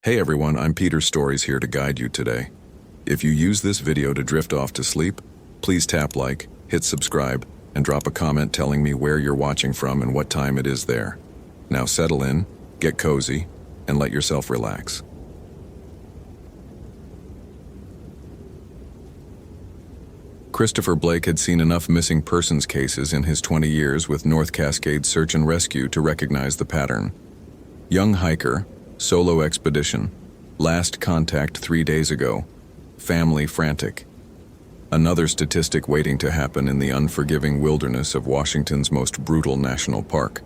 Hey everyone, I'm Peter Stories here to guide you today. If you use this video to drift off to sleep, please tap like, hit subscribe, and drop a comment telling me where you're watching from and what time it is there. Now settle in, get cozy, and let yourself relax. Christopher Blake had seen enough missing persons cases in his 20 years with North Cascades Search and Rescue to recognize the pattern. Young hiker, solo expedition, last contact 3 days ago, family frantic. Another statistic waiting to happen in the unforgiving wilderness of Washington's most brutal national park.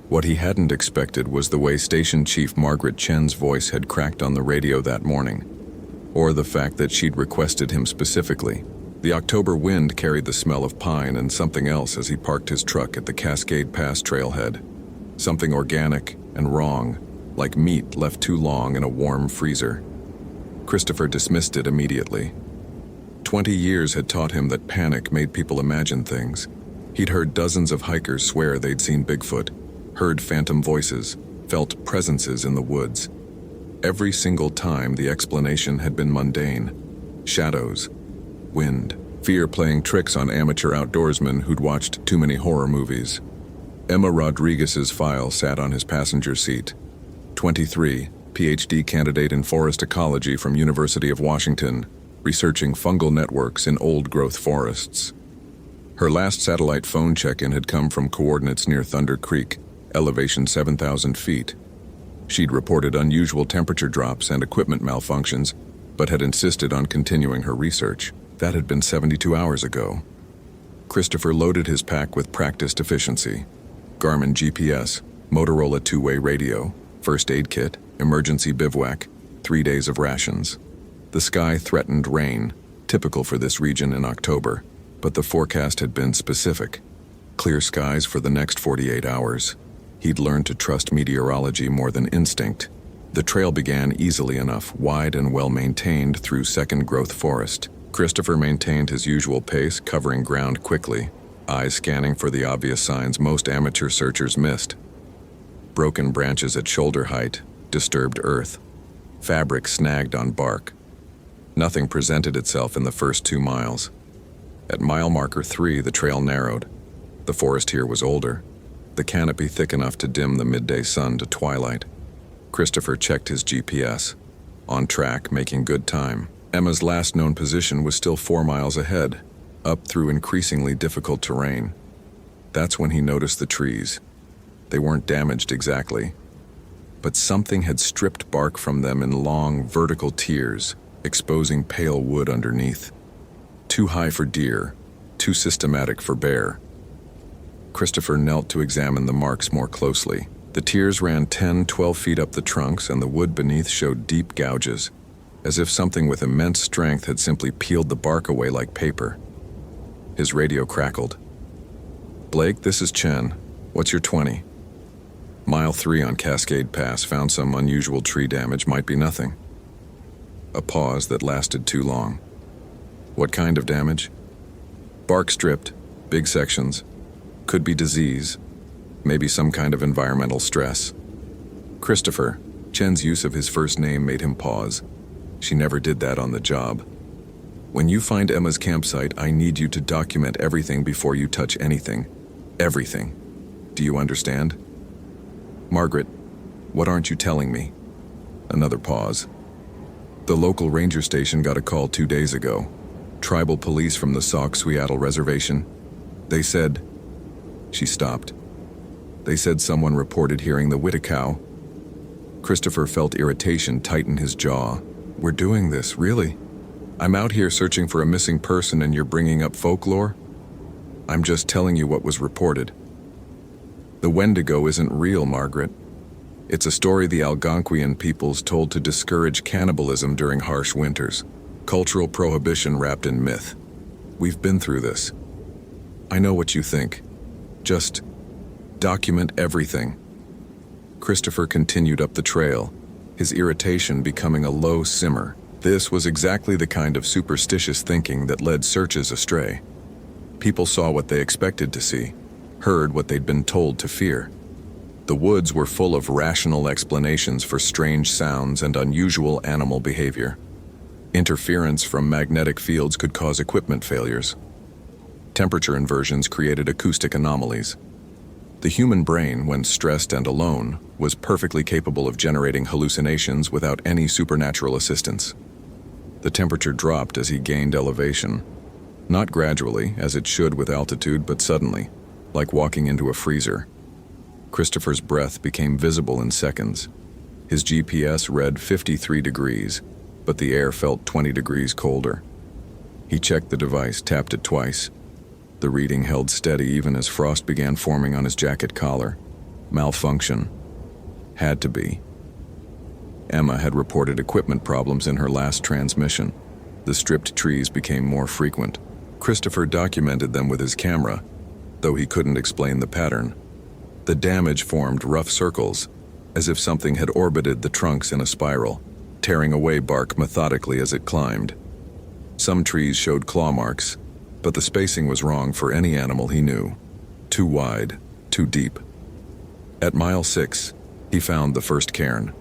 What he hadn't expected was the way Station Chief Margaret Chen's voice had cracked on the radio that morning, or the fact that she'd requested him specifically. The October wind carried the smell of pine and something else as he parked his truck at the Cascade Pass trailhead. Something organic and wrong, like meat left too long in a warm freezer. Christopher dismissed it immediately. 20 years had taught him that panic made people imagine things. He'd heard dozens of hikers swear they'd seen Bigfoot, heard phantom voices, felt presences in the woods. Every single time the explanation had been mundane. Shadows, wind, fear playing tricks on amateur outdoorsmen who'd watched too many horror movies. Emma Rodriguez's file sat on his passenger seat. 23, PhD candidate in forest ecology from University of Washington, researching fungal networks in old-growth forests. Her last satellite phone check-in had come from coordinates near Thunder Creek, elevation 7,000 feet. She'd reported unusual temperature drops and equipment malfunctions, but had insisted on continuing her research. That had been 72 hours ago. Christopher loaded his pack with practiced efficiency. Garmin GPS, Motorola two-way radio, first aid kit, emergency bivouac, 3 days of rations. The sky threatened rain, typical for this region in October, but the forecast had been specific. Clear skies for the next 48 hours. He'd learned to trust meteorology more than instinct. The trail began easily enough, wide and well-maintained through second-growth forest. Christopher maintained his usual pace, covering ground quickly, eyes scanning for the obvious signs most amateur searchers missed. Broken branches at shoulder height, disturbed earth, fabric snagged on bark. Nothing presented itself in the first 2 miles. At mile marker 3, the trail narrowed. The forest here was older, the canopy thick enough to dim the midday sun to twilight. Christopher checked his GPS. On track, making good time. Emma's last known position was still 4 miles ahead, up through increasingly difficult terrain. That's when he noticed the trees. They weren't damaged exactly, but something had stripped bark from them in long, vertical tiers, exposing pale wood underneath. Too high for deer, too systematic for bear. Christopher knelt to examine the marks more closely. The tiers ran 10, 12 feet up the trunks, and the wood beneath showed deep gouges, as if something with immense strength had simply peeled the bark away like paper. His radio crackled. "Blake, this is Chen. What's your 20? Mile 3 on Cascade Pass found some unusual tree damage, might be nothing." A pause that lasted too long. "What kind of damage?" "Bark stripped, big sections. Could be disease, maybe some kind of environmental stress." Christopher, Chen's use of his first name made him pause. She never did that on the job. "When you find Emma's campsite, I need you to document everything before you touch anything. Everything. Do you understand?" "Margaret, what aren't you telling me?" Another pause. "The local ranger station got a call 2 days ago. Tribal police from the Sauk-Seattle reservation. They said..." She stopped. "They said someone reported hearing the Whitticow." Christopher felt irritation tighten his jaw. "We're doing this, really? I'm out here searching for a missing person and you're bringing up folklore? I'm just telling you what was reported. The Wendigo isn't real, Margaret. It's a story the Algonquian peoples told to discourage cannibalism during harsh winters. Cultural prohibition wrapped in myth. We've been through this. I know what you think. Just document everything." Christopher continued up the trail, his irritation becoming a low simmer. This was exactly the kind of superstitious thinking that led searches astray. People saw what they expected to see, heard what they'd been told to fear. The woods were full of rational explanations for strange sounds and unusual animal behavior. Interference from magnetic fields could cause equipment failures. Temperature inversions created acoustic anomalies. The human brain, when stressed and alone, was perfectly capable of generating hallucinations without any supernatural assistance. The temperature dropped as he gained elevation. Not gradually, as it should with altitude, but suddenly, like walking into a freezer. Christopher's breath became visible in seconds. His GPS read 53 degrees, but the air felt 20 degrees colder. He checked the device, tapped it twice. The reading held steady even as frost began forming on his jacket collar. Malfunction. Had to be. Emma had reported equipment problems in her last transmission. The stripped trees became more frequent. Christopher documented them with his camera, though he couldn't explain the pattern. The damage formed rough circles, as if something had orbited the trunks in a spiral, tearing away bark methodically as it climbed. Some trees showed claw marks, but the spacing was wrong for any animal he knew. Too wide, too deep. At mile 6, he found the first cairn.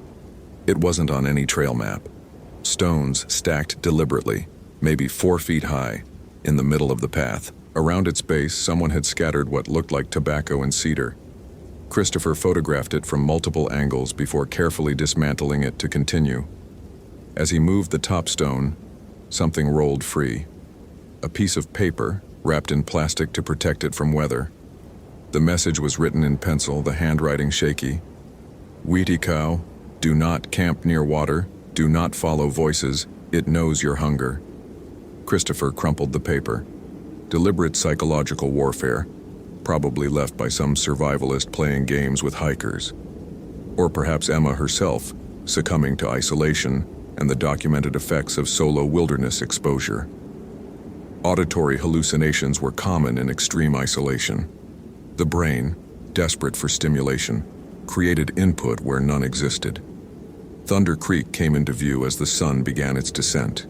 It wasn't on any trail map. Stones stacked deliberately, maybe 4 feet high, in the middle of the path. Around its base, someone had scattered what looked like tobacco and cedar. Christopher photographed it from multiple angles before carefully dismantling it to continue. As he moved the top stone, something rolled free. A piece of paper, wrapped in plastic to protect it from weather. The message was written in pencil, the handwriting shaky. "Wheaty cow, do not camp near water, do not follow voices, it knows your hunger." Christopher crumpled the paper. Deliberate psychological warfare, probably left by some survivalist playing games with hikers. Or perhaps Emma herself, succumbing to isolation and the documented effects of solo wilderness exposure. Auditory hallucinations were common in extreme isolation. The brain, desperate for stimulation, created input where none existed. Thunder Creek came into view as the sun began its descent.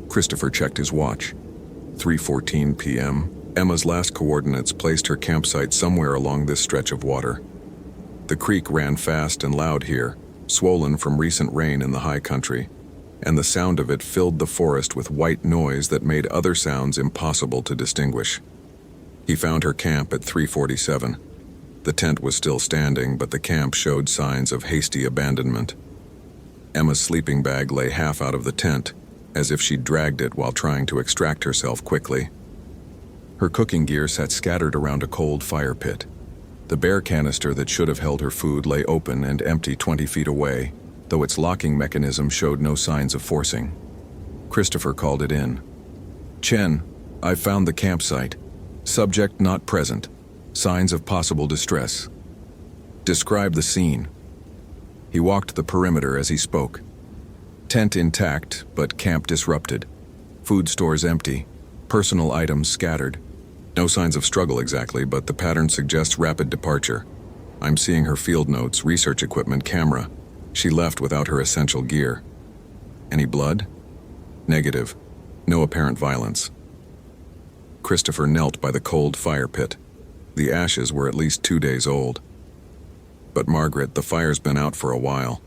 Christopher checked his watch. 3:14 p.m. Emma's last coordinates placed her campsite somewhere along this stretch of water. The creek ran fast and loud here, swollen from recent rain in the high country, and the sound of it filled the forest with white noise that made other sounds impossible to distinguish. He found her camp at 3:47. The tent was still standing, but the camp showed signs of hasty abandonment. Emma's sleeping bag lay half out of the tent, as if she'd dragged it while trying to extract herself quickly. Her cooking gear sat scattered around a cold fire pit. The bear canister that should have held her food lay open and empty 20 feet away, though its locking mechanism showed no signs of forcing. Christopher called it in. "Chen, I've found the campsite. Subject not present. Signs of possible distress. Describe the scene." He walked the perimeter as he spoke. Tent intact, but camp disrupted. Food stores empty. Personal items scattered. No signs of struggle exactly, but the pattern suggests rapid departure. I'm seeing her field notes, research equipment, camera. She left without her essential gear. Any blood? Negative. No apparent violence. Christopher knelt by the cold fire pit. The ashes were at least 2 days old. But Margaret, the fire's been out for a while.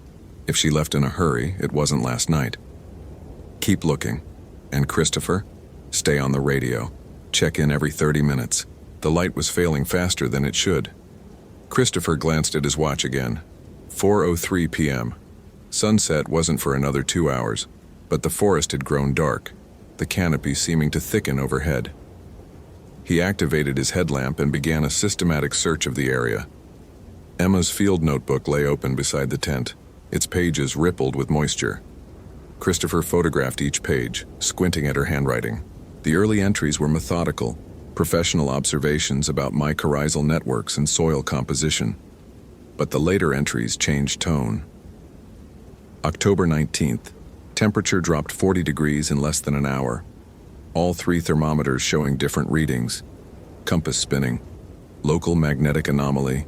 If she left in a hurry, it wasn't last night. Keep looking. And Christopher, stay on the radio. Check in every 30 minutes. The light was failing faster than it should. Christopher glanced at his watch again. 4:03 p.m. Sunset wasn't for another 2 hours, but the forest had grown dark, the canopy seeming to thicken overhead. He activated his headlamp and began a systematic search of the area. Emma's field notebook lay open beside the tent, its pages rippled with moisture. Christopher photographed each page, squinting at her handwriting. The early entries were methodical, professional observations about mycorrhizal networks and soil composition. But the later entries changed tone. October 19th, temperature dropped 40 degrees in less than an hour. All 3 thermometers showing different readings. Compass spinning. Local magnetic anomaly.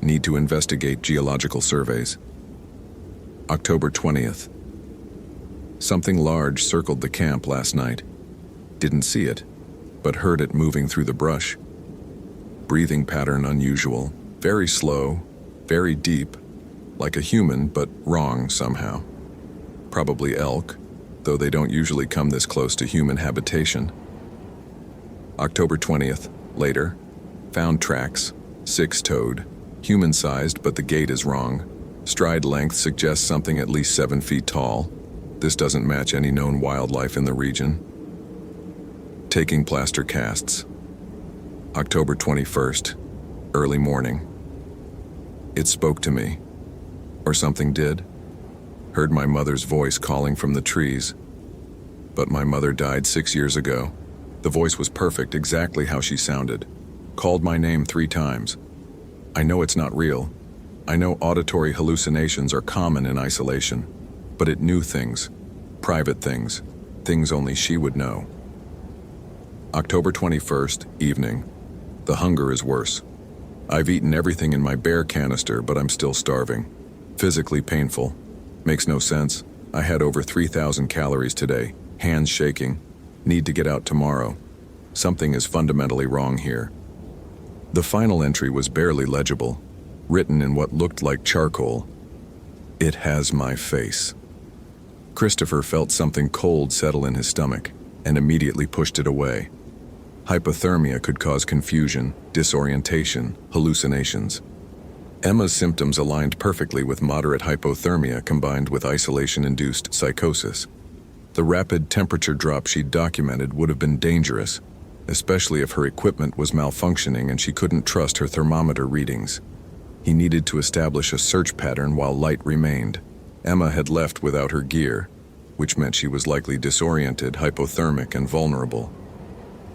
Need to investigate geological surveys. October 20th. Something large circled the camp last night. Didn't see it, but heard it moving through the brush. Breathing pattern unusual, very slow, buried deep, like a human, but wrong somehow. Probably elk, though they don't usually come this close to human habitation. October 20th, later, found tracks, six-toed, human-sized, but the gait is wrong. Stride length suggests something at least 7 feet tall. This doesn't match any known wildlife in the region. Taking plaster casts. October 21st, early morning. It spoke to me. Or something did. Heard my mother's voice calling from the trees. But my mother died 6 years ago. The voice was perfect, exactly how she sounded. Called my name 3 times. I know it's not real. I know auditory hallucinations are common in isolation. But it knew things. Private things. Things only she would know. October 21st, evening. The hunger is worse. I've eaten everything in my bear canister, but I'm still starving. Physically painful. Makes no sense. I had over 3,000 calories today. Hands shaking. Need to get out tomorrow. Something is fundamentally wrong here. The final entry was barely legible, written in what looked like charcoal. It has my face. Christopher felt something cold settle in his stomach and immediately pushed it away. Hypothermia could cause confusion, disorientation, hallucinations. Emma's symptoms aligned perfectly with moderate hypothermia combined with isolation-induced psychosis. The rapid temperature drop she'd documented would have been dangerous, especially if her equipment was malfunctioning and she couldn't trust her thermometer readings. He needed to establish a search pattern while light remained. Emma had left without her gear, which meant she was likely disoriented, hypothermic, and vulnerable.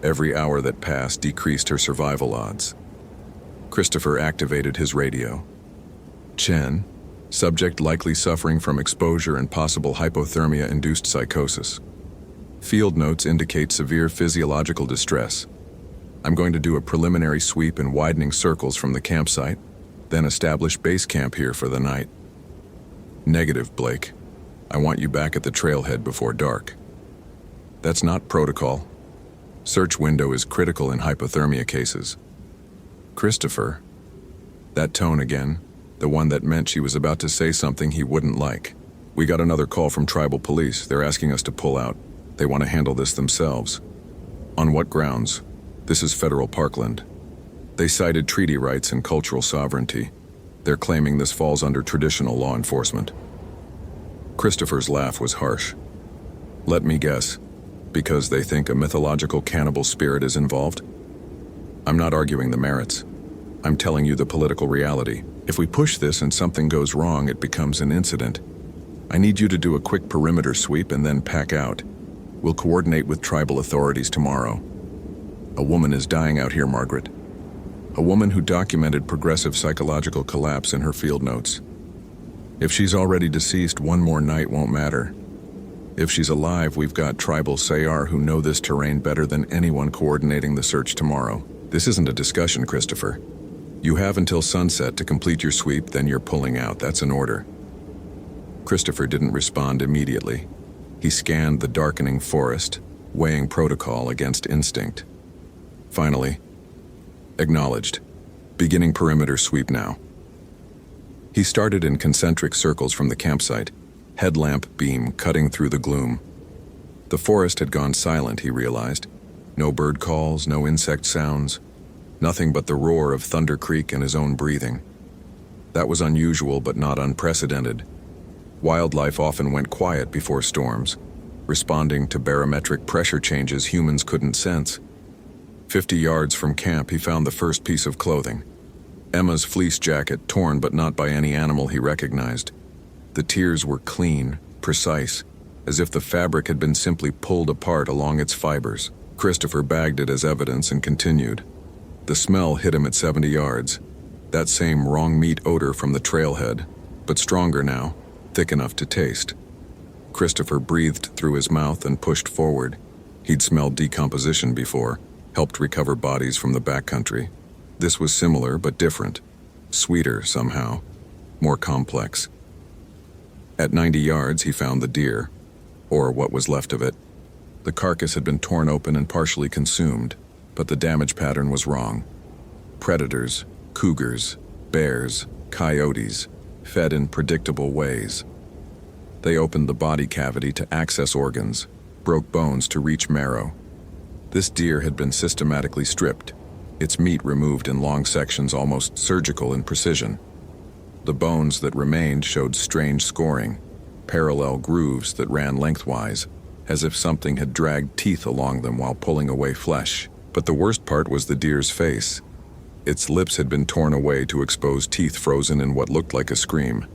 Every hour that passed decreased her survival odds. Christopher activated his radio. Chen, subject likely suffering from exposure and possible hypothermia-induced psychosis. Field notes indicate severe physiological distress. I'm going to do a preliminary sweep in widening circles from the campsite, then establish base camp here for the night. Negative, Blake. I want you back at the trailhead before dark. That's not protocol. Search window is critical in hypothermia cases. Christopher. That tone again, the one that meant she was about to say something he wouldn't like. We got another call from tribal police. They're asking us to pull out. They want to handle this themselves. On what grounds? This is federal parkland. They cited treaty rights and cultural sovereignty. They're claiming this falls under traditional law enforcement. Christopher's laugh was harsh. Let me guess. Because they think a mythological cannibal spirit is involved? I'm not arguing the merits. I'm telling you the political reality. If we push this and something goes wrong, it becomes an incident. I need you to do a quick perimeter sweep and then pack out. We'll coordinate with tribal authorities tomorrow. A woman is dying out here, Margaret. A woman who documented progressive psychological collapse in her field notes. If she's already deceased, one more night won't matter. If she's alive, we've got tribal Sayar who know this terrain better than anyone coordinating the search tomorrow. This isn't a discussion, Christopher. You have until sunset to complete your sweep, then you're pulling out. That's an order. Christopher didn't respond immediately. He scanned the darkening forest, weighing protocol against instinct. Finally, acknowledged. Beginning perimeter sweep now. He started in concentric circles from the campsite, headlamp beam cutting through the gloom. The forest had gone silent, he realized. No bird calls, no insect sounds, nothing but the roar of Thunder Creek and his own breathing. That was unusual but not unprecedented. Wildlife often went quiet before storms, responding to barometric pressure changes humans couldn't sense. 50 yards from camp, he found the first piece of clothing. Emma's fleece jacket, torn but not by any animal he recognized. The tears were clean, precise, as if the fabric had been simply pulled apart along its fibers. Christopher bagged it as evidence and continued. The smell hit him at 70 yards. That same wrong meat odor from the trailhead, but stronger now, thick enough to taste. Christopher breathed through his mouth and pushed forward. He'd smelled decomposition before, helped recover bodies from the backcountry. This was similar but different. Sweeter somehow. More complex. At 90 yards, he found the deer, or what was left of it. The carcass had been torn open and partially consumed, but the damage pattern was wrong. Predators, cougars, bears, Coyotes, fed in predictable ways. They opened the body cavity to access organs, broke bones to reach marrow. This deer had been systematically stripped, its meat removed in long sections almost surgical in precision. The bones that remained showed strange scoring, parallel grooves that ran lengthwise, as if something had dragged teeth along them while pulling away flesh. But the worst part was the deer's face. Its lips had been torn away to expose teeth frozen in what looked like a scream.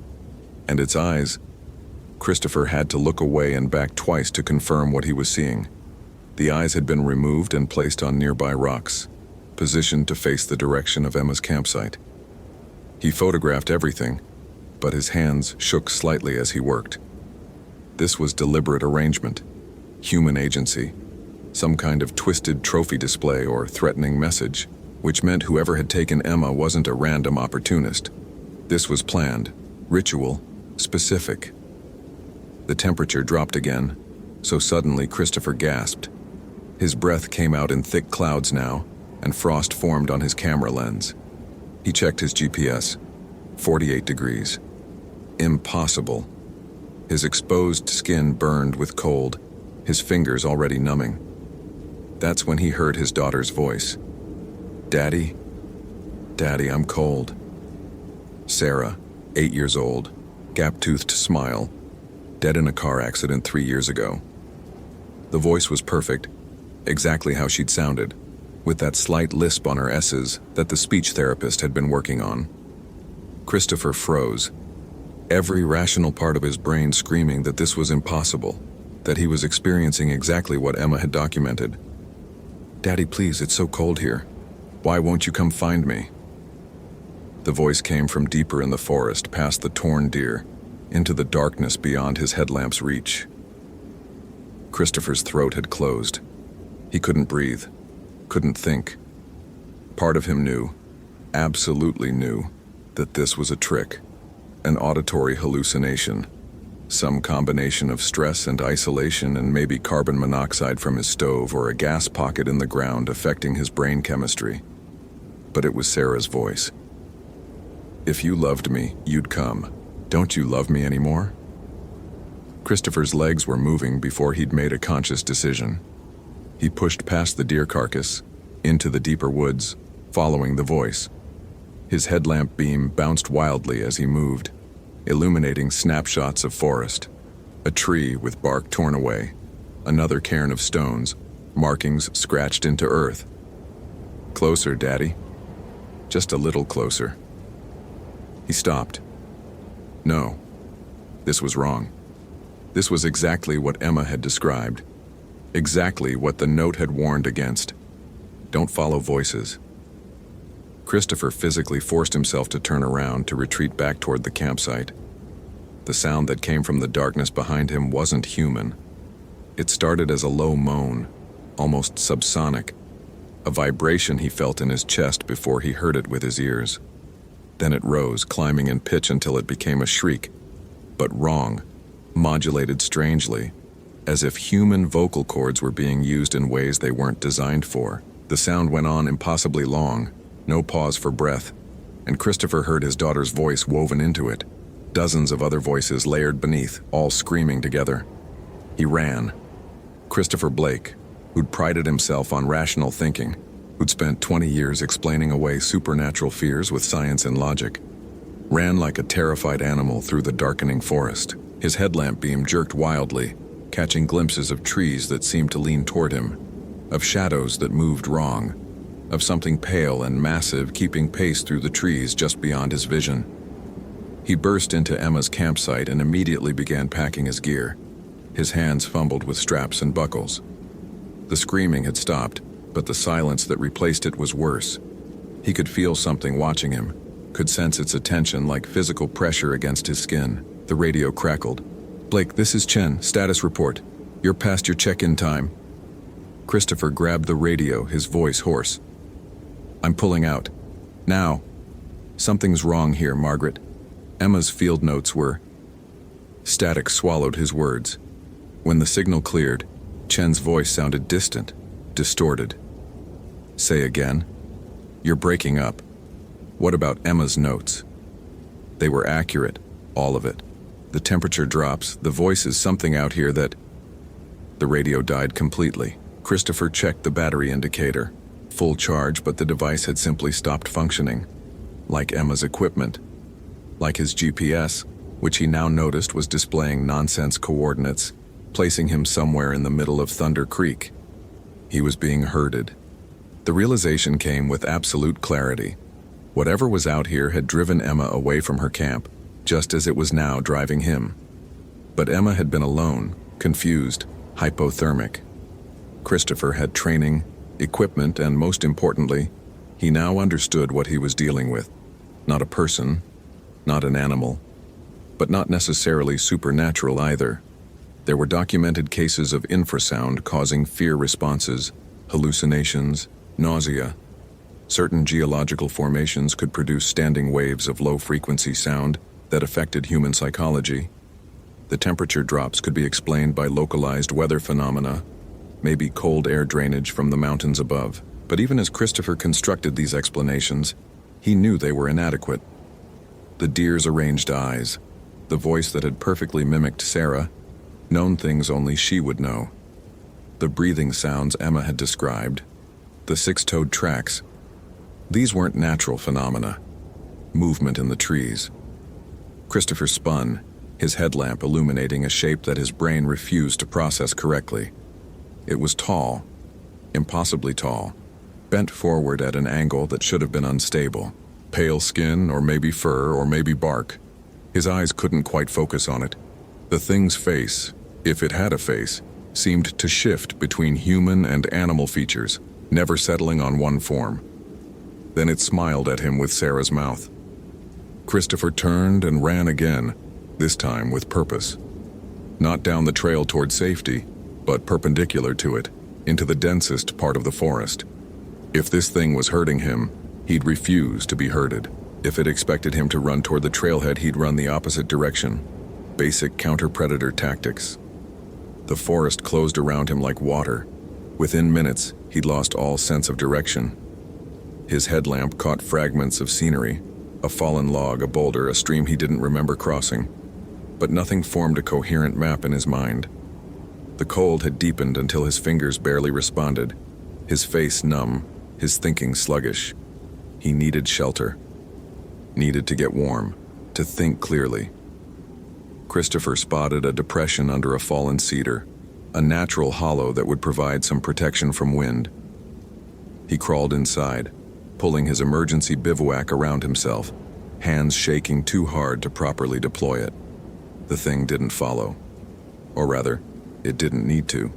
And its eyes. Christopher had to look away and back twice to confirm what he was seeing. The eyes had been removed and placed on nearby rocks, positioned to face the direction of Emma's campsite. He photographed everything, but his hands shook slightly as he worked. This was deliberate arrangement, human agency, some kind of twisted trophy display or threatening message, which meant whoever had taken Emma wasn't a random opportunist. This was planned, ritual, specific. The temperature dropped again, so suddenly Christopher gasped. His breath came out in thick clouds now, and frost formed on his camera lens. He checked his GPS. 48 degrees. Impossible. His exposed skin burned with cold, his fingers already numbing. That's when he heard his daughter's voice. "Daddy? Daddy, I'm cold." Sarah, 8 years old, gap-toothed smile, dead in a car accident 3 years ago. The voice was perfect, exactly how she'd sounded, with that slight lisp on her S's that the speech therapist had been working on. Christopher froze, every rational part of his brain screaming that this was impossible, that he was experiencing exactly what Emma had documented. "Daddy, please, it's so cold here. Why won't you come find me?" The voice came from deeper in the forest, past the torn deer, into the darkness beyond his headlamp's reach. Christopher's throat had closed. He couldn't breathe, couldn't think. Part of him knew, absolutely knew, that this was a trick, an auditory hallucination, some combination of stress and isolation and maybe carbon monoxide from his stove or a gas pocket in the ground affecting his brain chemistry. But it was Sarah's voice. "If you loved me, you'd come. Don't you love me anymore?" Christopher's legs were moving before he'd made a conscious decision. He pushed past the deer carcass, into the deeper woods, following the voice. His headlamp beam bounced wildly as he moved, illuminating snapshots of forest. A tree with bark torn away, another cairn of stones, markings scratched into earth. "Closer, Daddy. Just a little closer." He stopped. No, this was wrong. This was exactly what Emma had described, exactly what the note had warned against. Don't follow voices. Christopher physically forced himself to turn around to retreat back toward the campsite. The sound that came from the darkness behind him wasn't human. It started as a low moan, almost subsonic, a vibration he felt in his chest before he heard it with his ears. Then it rose, climbing in pitch until it became a shriek, but wrong, modulated strangely, as if human vocal cords were being used in ways they weren't designed for. The sound went on impossibly long, no pause for breath, and Christopher heard his daughter's voice woven into it, dozens of other voices layered beneath, all screaming together. He ran. Christopher Blake, who'd prided himself on rational thinking, who'd spent 20 years explaining away supernatural fears with science and logic, ran like a terrified animal through the darkening forest. His headlamp beam jerked wildly, catching glimpses of trees that seemed to lean toward him, of shadows that moved wrong, of something pale and massive keeping pace through the trees just beyond his vision. He burst into Emma's campsite and immediately began packing his gear. His hands fumbled with straps and buckles. The screaming had stopped, but the silence that replaced it was worse. He could feel something watching him, could sense its attention like physical pressure against his skin. The radio crackled. "Blake, this is Chen. Status report. You're past your check-in time." Christopher grabbed the radio, his voice hoarse. "I'm pulling out. Now." "Something's wrong here, Margaret." Emma's field notes were... Static swallowed his words. When the signal cleared, Chen's voice sounded distant, distorted. "Say again." "You're breaking up. What about Emma's notes?" They were accurate, all of it. The temperature drops, the voices, something out here that... The radio died completely. Christopher checked the battery indicator. Full charge, but the device had simply stopped functioning. Like Emma's equipment. Like his GPS, which he now noticed was displaying nonsense coordinates, placing him somewhere in the middle of Thunder Creek. He was being herded. The realization came with absolute clarity. Whatever was out here had driven Emma away from her camp, just as it was now driving him. But Emma had been alone, confused, hypothermic. Christopher had training, equipment, and most importantly, he now understood what he was dealing with. Not a person, not an animal, but not necessarily supernatural either. There were documented cases of infrasound causing fear responses, hallucinations, nausea. Certain geological formations could produce standing waves of low-frequency sound that affected human psychology. The temperature drops could be explained by localized weather phenomena, maybe cold air drainage from the mountains above. But even as Christopher constructed these explanations, he knew they were inadequate. The deer's arranged eyes, the voice that had perfectly mimicked Sarah, known things only she would know. The breathing sounds Emma had described, the six-toed tracks. These weren't natural phenomena. Movement in the trees. Christopher spun, his headlamp illuminating a shape that his brain refused to process correctly. It was tall, impossibly tall, bent forward at an angle that should have been unstable. Pale skin, or maybe fur, or maybe bark. His eyes couldn't quite focus on it. The thing's face, if it had a face, seemed to shift between human and animal features, never settling on one form. Then it smiled at him with Sarah's mouth. Christopher turned and ran again, this time with purpose. Not down the trail toward safety, but perpendicular to it, into the densest part of the forest. If this thing was hurting him, he'd refuse to be herded. If it expected him to run toward the trailhead, he'd run the opposite direction. Basic counter-predator tactics. The forest closed around him like water. Within minutes, he'd lost all sense of direction. His headlamp caught fragments of scenery, a fallen log, a boulder, a stream he didn't remember crossing. But nothing formed a coherent map in his mind. The cold had deepened until his fingers barely responded, his face numb, his thinking sluggish. He needed shelter. Needed to get warm, to think clearly. Christopher spotted a depression under a fallen cedar, a natural hollow that would provide some protection from wind. He crawled inside, pulling his emergency bivouac around himself, hands shaking too hard to properly deploy it. The thing didn't follow. Or rather, it didn't need to.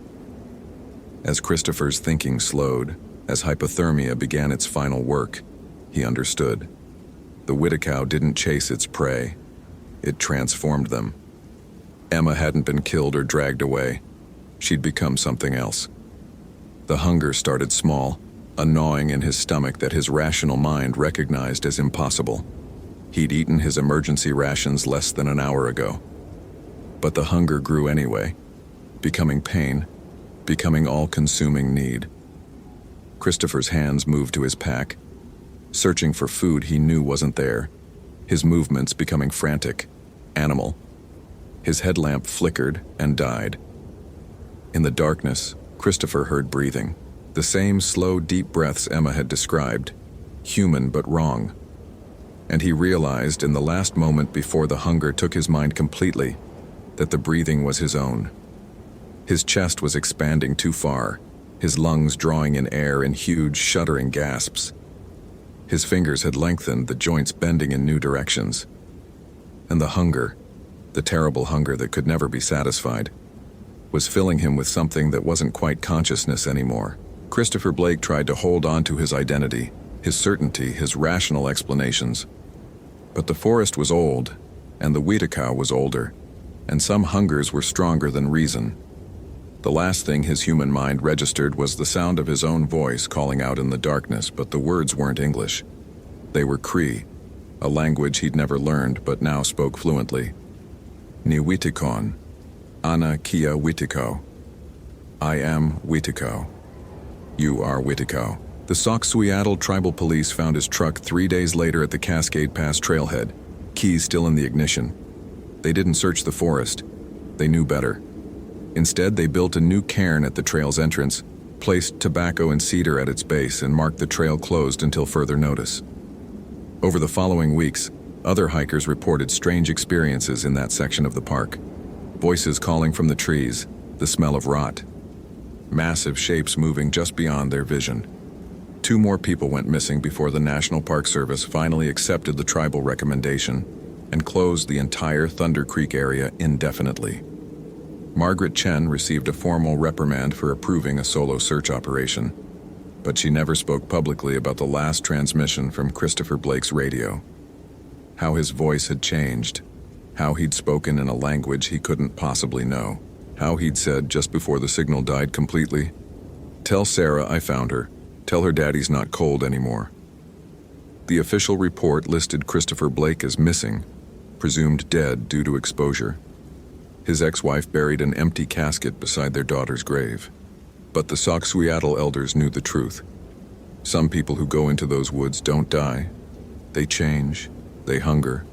As Christopher's thinking slowed, as hypothermia began its final work, he understood. The Whitticow didn't chase its prey. It transformed them. Emma hadn't been killed or dragged away. She'd become something else. The hunger started small, a gnawing in his stomach that his rational mind recognized as impossible. He'd eaten his emergency rations less than an hour ago. But the hunger grew anyway, becoming pain, becoming all-consuming need. Christopher's hands moved to his pack, searching for food he knew wasn't there, his movements becoming frantic, animal. His headlamp flickered and died. In the darkness, Christopher heard breathing, the same slow, deep breaths Emma had described, human but wrong. And he realized in the last moment before the hunger took his mind completely that the breathing was his own. His chest was expanding too far, his lungs drawing in air in huge, shuddering gasps. His fingers had lengthened, the joints bending in new directions. And the hunger, the terrible hunger that could never be satisfied, was filling him with something that wasn't quite consciousness anymore. Christopher Blake tried to hold on to his identity, his certainty, his rational explanations. But the forest was old, and the Whitticow was older, and some hungers were stronger than reason. The last thing his human mind registered was the sound of his own voice calling out in the darkness, but the words weren't English. They were Cree, a language he'd never learned but now spoke fluently. Ni Whittikon, Ana Kia Whitticow. I am Whitticow. You are Whitticow. The Sauk Suiattle Tribal Police found his truck 3 days later at the Cascade Pass trailhead, keys still in the ignition. They didn't search the forest. They knew better. Instead, they built a new cairn at the trail's entrance, placed tobacco and cedar at its base, and marked the trail closed until further notice. Over the following weeks, other hikers reported strange experiences in that section of the park. Voices calling from the trees, the smell of rot. Massive shapes moving just beyond their vision. 2 more people went missing before the National Park Service finally accepted the tribal recommendation and closed the entire Thunder Creek area indefinitely. Margaret Chen received a formal reprimand for approving a solo search operation, but she never spoke publicly about the last transmission from Christopher Blake's radio. How his voice had changed, how he'd spoken in a language he couldn't possibly know, how he'd said just before the signal died completely, "Tell Sarah I found her. Tell her daddy's not cold anymore." The official report listed Christopher Blake as missing, presumed dead due to exposure. His ex-wife buried an empty casket beside their daughter's grave. But the Soxhawtla elders knew the truth. Some people who go into those woods don't die. They change, they hunger.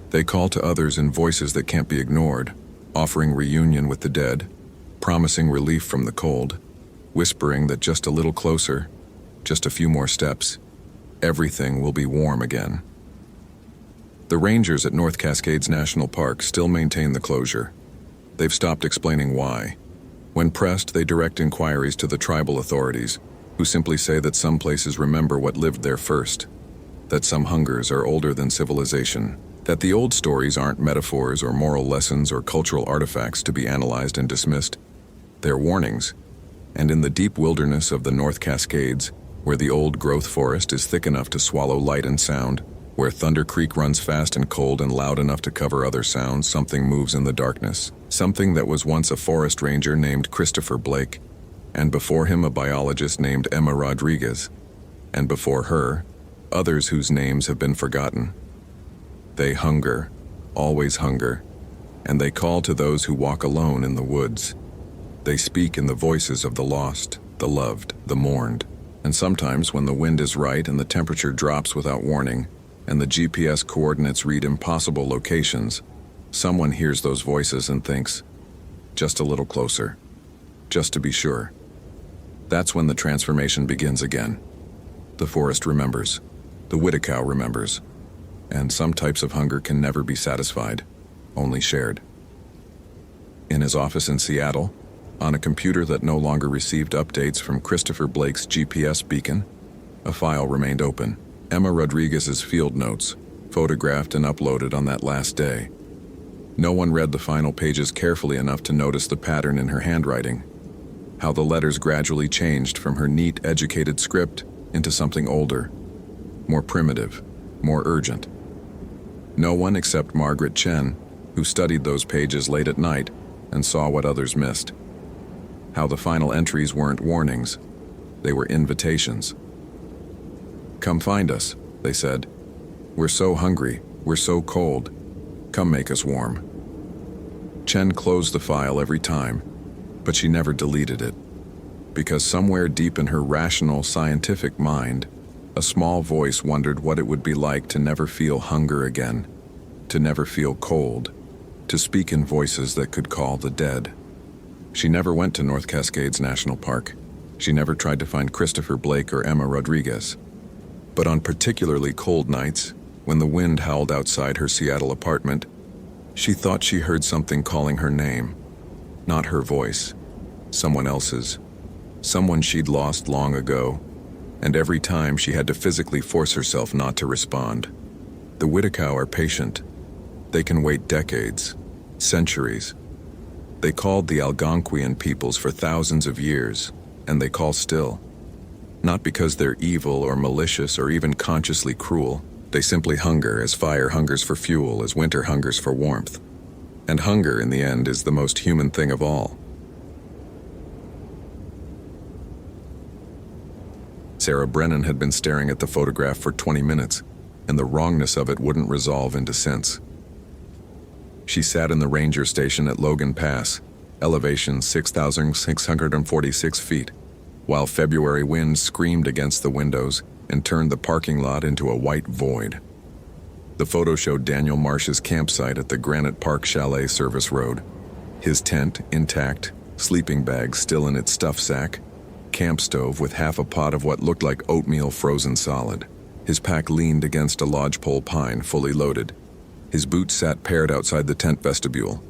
They call to others in voices that can't be ignored, offering reunion with the dead, promising relief from the cold, whispering that just a little closer, just a few more steps, everything will be warm again. The rangers at North Cascades National Park still maintain the closure. They've stopped explaining why. When pressed, they direct inquiries to the tribal authorities, who simply say that some places remember what lived there first, that some hungers are older than civilization, that the old stories aren't metaphors or moral lessons or cultural artifacts to be analyzed and dismissed. They're warnings. And in the deep wilderness of the North Cascades, where the old growth forest is thick enough to swallow light and sound, where Thunder Creek runs fast and cold and loud enough to cover other sounds, something moves in the darkness. Something that was once a forest ranger named Christopher Blake, and before him a biologist named Emma Rodriguez, and before her, others whose names have been forgotten. They hunger, always hunger, and they call to those who walk alone in the woods. They speak in the voices of the lost, the loved, the mourned, and sometimes when the wind is right and the temperature drops without warning, and the GPS coordinates read impossible locations, someone hears those voices and thinks, just a little closer, just to be sure. That's when the transformation begins again. The forest remembers, the Whitacow remembers, and some types of hunger can never be satisfied, only shared. In his office in Seattle, on a computer that no longer received updates from Christopher Blake's GPS beacon, a file remained open. Emma Rodriguez's field notes, photographed and uploaded on that last day. No one read the final pages carefully enough to notice the pattern in her handwriting, how the letters gradually changed from her neat, educated script into something older, more primitive, more urgent. No one except Margaret Chen, who studied those pages late at night and saw what others missed. How the final entries weren't warnings, they were invitations. "Come find us," they said. "We're so hungry, we're so cold. Come make us warm." Chen closed the file every time, but she never deleted it, because somewhere deep in her rational, scientific mind, a small voice wondered what it would be like to never feel hunger again, to never feel cold, to speak in voices that could call the dead. She never went to North Cascades National Park. She never tried to find Christopher Blake or Emma Rodriguez. But on particularly cold nights, when the wind howled outside her Seattle apartment, she thought she heard something calling her name. Not her voice, someone else's, someone she'd lost long ago, and every time she had to physically force herself not to respond. The Whitacow are patient. They can wait decades, centuries. They called the Algonquian peoples for thousands of years, and they call still. Not because they're evil or malicious or even consciously cruel. They simply hunger as fire hungers for fuel, as winter hungers for warmth. And hunger, in the end, is the most human thing of all. Sarah Brennan had been staring at the photograph for 20 minutes, and the wrongness of it wouldn't resolve into sense. She sat in the ranger station at Logan Pass, elevation 6,646 feet, while February winds screamed against the windows and turned the parking lot into a white void. The photo showed Daniel Marsh's campsite at the Granite Park Chalet Service Road. His tent, intact, sleeping bag still in its stuff sack, camp stove with half a pot of what looked like oatmeal frozen solid. His pack leaned against a lodgepole pine, fully loaded. His boots sat paired outside the tent vestibule.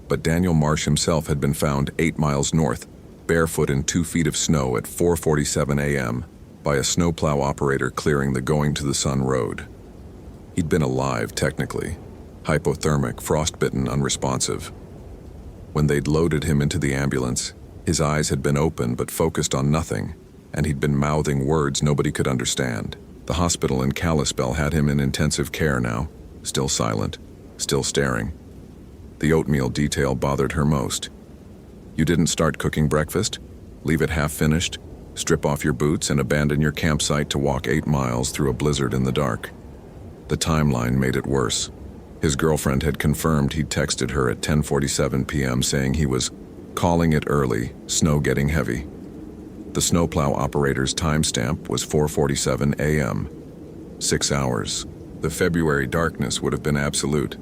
But Daniel Marsh himself had been found 8 miles north, barefoot in 2 feet of snow at 4:47 a.m. by a snowplow operator clearing the Going to the Sun road. He'd been alive, technically. Hypothermic, frostbitten, unresponsive. When they'd loaded him into the ambulance, his eyes had been open but focused on nothing, and he'd been mouthing words nobody could understand. The hospital in Kalispell had him in intensive care now, still silent, still staring. The oatmeal detail bothered her most. You didn't start cooking breakfast? Leave it half-finished? Strip off your boots and abandon your campsite to walk 8 miles through a blizzard in the dark? The timeline made it worse. His girlfriend had confirmed he'd texted her at 10:47 p.m. saying he was calling it early, snow getting heavy. The snowplow operator's timestamp was 4:47 a.m. 6 hours. The February darkness would have been absolute.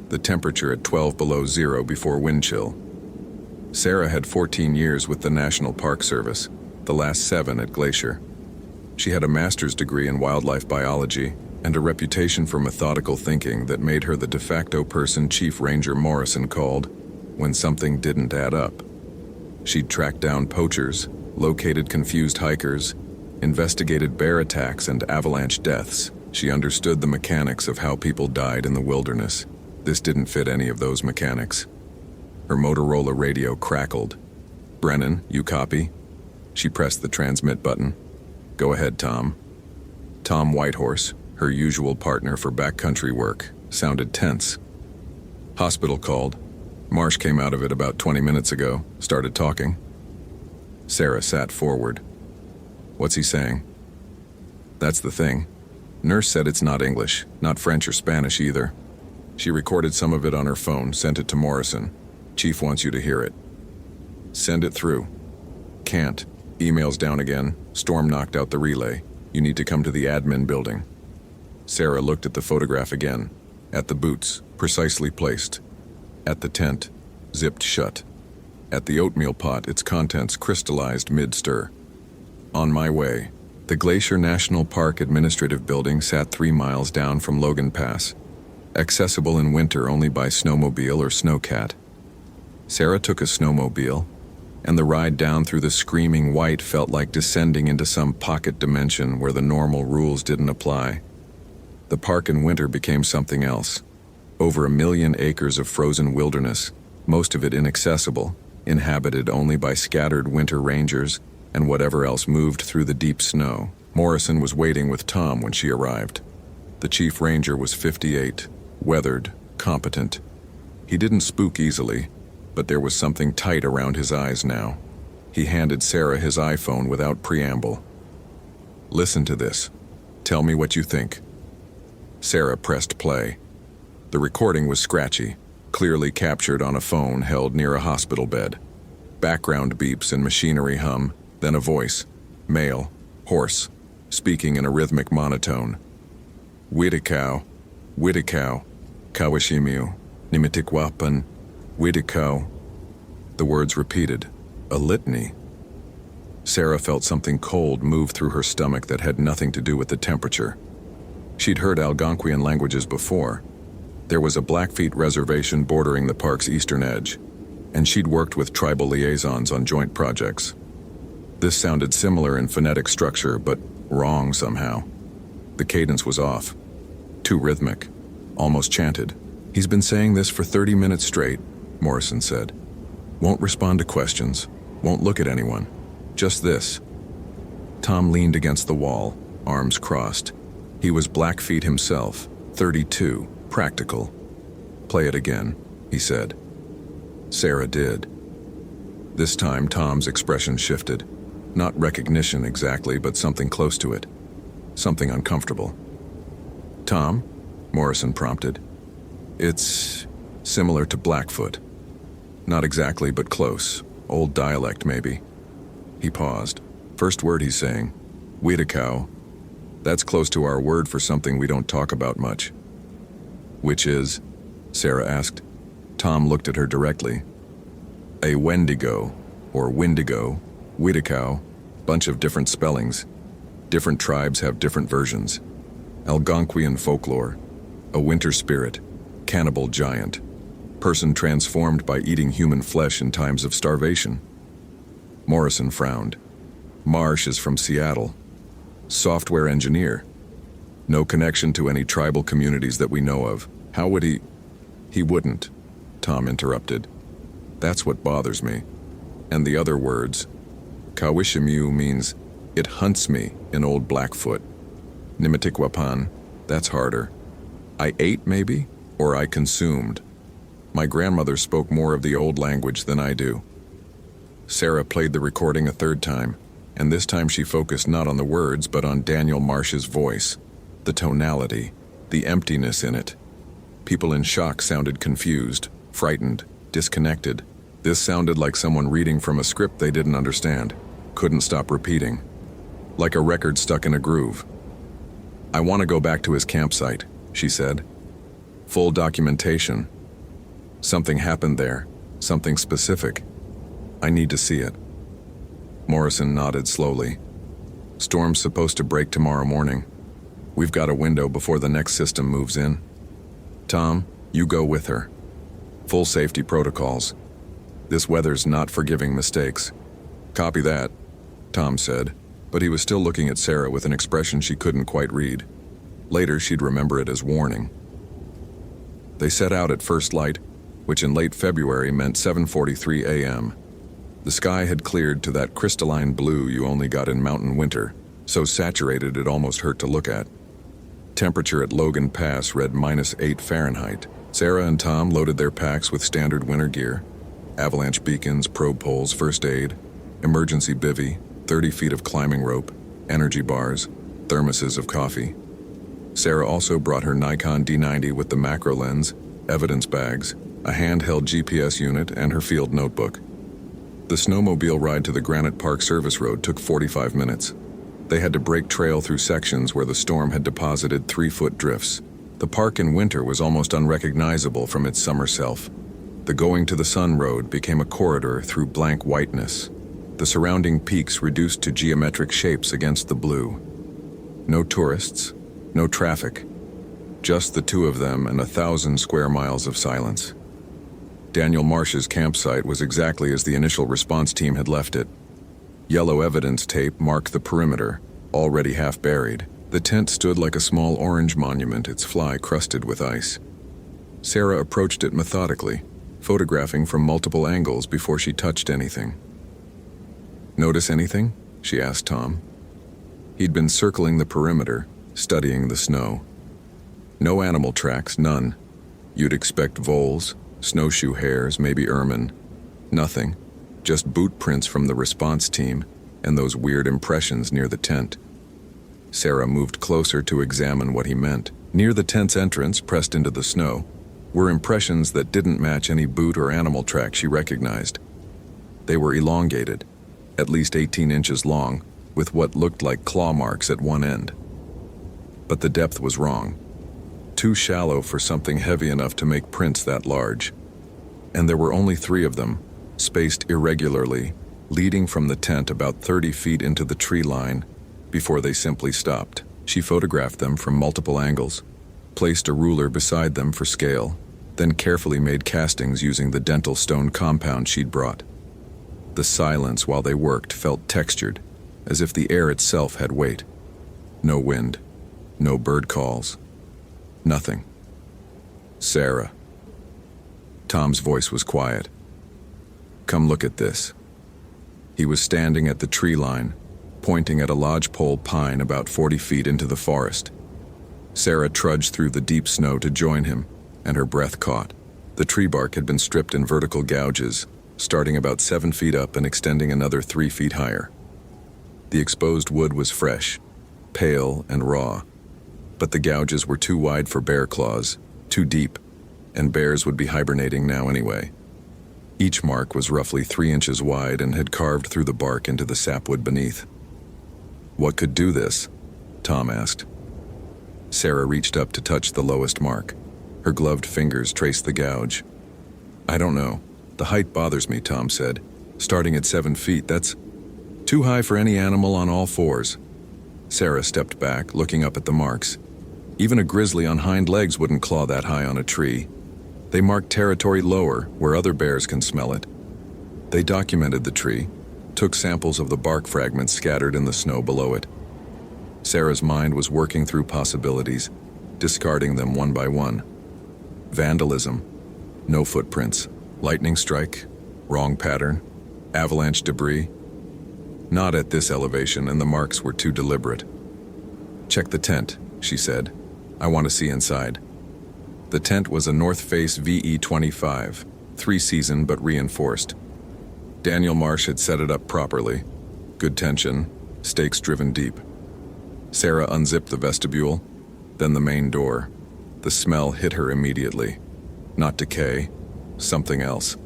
The temperature at 12 below zero before wind chill. Sarah had 14 years with the National Park Service, the last 7 at Glacier. She had a master's degree in wildlife biology and a reputation for methodical thinking that made her the de facto person Chief Ranger Morrison called when something didn't add up. She'd tracked down poachers, located confused hikers, investigated bear attacks and avalanche deaths. She understood the mechanics of how people died in the wilderness. This didn't fit any of those mechanics. Her Motorola radio crackled. "Brennan, you copy?" She pressed the transmit button. "Go ahead, Tom." Tom Whitehorse, her usual partner for backcountry work, sounded tense. "Hospital called. Marsh came out of it about 20 minutes ago, started talking." Sarah sat forward. "What's he saying?" "That's the thing. Nurse said it's not English, not French or Spanish either. She recorded some of it on her phone, sent it to Morrison. Chief wants you to hear it." "Send it through." "Can't. Email's down again. Storm knocked out the relay. You need to come to the admin building." Sarah looked at the photograph again. At the boots, precisely placed. At the tent, zipped shut. At the oatmeal pot, its contents crystallized mid-stir. On my way. The Glacier National Park Administrative Building sat 3 miles down from Logan Pass. Accessible in winter only by snowmobile or snowcat. Sarah took a snowmobile, and the ride down through the screaming white felt like descending into some pocket dimension where the normal rules didn't apply. The park in winter became something else. Over 1 million acres of frozen wilderness, most of it inaccessible, inhabited only by scattered winter rangers and whatever else moved through the deep snow. Morrison was waiting with Tom when she arrived. The chief ranger was 58, weathered, competent. He didn't spook easily, but there was something tight around his eyes now. He handed Sarah his iPhone without preamble. "Listen to this. Tell me what you think." Sarah pressed play. The recording was scratchy, clearly captured on a phone held near a hospital bed. Background beeps and machinery hum, then a voice, male, hoarse, speaking in a rhythmic monotone. "Widikow, Widikow, Kawashimiu, Nimitikwapan, Widikow." The words repeated, a litany. Sarah felt something cold move through her stomach that had nothing to do with the temperature. She'd heard Algonquian languages before. There was a Blackfeet reservation bordering the park's eastern edge, and she'd worked with tribal liaisons on joint projects. This sounded similar in phonetic structure, but wrong somehow. The cadence was off. Too rhythmic. Almost chanted. "He's been saying this for 30 minutes straight," Morrison said. "Won't respond to questions. Won't look at anyone. Just this." Tom leaned against the wall, arms crossed. He was Blackfeet himself, 32, practical. "Play it again," he said. Sarah did. This time Tom's expression shifted. Not recognition exactly, but something close to it. Something uncomfortable. "Tom?" Morrison prompted. "It's similar to Blackfoot. Not exactly, but close. Old dialect, maybe." He paused. First word he's saying, "Widikow." That's close to our word for something we don't talk about much. Which is? Sarah asked. Tom looked at her directly. A Wendigo, or Windigo, Widicow, bunch of different spellings. Different tribes have different versions. Algonquian folklore, a winter spirit, cannibal giant, person transformed by eating human flesh in times of starvation. Morrison frowned. Marsh is from Seattle. Software engineer. No connection to any tribal communities that we know of. How would he? He wouldn't, Tom interrupted. That's what bothers me. And the other words. Kawishimu means, it hunts me in Old Blackfoot. Nimitikwapan, that's harder. I ate maybe, or I consumed. My grandmother spoke more of the old language than I do. Sarah played the recording a third time, and this time she focused not on the words but on Daniel Marsh's voice, the tonality, the emptiness in it. People in shock sounded confused, frightened, disconnected. This sounded like someone reading from a script they didn't understand, couldn't stop repeating. Like a record stuck in a groove. I want to go back to his campsite, she said. Full documentation. Something happened there, something specific. I need to see it. Morrison nodded slowly. Storm's supposed to break tomorrow morning. We've got a window before the next system moves in. Tom, you go with her. Full safety protocols. This weather's not forgiving mistakes. Copy that, Tom said, but he was still looking at Sarah with an expression she couldn't quite read. Later, she'd remember it as warning. They set out at first light, which in late February meant 7:43 a.m. The sky had cleared to that crystalline blue you only got in mountain winter, so saturated it almost hurt to look at. Temperature at Logan Pass read -8 Fahrenheit. Sarah and Tom loaded their packs with standard winter gear. Avalanche beacons, probe poles, first aid, emergency bivvy, 30 feet of climbing rope, energy bars, thermoses of coffee. Sarah also brought her Nikon D90 with the macro lens, evidence bags, a handheld GPS unit, and her field notebook. The snowmobile ride to the Granite Park service road took 45 minutes. They had to break trail through sections where the storm had deposited 3-foot drifts. The park in winter was almost unrecognizable from its summer self. The Going to the Sun road became a corridor through blank whiteness. The surrounding peaks reduced to geometric shapes against the blue. No tourists, no traffic. Just the two of them and 1,000 square miles of silence. Daniel Marsh's campsite was exactly as the initial response team had left it. Yellow evidence tape marked the perimeter, already half buried. The tent stood like a small orange monument, its fly crusted with ice. Sarah approached it methodically, photographing from multiple angles before she touched anything. Notice anything? She asked Tom. He'd been circling the perimeter, studying the snow. No animal tracks, none. You'd expect voles, snowshoe hares, maybe ermine. Nothing. Just boot prints from the response team and those weird impressions near the tent. Sarah moved closer to examine what he meant. Near the tent's entrance, pressed into the snow, were impressions that didn't match any boot or animal track she recognized. They were elongated, at least 18 inches long, with what looked like claw marks at one end. But the depth was wrong. Too shallow for something heavy enough to make prints that large. And there were only 3 of them, spaced irregularly, leading from the tent about 30 feet into the tree line, before they simply stopped. She photographed them from multiple angles, placed a ruler beside them for scale, then carefully made castings using the dental stone compound she'd brought. The silence while they worked felt textured, as if the air itself had weight. No wind, no bird calls, nothing. Sarah. Tom's voice was quiet. Come look at this. He was standing at the tree line, pointing at a lodgepole pine about 40 feet into the forest. Sarah trudged through the deep snow to join him, and her breath caught. The tree bark had been stripped in vertical gouges, starting about 7 feet up and extending another 3 feet higher. The exposed wood was fresh, pale and raw, but the gouges were too wide for bear claws, too deep, and bears would be hibernating now anyway. Each mark was roughly 3 inches wide and had carved through the bark into the sapwood beneath. What could do this? Tom asked. Sarah reached up to touch the lowest mark. Her gloved fingers traced the gouge. "I don't know. The height bothers me," Tom said. "Starting at 7 feet, that's too high for any animal on all fours." Sarah stepped back, looking up at the marks. Even a grizzly on hind legs wouldn't claw that high on a tree. They marked territory lower, where other bears can smell it. They documented the tree, took samples of the bark fragments scattered in the snow below it. Sarah's mind was working through possibilities, discarding them one by one. Vandalism, no footprints, lightning strike, wrong pattern, avalanche debris. Not at this elevation, and the marks were too deliberate. "Check the tent," she said. "I want to see inside." The tent was a North Face VE25, 3-season but reinforced. Daniel Marsh had set it up properly. Good tension, stakes driven deep. Sarah unzipped the vestibule, then the main door. The smell hit her immediately. Not decay, something else.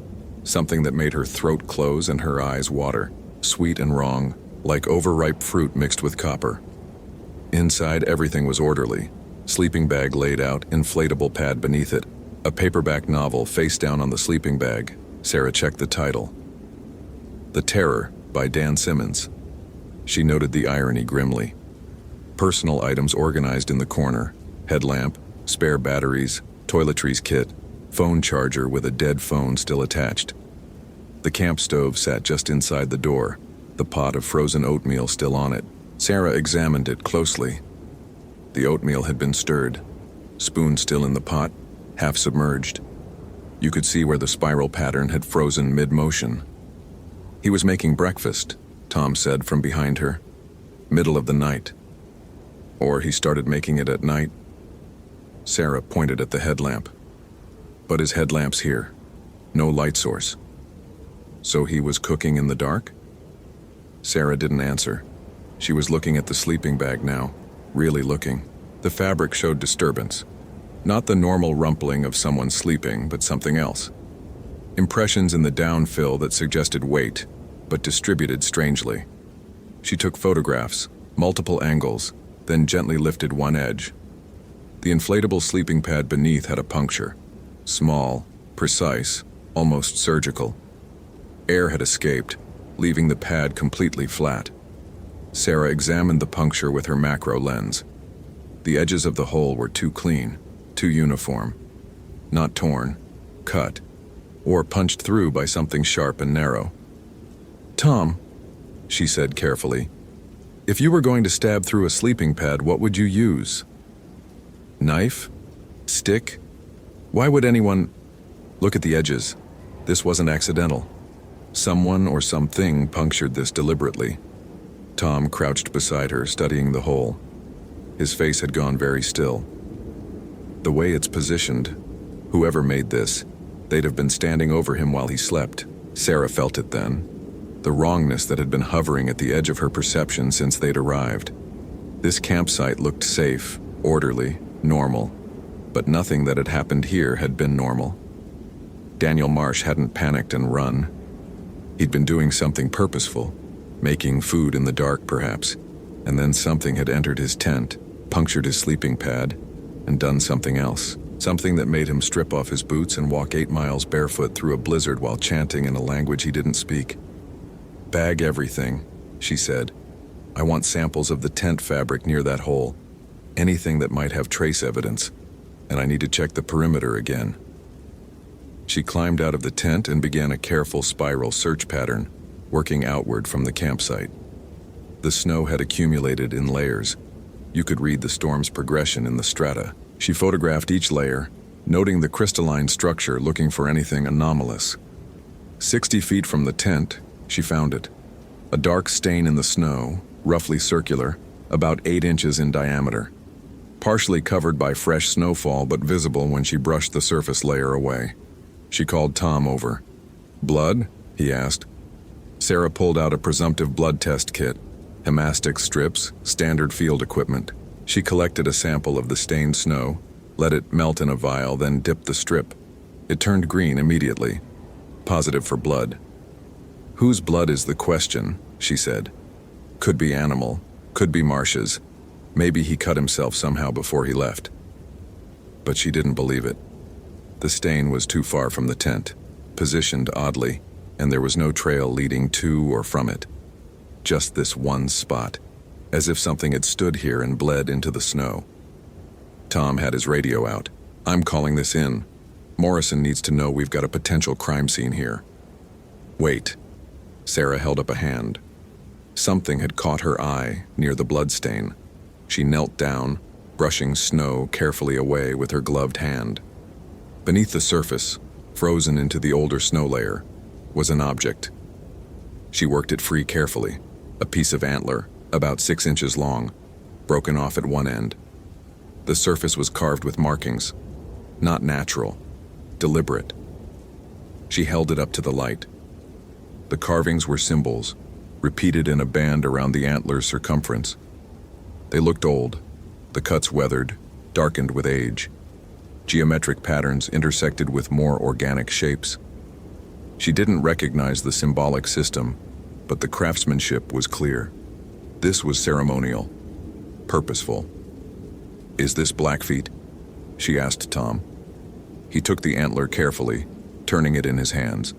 Something that made her throat close and her eyes water. Sweet and wrong, like overripe fruit mixed with copper. Inside, everything was orderly. Sleeping bag laid out, inflatable pad beneath it. A paperback novel face down on the sleeping bag. Sarah checked the title. The Terror, by Dan Simmons. She noted the irony grimly. Personal items organized in the corner. Headlamp, spare batteries, toiletries kit, phone charger with a dead phone still attached. The camp stove sat just inside the door, the pot of frozen oatmeal still on it. Sarah examined it closely. The oatmeal had been stirred, spoon still in the pot, half submerged. You could see where the spiral pattern had frozen mid-motion. "He was making breakfast," Tom said from behind her. "Middle of the night. Or he started making it at night." Sarah pointed at the headlamp. "But his headlamp's here. No light source. So he was cooking in the dark?" Sarah didn't answer. She was looking at the sleeping bag now, really looking. The fabric showed disturbance. Not the normal rumpling of someone sleeping, but something else. Impressions in the downfill that suggested weight, but distributed strangely. She took photographs, multiple angles, then gently lifted one edge. The inflatable sleeping pad beneath had a puncture. Small, precise, almost surgical. Air had escaped, leaving the pad completely flat. Sarah examined the puncture with her macro lens. The edges of the hole were too clean, too uniform. Not torn, cut, or punched through by something sharp and narrow. "Tom," she said carefully, "if you were going to stab through a sleeping pad, what would you use? Knife? Stick? Why would anyone—" "Look at the edges. This wasn't accidental. Someone or something punctured this deliberately." Tom crouched beside her, studying the hole. His face had gone very still. "The way it's positioned, whoever made this, they'd have been standing over him while he slept." Sarah felt it then. The wrongness that had been hovering at the edge of her perception since they'd arrived. This campsite looked safe, orderly, normal, but nothing that had happened here had been normal. Daniel Marsh hadn't panicked and run. He'd been doing something purposeful, making food in the dark perhaps, and then something had entered his tent, punctured his sleeping pad, and done something else. Something that made him strip off his boots and walk 8 miles barefoot through a blizzard while chanting in a language he didn't speak. "Bag everything," she said. "I want samples of the tent fabric near that hole. Anything that might have trace evidence. And I need to check the perimeter again." She climbed out of the tent and began a careful spiral search pattern, working outward from the campsite. The snow had accumulated in layers. You could read the storm's progression in the strata. She photographed each layer, noting the crystalline structure, looking for anything anomalous. 60 feet from the tent, she found it. A dark stain in the snow, roughly circular, about 8 inches in diameter. Partially covered by fresh snowfall but visible when she brushed the surface layer away. She called Tom over. "Blood?" he asked. Sarah pulled out a presumptive blood test kit, hemastic strips, standard field equipment. She collected a sample of the stained snow, let it melt in a vial, then dipped the strip. It turned green immediately. Positive for blood. "Whose blood is the question?" she said. "Could be animal, could be Marsh's. Maybe he cut himself somehow before he left." But she didn't believe it. The stain was too far from the tent, positioned oddly, and there was no trail leading to or from it. Just this one spot, as if something had stood here and bled into the snow. Tom had his radio out. "I'm calling this in. Morrison needs to know we've got a potential crime scene here." "Wait." Sarah held up a hand. Something had caught her eye near the bloodstain. She knelt down, brushing snow carefully away with her gloved hand. Beneath the surface, frozen into the older snow layer, was an object. She worked it free carefully, a piece of antler, about 6 inches long, broken off at one end. The surface was carved with markings, not natural, deliberate. She held it up to the light. The carvings were symbols, repeated in a band around the antler's circumference. They looked old, the cuts weathered, darkened with age. Geometric patterns intersected with more organic shapes. She didn't recognize the symbolic system, but the craftsmanship was clear. This was ceremonial, purposeful. "Is this Blackfeet?" she asked Tom. He took the antler carefully, turning it in his hands.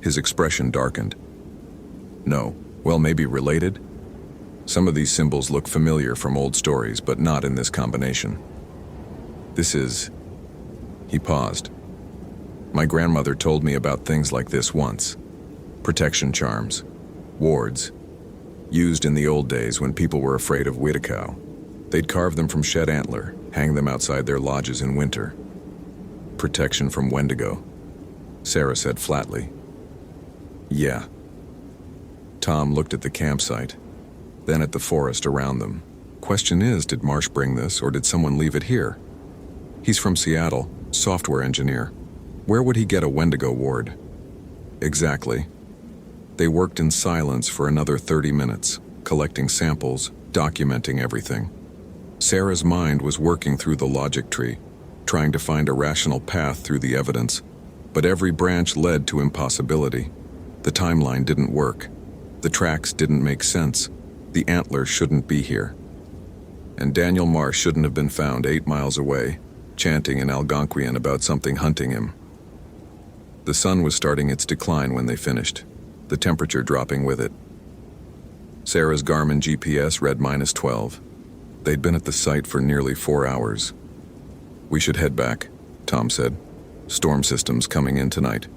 His expression darkened. "No. Well, maybe related? Some of these symbols look familiar from old stories, but not in this combination. This is..." He paused. "My grandmother told me about things like this once. Protection charms, wards, used in the old days when people were afraid of Witticow. They'd carve them from shed antler, hang them outside their lodges in winter. Protection from Wendigo," Sarah said flatly. "Yeah." Tom looked at the campsite, then at the forest around them. "Question is, did Marsh bring this, or did someone leave it here? He's from Seattle, software engineer. Where would he get a Wendigo ward?" "Exactly." They worked in silence for another 30 minutes, collecting samples, documenting everything. Sarah's mind was working through the logic tree, trying to find a rational path through the evidence, but every branch led to impossibility. The timeline didn't work. The tracks didn't make sense. The antler shouldn't be here. And Daniel Marsh shouldn't have been found 8 miles away, chanting in Algonquian about something hunting him. The sun was starting its decline when they finished, the temperature dropping with it. Sarah's Garmin GPS read -12. They'd been at the site for nearly 4 hours. "We should head back," Tom said. "Storm system's coming in tonight."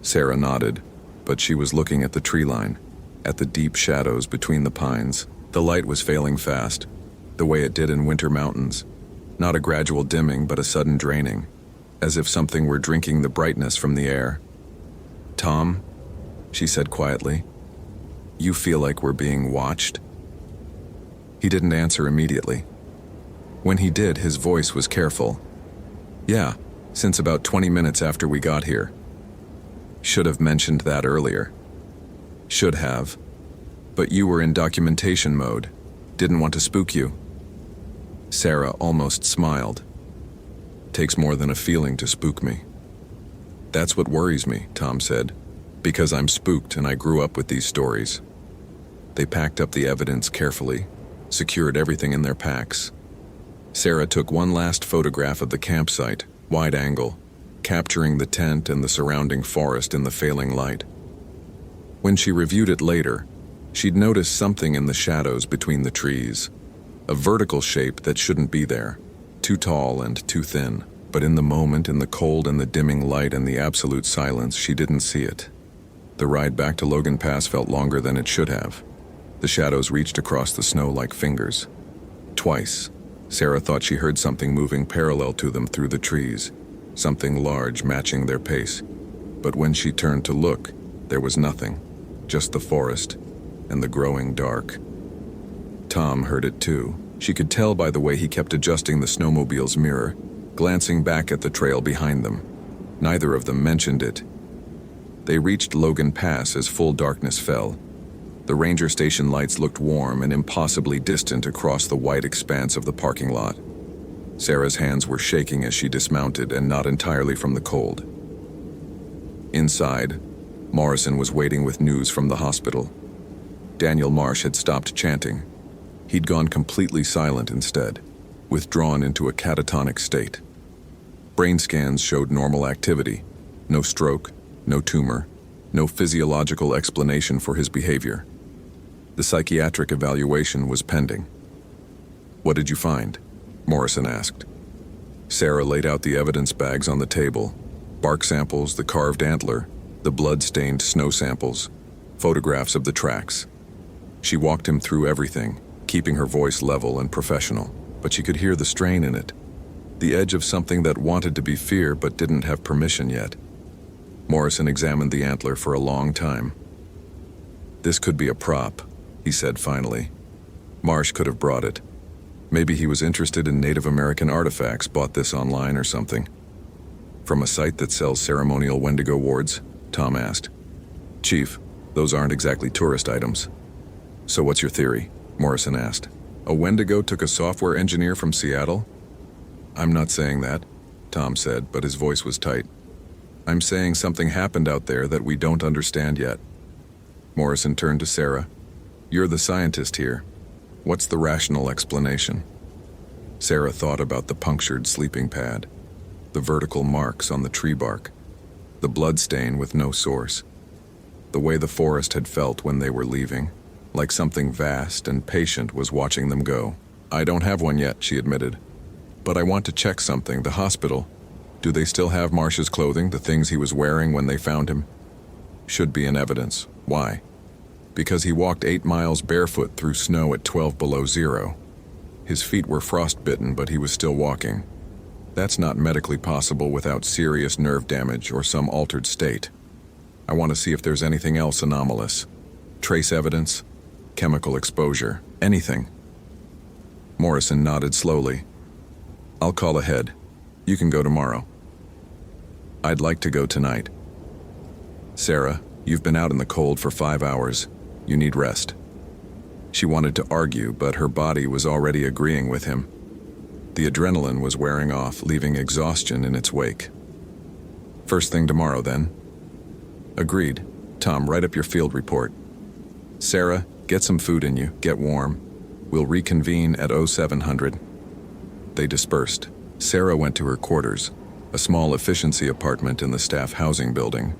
Sarah nodded, but she was looking at the tree line, at the deep shadows between the pines. The light was failing fast, the way it did in winter mountains. Not a gradual dimming, but a sudden draining, as if something were drinking the brightness from the air. "Tom," she said quietly, "you feel like we're being watched?" He didn't answer immediately. When he did, his voice was careful. "Yeah, since about 20 minutes after we got here." "Should have mentioned that earlier." "Should have. But you were in documentation mode. Didn't want to spook you." Sarah almost smiled. "Takes more than a feeling to spook me." "That's what worries me," Tom said, "because I'm spooked and I grew up with these stories." They packed up the evidence carefully, secured everything in their packs. Sarah took one last photograph of the campsite, wide angle, capturing the tent and the surrounding forest in the failing light. When she reviewed it later, she'd noticed something in the shadows between the trees, a vertical shape that shouldn't be there, too tall and too thin. But in the moment, in the cold and the dimming light and the absolute silence, she didn't see it. The ride back to Logan Pass felt longer than it should have. The shadows reached across the snow like fingers. Twice, Sarah thought she heard something moving parallel to them through the trees, something large matching their pace. But when she turned to look, there was nothing, just the forest and the growing dark. Tom heard it too. She could tell by the way he kept adjusting the snowmobile's mirror, glancing back at the trail behind them. Neither of them mentioned it. They reached Logan Pass as full darkness fell. The ranger station lights looked warm and impossibly distant across the white expanse of the parking lot. Sarah's hands were shaking as she dismounted, and not entirely from the cold. Inside, Morrison was waiting with news from the hospital. Daniel Marsh had stopped chanting. He'd gone completely silent instead, withdrawn into a catatonic state. Brain scans showed normal activity. No stroke, no tumor, no physiological explanation for his behavior. The psychiatric evaluation was pending. "What did you find?" Morrison asked. Sarah laid out the evidence bags on the table. Bark samples, the carved antler, the blood-stained snow samples, photographs of the tracks. She walked him through everything, keeping her voice level and professional, but she could hear the strain in it, the edge of something that wanted to be fear but didn't have permission yet. Morrison examined the antler for a long time. "This could be a prop," he said finally. "Marsh could have brought it. Maybe he was interested in Native American artifacts, bought this online or something." "From a site that sells ceremonial Wendigo wards?" Tom asked. "Chief, those aren't exactly tourist items." "So what's your theory?" Morrison asked. "A Wendigo took a software engineer from Seattle?" "I'm not saying that," Tom said, but his voice was tight. "I'm saying something happened out there that we don't understand yet." Morrison turned to Sarah. "You're the scientist here. What's the rational explanation?" Sarah thought about the punctured sleeping pad, the vertical marks on the tree bark, the blood stain with no source, the way the forest had felt when they were leaving, like something vast and patient was watching them go. "I don't have one yet," she admitted. "But I want to check something. The hospital. Do they still have Marsh's clothing, the things he was wearing when they found him?" "Should be in evidence. Why?" "Because he walked 8 miles barefoot through snow at 12 below zero. His feet were frostbitten, but he was still walking. That's not medically possible without serious nerve damage or some altered state. I want to see if there's anything else anomalous. Trace evidence, chemical exposure, anything." Morrison nodded slowly. "I'll call ahead. You can go tomorrow." "I'd like to go tonight." "Sarah, you've been out in the cold for 5 hours. You need rest." She wanted to argue, but her body was already agreeing with him. The adrenaline was wearing off, leaving exhaustion in its wake. "First thing tomorrow, then." "Agreed. Tom, write up your field report. Sarah, get some food in you, get warm. We'll reconvene at 0700. They dispersed. Sarah went to her quarters, a small efficiency apartment in the staff housing building.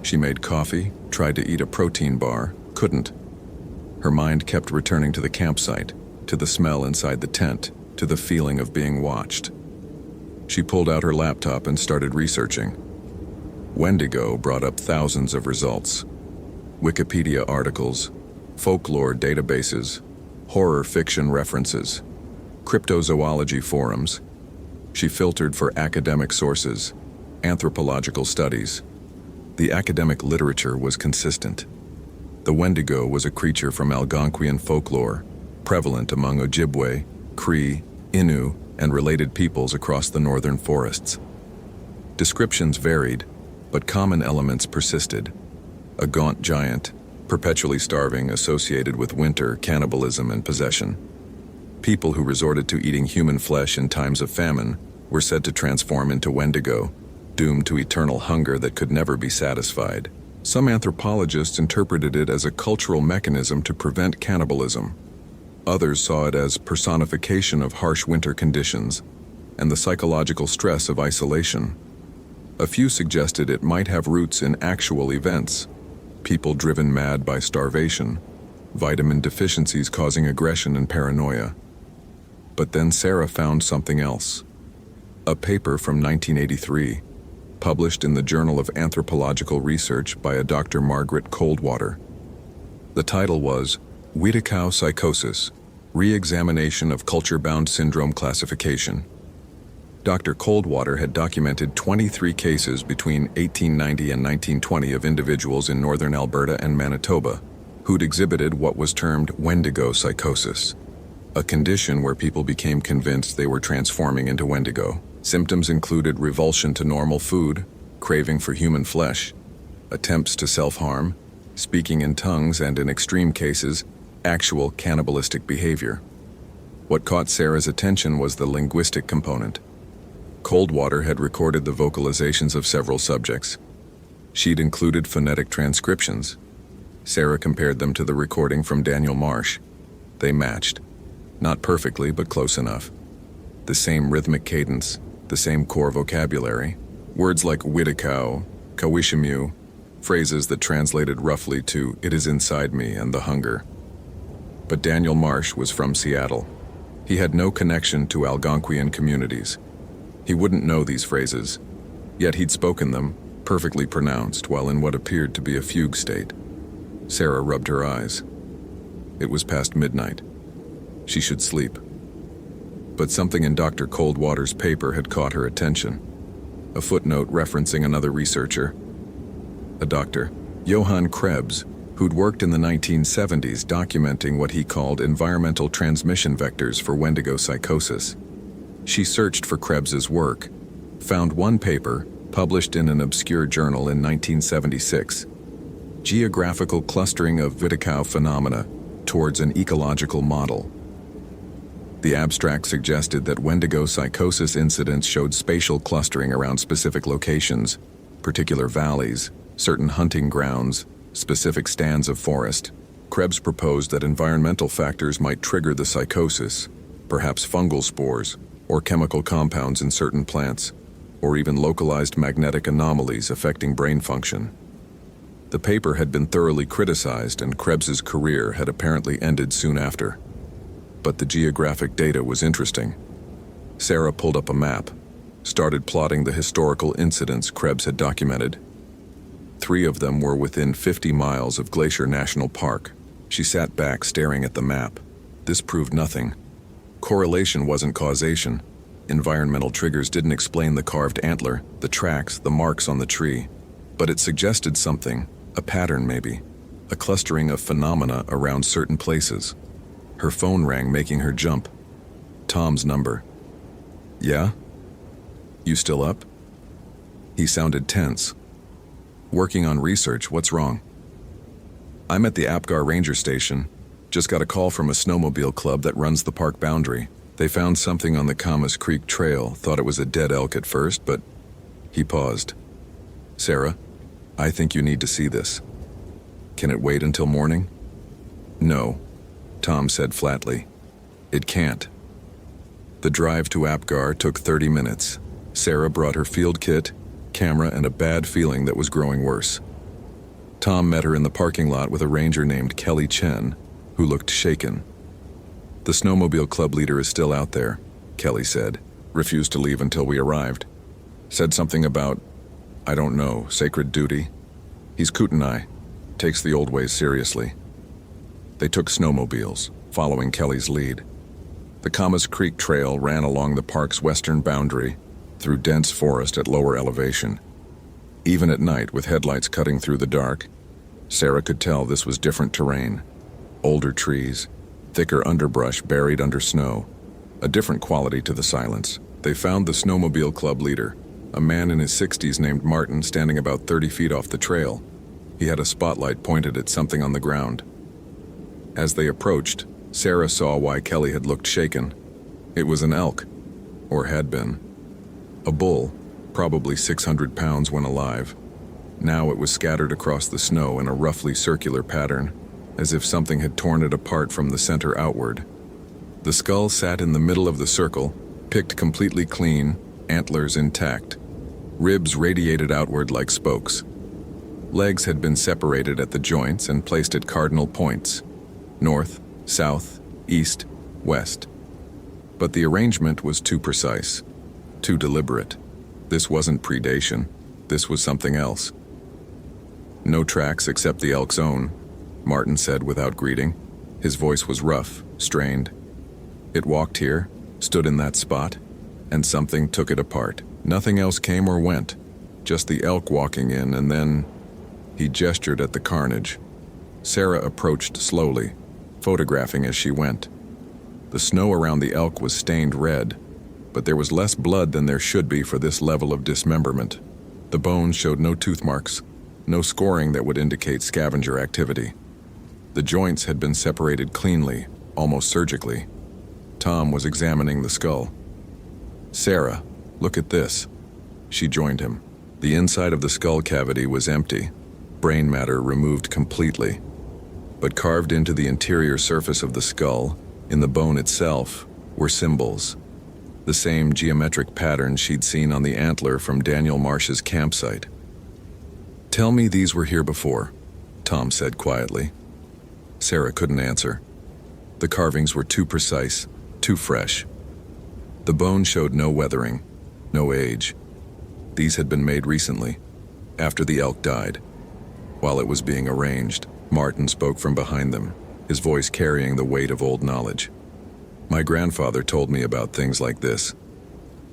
She made coffee, tried to eat a protein bar, couldn't. Her mind kept returning to the campsite, to the smell inside the tent, to the feeling of being watched. She pulled out her laptop and started researching. Wendigo brought up thousands of results. Wikipedia articles, folklore databases, horror fiction references, cryptozoology forums. She filtered for academic sources, anthropological studies. The academic literature was consistent. The Wendigo was a creature from Algonquian folklore, prevalent among Ojibwe, Cree, Innu, and related peoples across the northern forests. Descriptions varied, but common elements persisted. A gaunt giant, perpetually starving, associated with winter, cannibalism, and possession. People who resorted to eating human flesh in times of famine were said to transform into Wendigo, doomed to eternal hunger that could never be satisfied. Some anthropologists interpreted it as a cultural mechanism to prevent cannibalism. Others saw it as personification of harsh winter conditions and the psychological stress of isolation. A few suggested it might have roots in actual events, people driven mad by starvation, vitamin deficiencies causing aggression and paranoia. But then Sarah found something else. A paper from 1983, published in the Journal of Anthropological Research by a Dr. Margaret Coldwater. The title was Weetikau Psychosis, Re-Examination of Culture-Bound Syndrome Classification. Dr. Coldwater had documented 23 cases between 1890 and 1920 of individuals in northern Alberta and Manitoba who'd exhibited what was termed Wendigo psychosis, a condition where people became convinced they were transforming into Wendigo. Symptoms included revulsion to normal food, craving for human flesh, attempts to self-harm, speaking in tongues, and in extreme cases, actual cannibalistic behavior. What caught Sarah's attention was the linguistic component. Coldwater had recorded the vocalizations of several subjects. She'd included phonetic transcriptions. Sarah compared them to the recording from Daniel Marsh. They matched. Not perfectly, but close enough. The same rhythmic cadence, The same core vocabulary, words like Widdikow, Kawishimu, phrases that translated roughly to "it is inside me" and "the hunger." But Daniel Marsh was from Seattle. He had no connection to Algonquian communities. He wouldn't know these phrases, yet he'd spoken them, perfectly pronounced, while in what appeared to be a fugue state. Sarah rubbed her eyes. It was past midnight. She should sleep. But something in Dr. Coldwater's paper had caught her attention. A footnote referencing another researcher, a doctor, Johann Krebs, who'd worked in the 1970s documenting what he called environmental transmission vectors for Wendigo psychosis. She searched for Krebs's work, found one paper published in an obscure journal in 1976, Geographical Clustering of Widdikow Phenomena Towards an Ecological Model. The abstract suggested that Wendigo psychosis incidents showed spatial clustering around specific locations, particular valleys, certain hunting grounds, specific stands of forest. Krebs proposed that environmental factors might trigger the psychosis, perhaps fungal spores, or chemical compounds in certain plants, or even localized magnetic anomalies affecting brain function. The paper had been thoroughly criticized, and Krebs's career had apparently ended soon after. But the geographic data was interesting. Sarah pulled up a map, started plotting the historical incidents Krebs had documented. 3 of them were within 50 miles of Glacier National Park. She sat back staring at the map. This proved nothing. Correlation wasn't causation. Environmental triggers didn't explain the carved antler, the tracks, the marks on the tree. But it suggested something, a pattern maybe, a clustering of phenomena around certain places. Her phone rang, making her jump. Tom's number. "Yeah? You still up?" He sounded tense. "Working on research, what's wrong?" "I'm at the Apgar Ranger Station. Just got a call from a snowmobile club that runs the park boundary. They found something on the Camas Creek Trail, thought it was a dead elk at first, but..." He paused. "Sarah, I think you need to see this. Can it wait until morning?" "No," Tom said flatly. "It can't." The drive to Apgar took 30 minutes. Sarah brought her field kit, camera, and a bad feeling that was growing worse. Tom met her in the parking lot with a ranger named Kelly Chen, who looked shaken. "The snowmobile club leader is still out there," Kelly said. "Refused to leave until we arrived. Said something about, I don't know, sacred duty. He's Kootenai, takes the old ways seriously." They took snowmobiles, following Kelly's lead. The Camas Creek Trail ran along the park's western boundary, through dense forest at lower elevation. Even at night, with headlights cutting through the dark, Sarah could tell this was different terrain. Older trees, thicker underbrush buried under snow, a different quality to the silence. They found the snowmobile club leader, a man in his 60s named Martin, standing about 30 feet off the trail. He had a spotlight pointed at something on the ground. As they approached, Sarah saw why Kelly had looked shaken. It was an elk, or had been. A bull, probably 600 pounds when alive. Now it was scattered across the snow in a roughly circular pattern, as if something had torn it apart from the center outward. The skull sat in the middle of the circle, picked completely clean, antlers intact. Ribs radiated outward like spokes. Legs had been separated at the joints and placed at cardinal points: north, south, east, west. But the arrangement was too precise, too deliberate. This wasn't predation. This was something else. "No tracks except the elk's own," Martin said without greeting. His voice was rough, strained. "It walked here, stood in that spot, and something took it apart. Nothing else came or went, just the elk walking in, and then..." He gestured at the carnage. Sarah approached slowly, photographing as she went. The snow around the elk was stained red, but there was less blood than there should be for this level of dismemberment. The bones showed no tooth marks, no scoring that would indicate scavenger activity. The joints had been separated cleanly, almost surgically. Tom was examining the skull. "Sarah, look at this." She joined him. The inside of the skull cavity was empty, brain matter removed completely. But carved into the interior surface of the skull, in the bone itself, were symbols. the same geometric pattern she'd seen on the antler from Daniel Marsh's campsite. "Tell me these were here before," Tom said quietly. Sarah couldn't answer. The carvings were too precise, too fresh. The bone showed no weathering, no age. These had been made recently, after the elk died. While it was being arranged, Martin spoke from behind them, his voice carrying the weight of old knowledge. "My grandfather told me about things like this.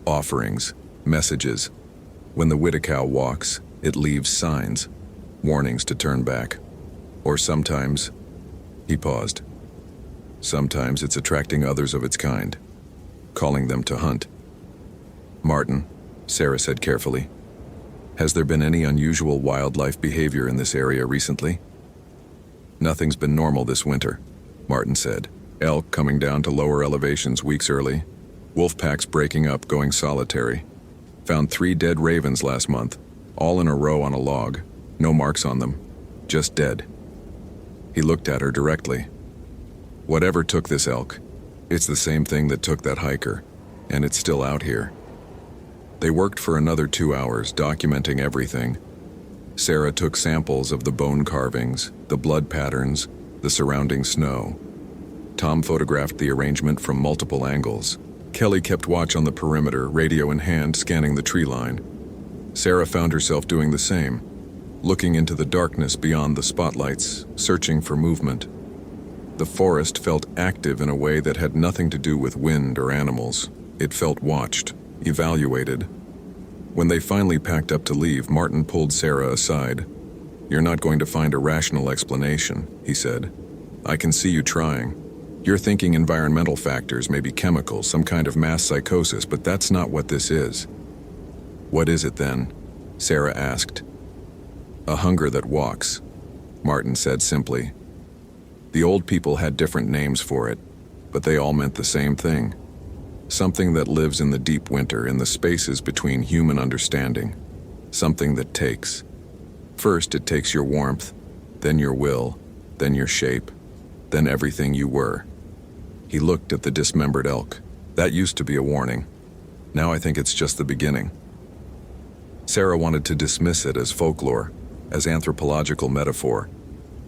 Offerings, messages. When the Whittacow walks, it leaves signs, warnings to turn back. Or sometimes," he paused, "sometimes it's attracting others of its kind, calling them to hunt." "Martin," Sarah said carefully, "has there been any unusual wildlife behavior in this area recently?" "Nothing's been normal this winter," Martin said. "Elk coming down to lower elevations weeks early. Wolf packs breaking up, going solitary. Found 3 dead ravens last month, all in a row on a log. No marks on them, just dead." He looked at her directly. "Whatever took this elk, it's the same thing that took that hiker, and it's still out here." They worked for another 2 hours, documenting everything. Sarah took samples of the bone carvings, the blood patterns, the surrounding snow. Tom photographed the arrangement from multiple angles. Kelly kept watch on the perimeter, radio in hand, scanning the tree line. Sarah found herself doing the same, looking into the darkness beyond the spotlights, searching for movement. The forest felt active in a way that had nothing to do with wind or animals. It felt watched, evaluated. When they finally packed up to leave, Martin pulled Sarah aside. "You're not going to find a rational explanation," he said. "I can see you trying. You're thinking environmental factors, maybe chemicals, some kind of mass psychosis, but that's not what this is." "What is it then?" Sarah asked. "A hunger that walks," Martin said simply. The old people had different names for it, but they all meant the same thing. Something that lives in the deep winter, in the spaces between human understanding. Something that takes. First, it takes your warmth, then your will, then your shape, then everything you were. He looked at the dismembered elk. "That used to be a warning. Now I think it's just the beginning." Sarah wanted to dismiss it as folklore, as anthropological metaphor,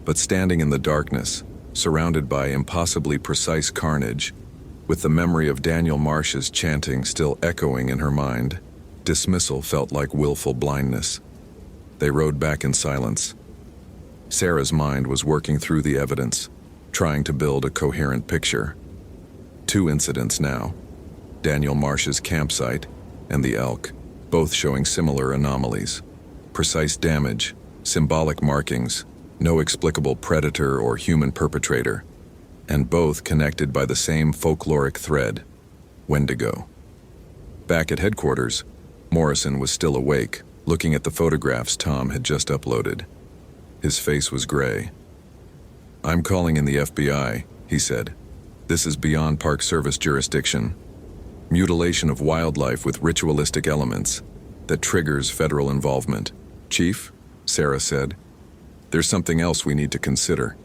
but standing in the darkness, surrounded by impossibly precise carnage, with the memory of Daniel Marsh's chanting still echoing in her mind, dismissal felt like willful blindness. They rode back in silence. Sarah's mind was working through the evidence, trying to build a coherent picture. 2 incidents now, Daniel Marsh's campsite and the elk, both showing similar anomalies. Precise damage, symbolic markings, no explicable predator or human perpetrator, and both connected by the same folkloric thread, Wendigo. Back at headquarters, Morrison was still awake, looking at the photographs Tom had just uploaded. His face was gray. "I'm calling in the FBI," he said. "This is beyond Park Service jurisdiction. Mutilation of wildlife with ritualistic elements that triggers federal involvement." "Chief," Sarah said, "there's something else we need to consider.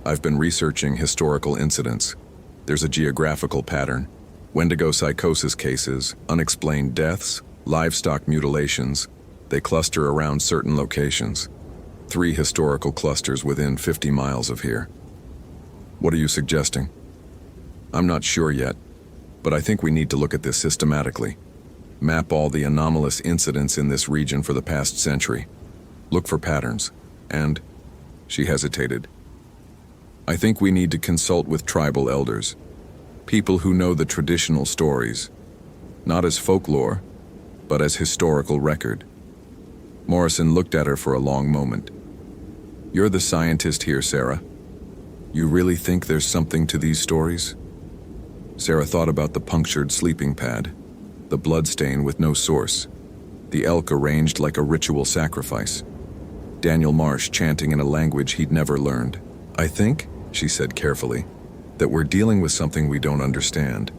I've been researching historical incidents. There's a geographical pattern. Wendigo psychosis cases, unexplained deaths, livestock mutilations. They cluster around certain locations. 3 historical clusters within 50 miles of here." "What are you suggesting?" "I'm not sure yet, but I think we need to look at this systematically. Map all the anomalous incidents in this region for the past century. Look for patterns. And," she hesitated, "I think we need to consult with tribal elders, people who know the traditional stories, not as folklore, but as historical record." Morrison looked at her for a long moment. "You're the scientist here, Sarah. You really think there's something to these stories?" Sarah thought about the punctured sleeping pad, the blood stain with no source, the elk arranged like a ritual sacrifice, Daniel Marsh chanting in a language he'd never learned. "I think," she said carefully, "that we're dealing with something we don't understand.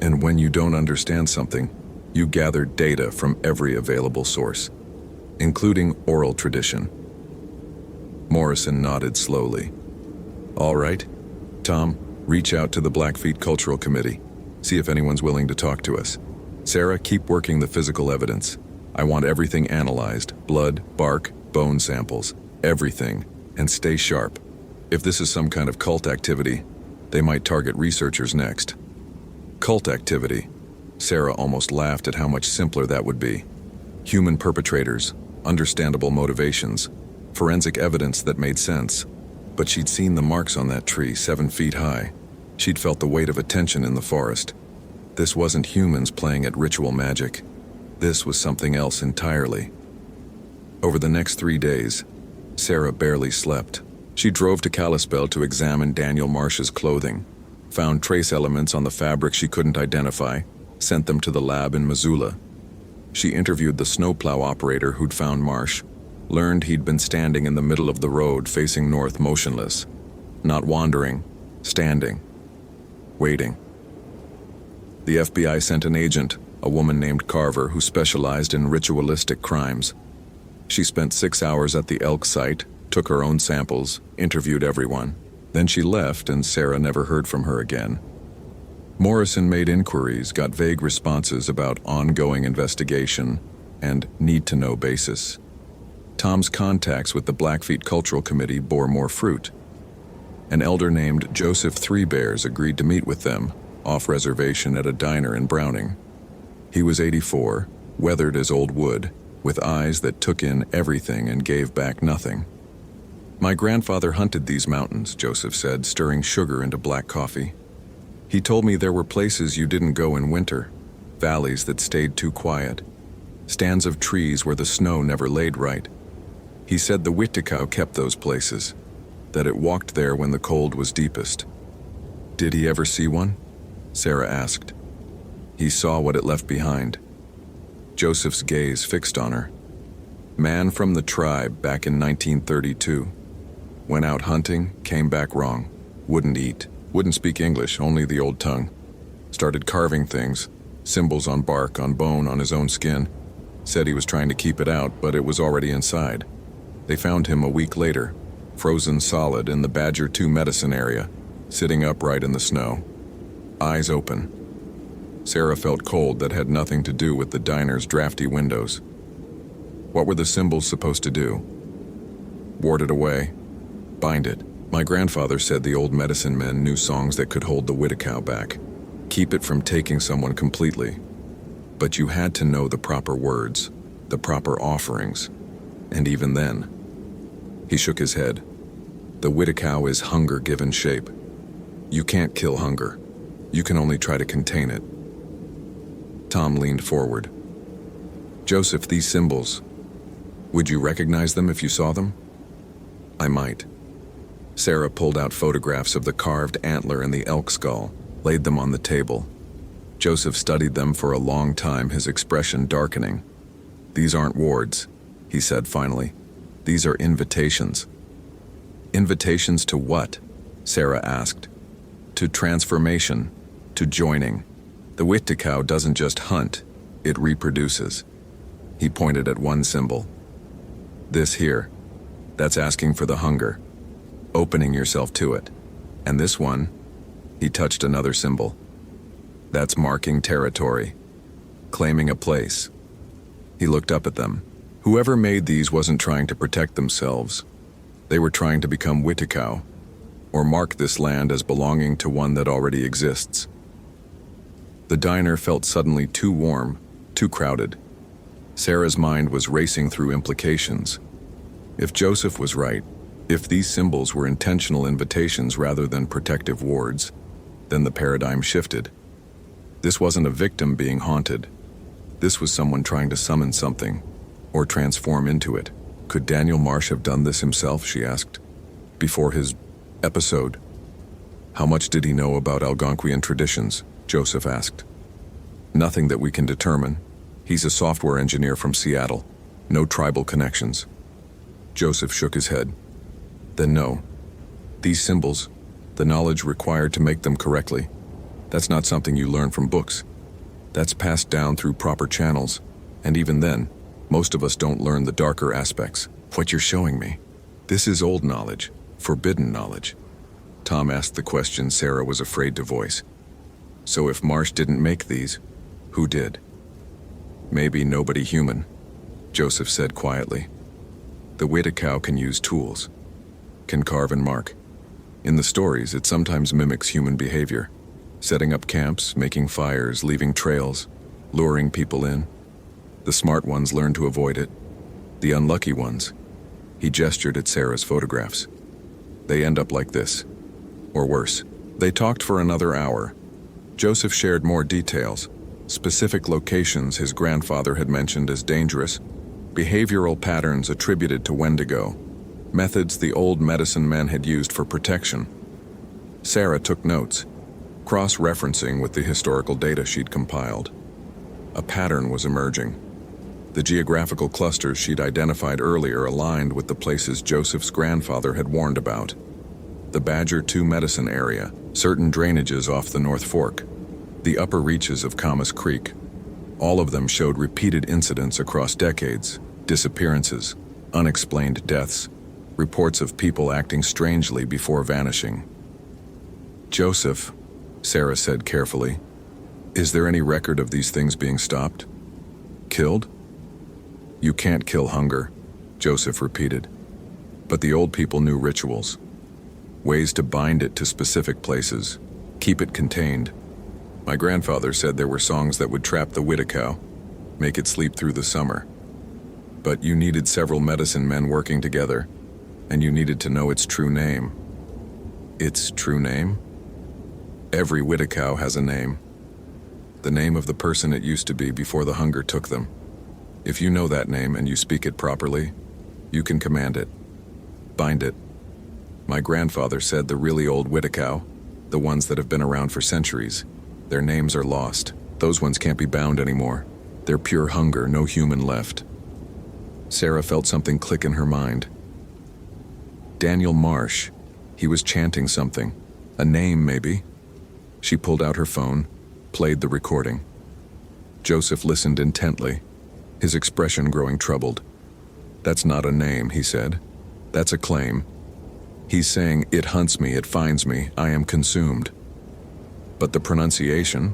And when you don't understand something, you gather data from every available source, including oral tradition." Morrison nodded slowly. "All right, Tom, reach out to the Blackfeet Cultural Committee. See if anyone's willing to talk to us. Sarah, keep working the physical evidence. I want everything analyzed, blood, bark, bone samples, everything, and stay sharp. If this is some kind of cult activity, they might target researchers next. Cult activity. Sarah almost laughed at how much simpler that would be. Human perpetrators, understandable motivations, forensic evidence that made sense. But she'd seen the marks on that tree 7 feet high. She'd felt the weight of attention in the forest. This wasn't humans playing at ritual magic. This was something else entirely. Over the next 3 days, Sarah barely slept. She drove to Kalispell to examine Daniel Marsh's clothing, found trace elements on the fabric she couldn't identify, sent them to the lab in Missoula. She interviewed the snowplow operator who'd found Marsh, learned he'd been standing in the middle of the road facing north motionless, not wandering, standing, waiting. The FBI sent an agent, a woman named Carver, who specialized in ritualistic crimes. She spent 6 hours at the elk site, took her own samples, interviewed everyone. Then she left and Sarah never heard from her again. Morrison made inquiries, got vague responses about ongoing investigation and need-to-know basis. Tom's contacts with the Blackfeet Cultural Committee bore more fruit. An elder named Joseph Three Bears agreed to meet with them, off reservation at a diner in Browning. He was 84, weathered as old wood, with eyes that took in everything and gave back nothing. "My grandfather hunted these mountains," Joseph said, stirring sugar into black coffee. "He told me there were places you didn't go in winter, valleys that stayed too quiet, stands of trees where the snow never laid right. He said the Wittikau kept those places, that it walked there when the cold was deepest." "Did he ever see one?" Sarah asked. "He saw what it left behind." Joseph's gaze fixed on her. "Man from the tribe back in 1932. Went out hunting, came back wrong. Wouldn't eat, wouldn't speak English, only the old tongue. Started carving things, symbols on bark, on bone, on his own skin. Said he was trying to keep it out, but it was already inside. They found him a week later, frozen solid in the Badger 2 medicine area, sitting upright in the snow, eyes open." Sarah felt cold that had nothing to do with the diner's drafty windows. "What were the symbols supposed to do?" "Ward it away. Bind it. My grandfather said the old medicine men knew songs that could hold the Wittikau back. Keep it from taking someone completely. But you had to know the proper words, the proper offerings. And even then..." He shook his head. "The Wittikau is hunger given shape. You can't kill hunger. You can only try to contain it." Tom leaned forward. "Joseph, these symbols, would you recognize them if you saw them?" "I might." Sarah pulled out photographs of the carved antler and the elk skull, laid them on the table. Joseph studied them for a long time, his expression darkening. "These aren't wards," he said finally. "These are invitations." "Invitations to what?" Sarah asked. "To transformation, to joining. The Wittikau doesn't just hunt, it reproduces." He pointed at one symbol. "This here, that's asking for the hunger, opening yourself to it. And this one," he touched another symbol, "that's marking territory, claiming a place." He looked up at them. Whoever made these wasn't trying to protect themselves. They were trying to become Wittikau, or mark this land as belonging to one that already exists. The diner felt suddenly too warm, too crowded. Sarah's mind was racing through implications. If Joseph was right, if these symbols were intentional invitations rather than protective wards, then the paradigm shifted. This wasn't a victim being haunted. This was someone trying to summon something, or transform into it. Could Daniel Marsh have done this himself, she asked, before his episode? How much did he know about Algonquian traditions? Joseph asked. Nothing that we can determine. He's a software engineer from Seattle. No tribal connections. Joseph shook his head. Then no. These symbols, the knowledge required to make them correctly, that's not something you learn from books. That's passed down through proper channels, and even then, most of us don't learn the darker aspects. What you're showing me, this is old knowledge, forbidden knowledge. Tom asked the question Sarah was afraid to voice. So if Marsh didn't make these, who did? Maybe nobody human, Joseph said quietly. The Wittikow can use tools, can carve and mark. In the stories, it sometimes mimics human behavior, setting up camps, making fires, leaving trails, luring people in. The smart ones learn to avoid it. The unlucky ones, he gestured at Sarah's photographs. They end up like this, or worse. They talked for another hour. Joseph shared more details, specific locations his grandfather had mentioned as dangerous, behavioral patterns attributed to Wendigo, methods the old medicine men had used for protection. Sarah took notes, cross-referencing with the historical data she'd compiled. A pattern was emerging. The geographical clusters she'd identified earlier aligned with the places Joseph's grandfather had warned about. The Badger 2 Medicine area, certain drainages off the North Fork, the upper reaches of Camas Creek. All of them showed repeated incidents across decades, disappearances, unexplained deaths, reports of people acting strangely before vanishing. Joseph, Sarah said carefully, is there any record of these things being stopped? Killed? You can't kill hunger, Joseph repeated. But the old people knew rituals, ways to bind it to specific places, keep it contained. My grandfather said there were songs that would trap the Wittikow, make it sleep through the summer. But you needed several medicine men working together, and you needed to know its true name. Its true name? Every Wittikow has a name. The name of the person it used to be before the hunger took them. If you know that name and you speak it properly, you can command it, bind it. My grandfather said the really old Wittikow, the ones that have been around for centuries, their names are lost. Those ones can't be bound anymore. They're pure hunger, no human left. Sarah felt something click in her mind. Daniel Marsh. He was chanting something. A name, maybe. She pulled out her phone, played the recording. Joseph listened intently, his expression growing troubled. That's not a name, he said. That's a claim. He's saying, it hunts me, it finds me, I am consumed. But the pronunciation,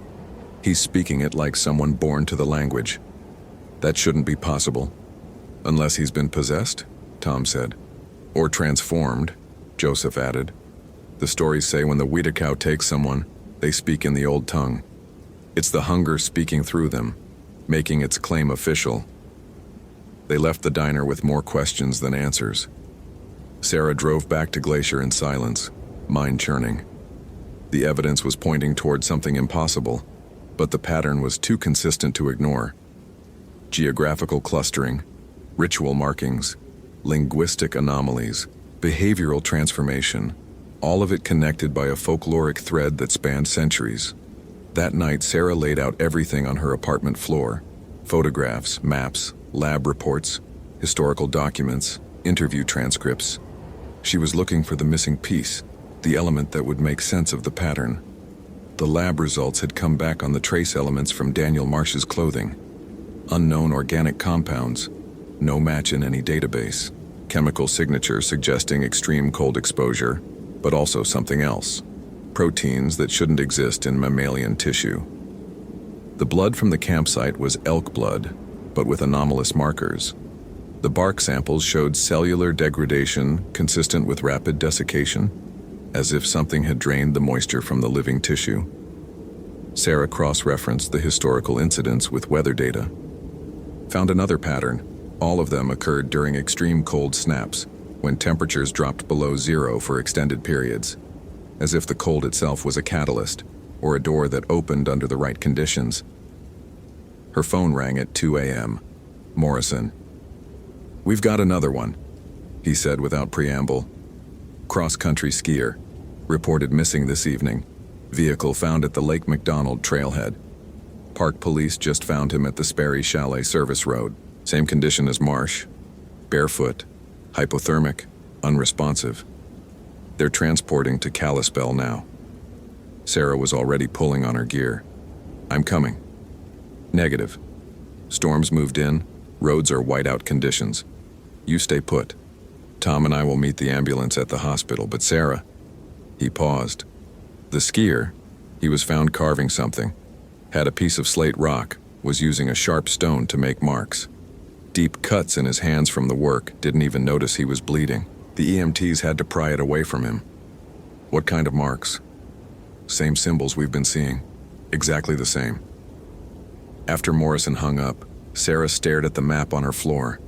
he's speaking it like someone born to the language. That shouldn't be possible. Unless he's been possessed, Tom said. Or transformed, Joseph added. The stories say when the Wittikow takes someone, they speak in the old tongue. It's the hunger speaking through them, making its claim official. They left the diner with more questions than answers. Sarah drove back to Glacier in silence, mind churning. The evidence was pointing toward something impossible, but the pattern was too consistent to ignore. Geographical clustering, ritual markings, linguistic anomalies, behavioral transformation, all of it connected by a folkloric thread that spanned centuries. That night, Sarah laid out everything on her apartment floor: photographs, maps, lab reports, historical documents, interview transcripts. She was looking for the missing piece, the element that would make sense of the pattern. The lab results had come back on the trace elements from Daniel Marsh's clothing. Unknown organic compounds, no match in any database. Chemical signature suggesting extreme cold exposure, but also something else. Proteins that shouldn't exist in mammalian tissue. The blood from the campsite was elk blood, but with anomalous markers. The bark samples showed cellular degradation consistent with rapid desiccation, as if something had drained the moisture from the living tissue. Sarah cross-referenced the historical incidents with weather data. Found another pattern. All of them occurred during extreme cold snaps, when temperatures dropped below zero for extended periods, as if the cold itself was a catalyst, or a door that opened under the right conditions. Her phone rang at 2 a.m. Morrison. "We've got another one," he said without preamble. "Cross-country skier. Reported missing this evening. Vehicle found at the Lake McDonald trailhead. Park police just found him at the Sperry Chalet service road. Same condition as Marsh. Barefoot, hypothermic, unresponsive. They're transporting to Kalispell now." Sarah was already pulling on her gear. "I'm coming." "Negative. Storms moved in, roads are whiteout conditions. You stay put. Tom and I will meet the ambulance at the hospital, but Sarah..." He paused. "The skier, He was found carving something, had a piece of slate rock, was using a sharp stone to make marks. Deep cuts in his hands from the work, didn't even notice he was bleeding. The EMTs had to pry it away from him. What kind of marks? Same symbols we've been seeing. Exactly the same. After Morrison hung up, Sarah stared at the map on her floor.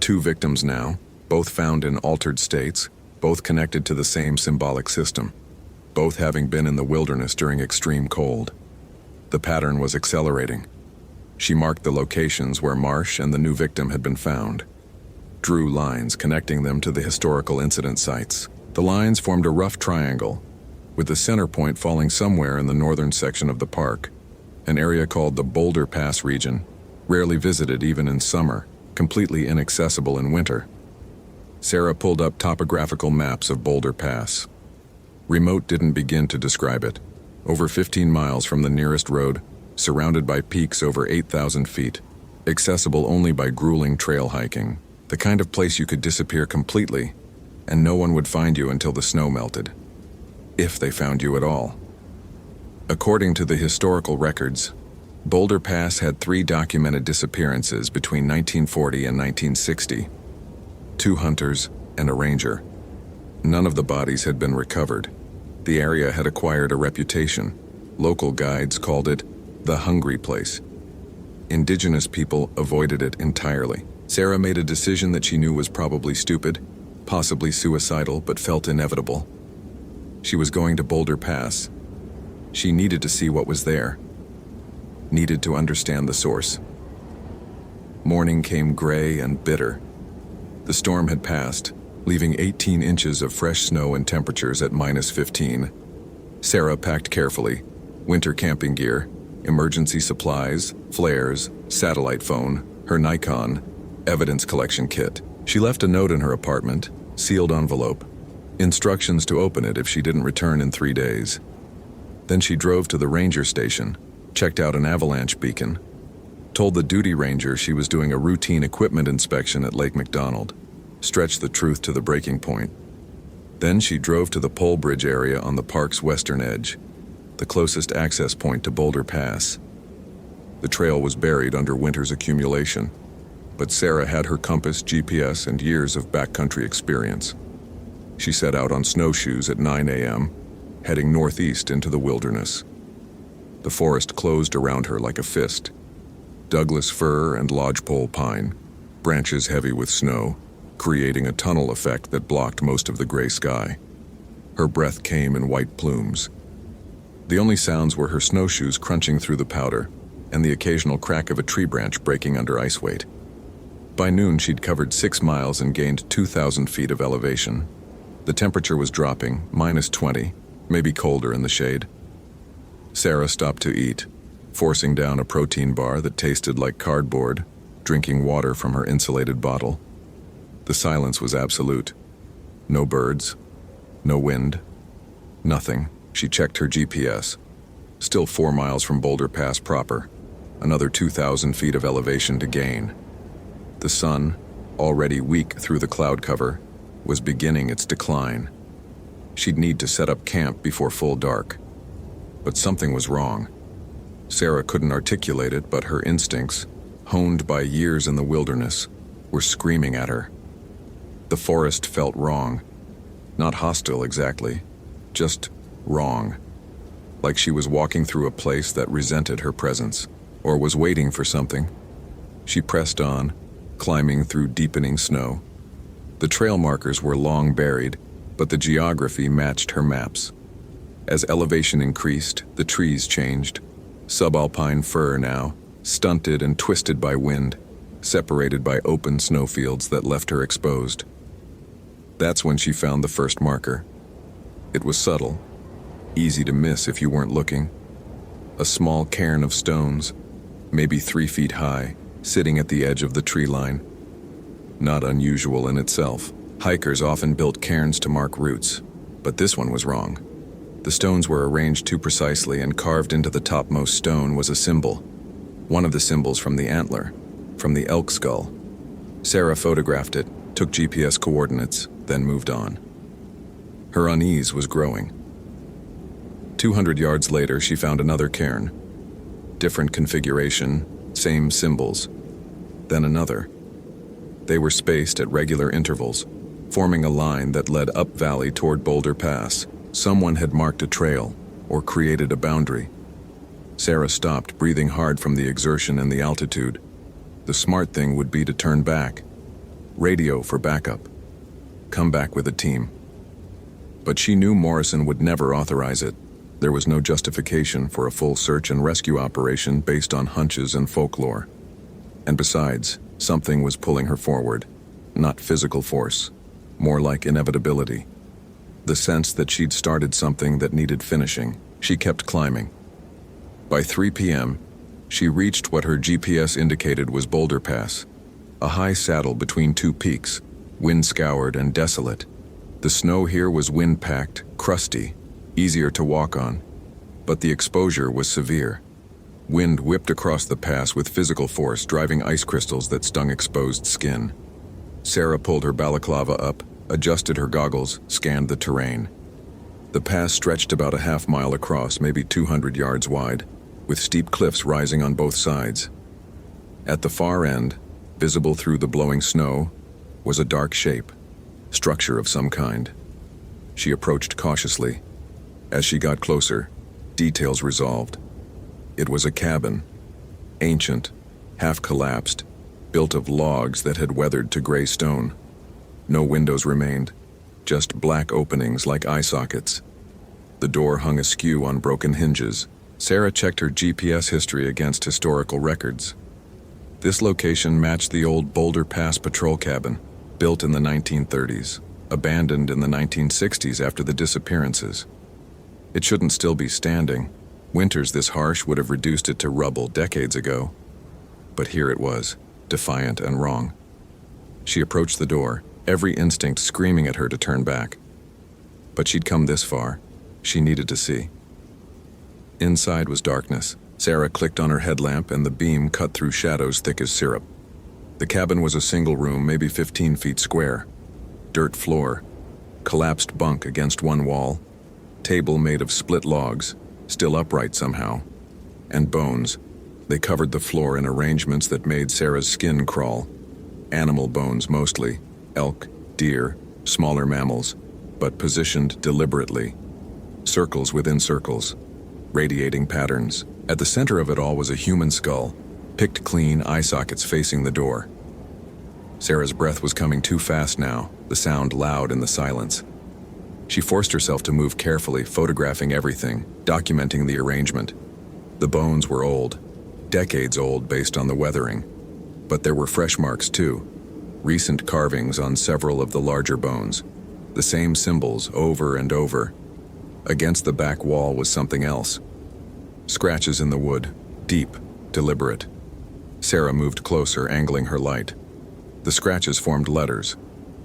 2 victims now, both found in altered states, both connected to the same symbolic system, both having been in the wilderness during extreme cold. The pattern was accelerating. She marked the locations where Marsh and the new victim had been found, drew lines connecting them to the historical incident sites. The lines formed a rough triangle, with the center point falling somewhere in the northern section of the park, an area called the Boulder Pass region, rarely visited even in summer, completely inaccessible in winter. Sarah pulled up topographical maps of Boulder Pass. Remote didn't begin to describe it. Over 15 miles from the nearest road, surrounded by peaks over 8,000 feet, accessible only by grueling trail hiking, the kind of place you could disappear completely, and no one would find you until the snow melted. If they found you at all. According to the historical records, Boulder Pass had 3 documented disappearances between 1940 and 1960. 2 hunters and a ranger. None of the bodies had been recovered. The area had acquired a reputation. Local guides called it the hungry place. Indigenous people avoided it entirely. Sarah made a decision that she knew was probably stupid, possibly suicidal, but felt inevitable. She was going to Boulder Pass. She needed to see what was there. Needed to understand the source. Morning came gray and bitter. The storm had passed, leaving 18 inches of fresh snow and temperatures at -15. Sarah packed carefully, winter camping gear, emergency supplies, flares, satellite phone, her Nikon, evidence collection kit. She left a note in her apartment, sealed envelope, instructions to open it if she didn't return in 3 days. Then she drove to the ranger station, checked out an avalanche beacon, told the duty ranger she was doing a routine equipment inspection at Lake McDonald, stretched the truth to the breaking point. Then she drove to the pole bridge area on the park's western edge, the closest access point to Boulder Pass. The trail was buried under winter's accumulation, but Sarah had her compass, GPS, and years of backcountry experience. She set out on snowshoes at 9 a.m., heading northeast into the wilderness. The forest closed around her like a fist. Douglas fir and lodgepole pine, branches heavy with snow, creating a tunnel effect that blocked most of the gray sky. Her breath came in white plumes. The only sounds were her snowshoes crunching through the powder and the occasional crack of a tree branch breaking under ice weight. By noon, she'd covered 6 miles and gained 2,000 feet of elevation. The temperature was dropping, -20, maybe colder in the shade. Sarah stopped to eat, forcing down a protein bar that tasted like cardboard, drinking water from her insulated bottle. The silence was absolute. No birds, no wind, nothing. She checked her GPS. Still 4 miles from Boulder Pass proper, another 2,000 feet of elevation to gain. The sun, already weak through the cloud cover, was beginning its decline. She'd need to set up camp before full dark. But something was wrong. Sarah couldn't articulate it, but her instincts, honed by years in the wilderness, were screaming at her. The forest felt wrong. Not hostile exactly, just wrong. Like she was walking through a place that resented her presence, or was waiting for something. She pressed on, climbing through deepening snow. The trail markers were long buried, but the geography matched her maps. As elevation increased, the trees changed. Subalpine fir now, stunted and twisted by wind, separated by open snowfields that left her exposed. That's when she found the first marker. It was subtle, easy to miss if you weren't looking. A small cairn of stones, maybe 3 feet high, sitting at the edge of the tree line. Not unusual in itself. Hikers often built cairns to mark routes, but this one was wrong. The stones were arranged too precisely, and carved into the topmost stone was a symbol. One of the symbols from the antler, from the elk skull. Sarah photographed it, took GPS coordinates, then moved on. Her unease was growing. 200 yards later, she found another cairn. Different configuration, same symbols. Then another. They were spaced at regular intervals, forming a line that led up valley toward Boulder Pass. Someone had marked a trail, or created a boundary. Sarah stopped, breathing hard from the exertion and the altitude. The smart thing would be to turn back. Radio for backup. Come back with a team. But she knew Morrison would never authorize it. There was no justification for a full search and rescue operation based on hunches and folklore. And besides, something was pulling her forward. Not physical force, more like inevitability. The sense that she'd started something that needed finishing. She kept climbing. By 3 p.m., she reached what her GPS indicated was Boulder Pass, a high saddle between two peaks, wind-scoured and desolate. The snow here was wind-packed, crusty, easier to walk on, but the exposure was severe. Wind whipped across the pass with physical force, driving ice crystals that stung exposed skin. Sarah pulled her balaclava up, adjusted her goggles, scanned the terrain. The pass stretched about a half-mile across, maybe 200 yards wide, with steep cliffs rising on both sides. At the far end, visible through the blowing snow, was a dark shape, structure of some kind. She approached cautiously. As she got closer, details resolved. It was a cabin, ancient, half-collapsed, built of logs that had weathered to gray stone. No windows remained, just black openings like eye sockets. The door hung askew on broken hinges. Sarah checked her GPS history against historical records. This location matched the old Boulder Pass patrol cabin, built in the 1930s, abandoned in the 1960s after the disappearances. It shouldn't still be standing. Winters this harsh would have reduced it to rubble decades ago. But here it was, defiant and wrong. She approached the door, every instinct screaming at her to turn back. But she'd come this far. She needed to see. Inside was darkness. Sarah clicked on her headlamp and the beam cut through shadows thick as syrup. The cabin was a single room, maybe 15 feet square. Dirt floor, collapsed bunk against one wall, table made of split logs, still upright somehow, and bones. They covered the floor in arrangements that made Sarah's skin crawl. Animal bones mostly, elk, deer, smaller mammals, but positioned deliberately. Circles within circles, radiating patterns. At the center of it all was a human skull, picked clean, eye sockets facing the door. Sarah's breath was coming too fast now, the sound loud in the silence. She forced herself to move carefully, photographing everything, documenting the arrangement. The bones were old, decades old based on the weathering, but there were fresh marks too, recent carvings on several of the larger bones, the same symbols over and over. Against the back wall was something else. Scratches in the wood, deep, deliberate. Sarah moved closer, angling her light. The scratches formed letters,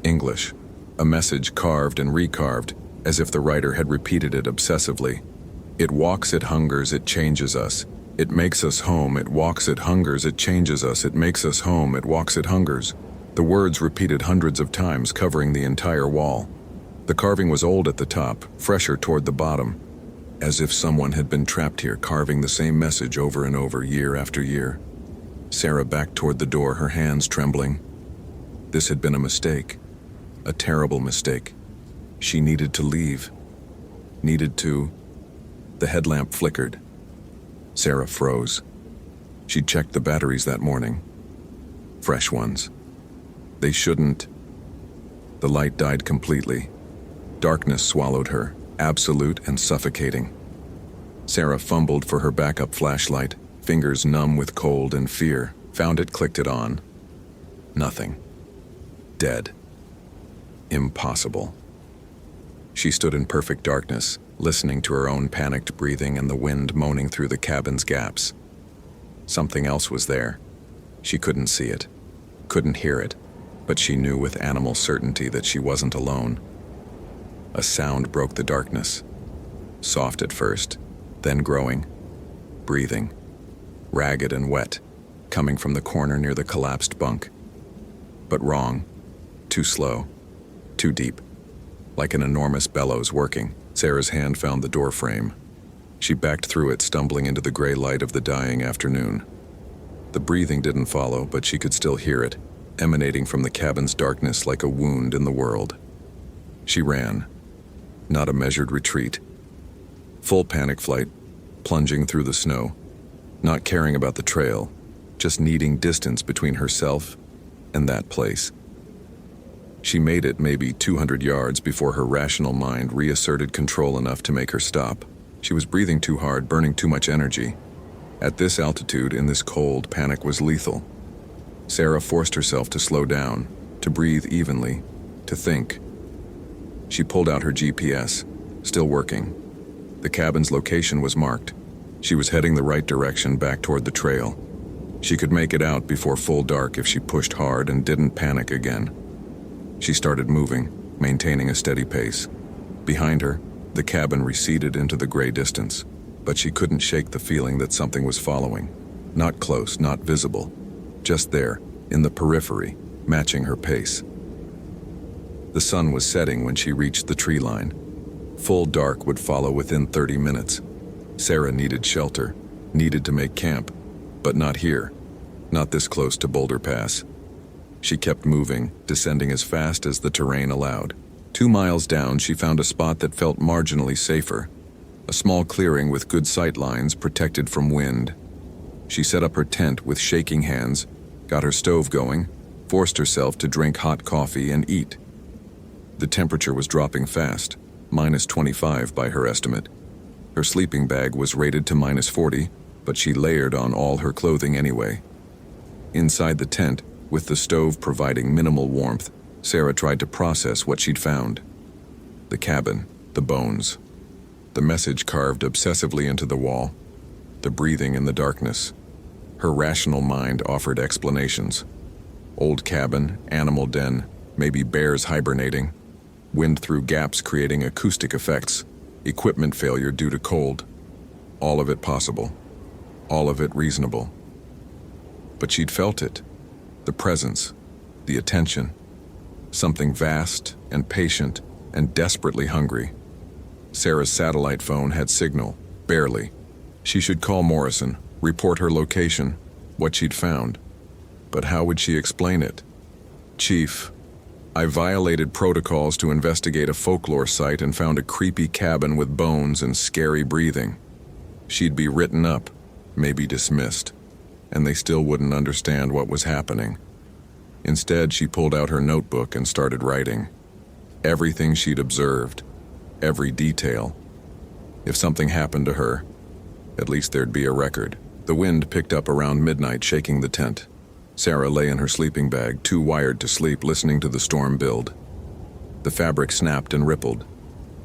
English, a message carved and recarved, as if the writer had repeated it obsessively. It walks, it hungers, it changes us. It makes us home, it walks, it hungers, it changes us, it makes us home, it walks, it hungers. The words repeated hundreds of times, covering the entire wall. The carving was old at the top, fresher toward the bottom, as if someone had been trapped here, carving the same message over and over, year after year. Sarah backed toward the door, her hands trembling. This had been a mistake, a terrible mistake. She needed to leave. Needed to... The headlamp flickered. Sarah froze. She'd checked the batteries that morning. Fresh ones. They shouldn't... The light died completely. Darkness swallowed her, absolute and suffocating. Sarah fumbled for her backup flashlight, fingers numb with cold and fear. Found it, clicked it on. Nothing. Dead. Impossible. She stood in perfect darkness, listening to her own panicked breathing and the wind moaning through the cabin's gaps. Something else was there. She couldn't see it, couldn't hear it, but she knew with animal certainty that she wasn't alone. A sound broke the darkness. Soft at first, then growing. Breathing. Ragged and wet, coming from the corner near the collapsed bunk. But wrong. Too slow. Too deep. Like an enormous bellows working. Sarah's hand found the door frame. She backed through it, stumbling into the gray light of the dying afternoon. The breathing didn't follow, but she could still hear it, emanating from the cabin's darkness like a wound in the world. She ran, not a measured retreat. Full panic flight, plunging through the snow, not caring about the trail, just needing distance between herself and that place. She made it maybe 200 yards before her rational mind reasserted control enough to make her stop. She was breathing too hard, burning too much energy. At this altitude, in this cold, panic was lethal. Sarah forced herself to slow down, to breathe evenly, to think. She pulled out her GPS, still working. The cabin's location was marked. She was heading the right direction, back toward the trail. She could make it out before full dark if she pushed hard and didn't panic again. She started moving, maintaining a steady pace. Behind her, the cabin receded into the gray distance, but she couldn't shake the feeling that something was following. Not close, not visible, just there, in the periphery, matching her pace. The sun was setting when she reached the tree line. Full dark would follow within 30 minutes. Sarah needed shelter, needed to make camp, but not here, not this close to Boulder Pass. She kept moving, descending as fast as the terrain allowed. 2 miles down, she found a spot that felt marginally safer. A small clearing with good sight lines protected from wind. She set up her tent with shaking hands, got her stove going, forced herself to drink hot coffee and eat. The temperature was dropping fast, -25 by her estimate. Her sleeping bag was rated to -40, but she layered on all her clothing anyway. Inside the tent, with the stove providing minimal warmth, Sarah tried to process what she'd found. The cabin, the bones, the message carved obsessively into the wall, the breathing in the darkness. Her rational mind offered explanations. Old cabin, animal den, maybe bears hibernating, wind through gaps creating acoustic effects, equipment failure due to cold. All of it possible, all of it reasonable. But she'd felt it, the presence, the attention, something vast and patient and desperately hungry. Sarah's satellite phone had signal, barely. She should call Morrison, report her location, what she'd found. But how would she explain it? "Chief, I violated protocols to investigate a folklore site and found a creepy cabin with bones and scary breathing." She'd be written up, maybe dismissed, and they still wouldn't understand what was happening. Instead, she pulled out her notebook and started writing. Everything she'd observed, every detail. If something happened to her, at least there'd be a record. The wind picked up around midnight, shaking the tent. Sarah lay in her sleeping bag, too wired to sleep, listening to the storm build. The fabric snapped and rippled.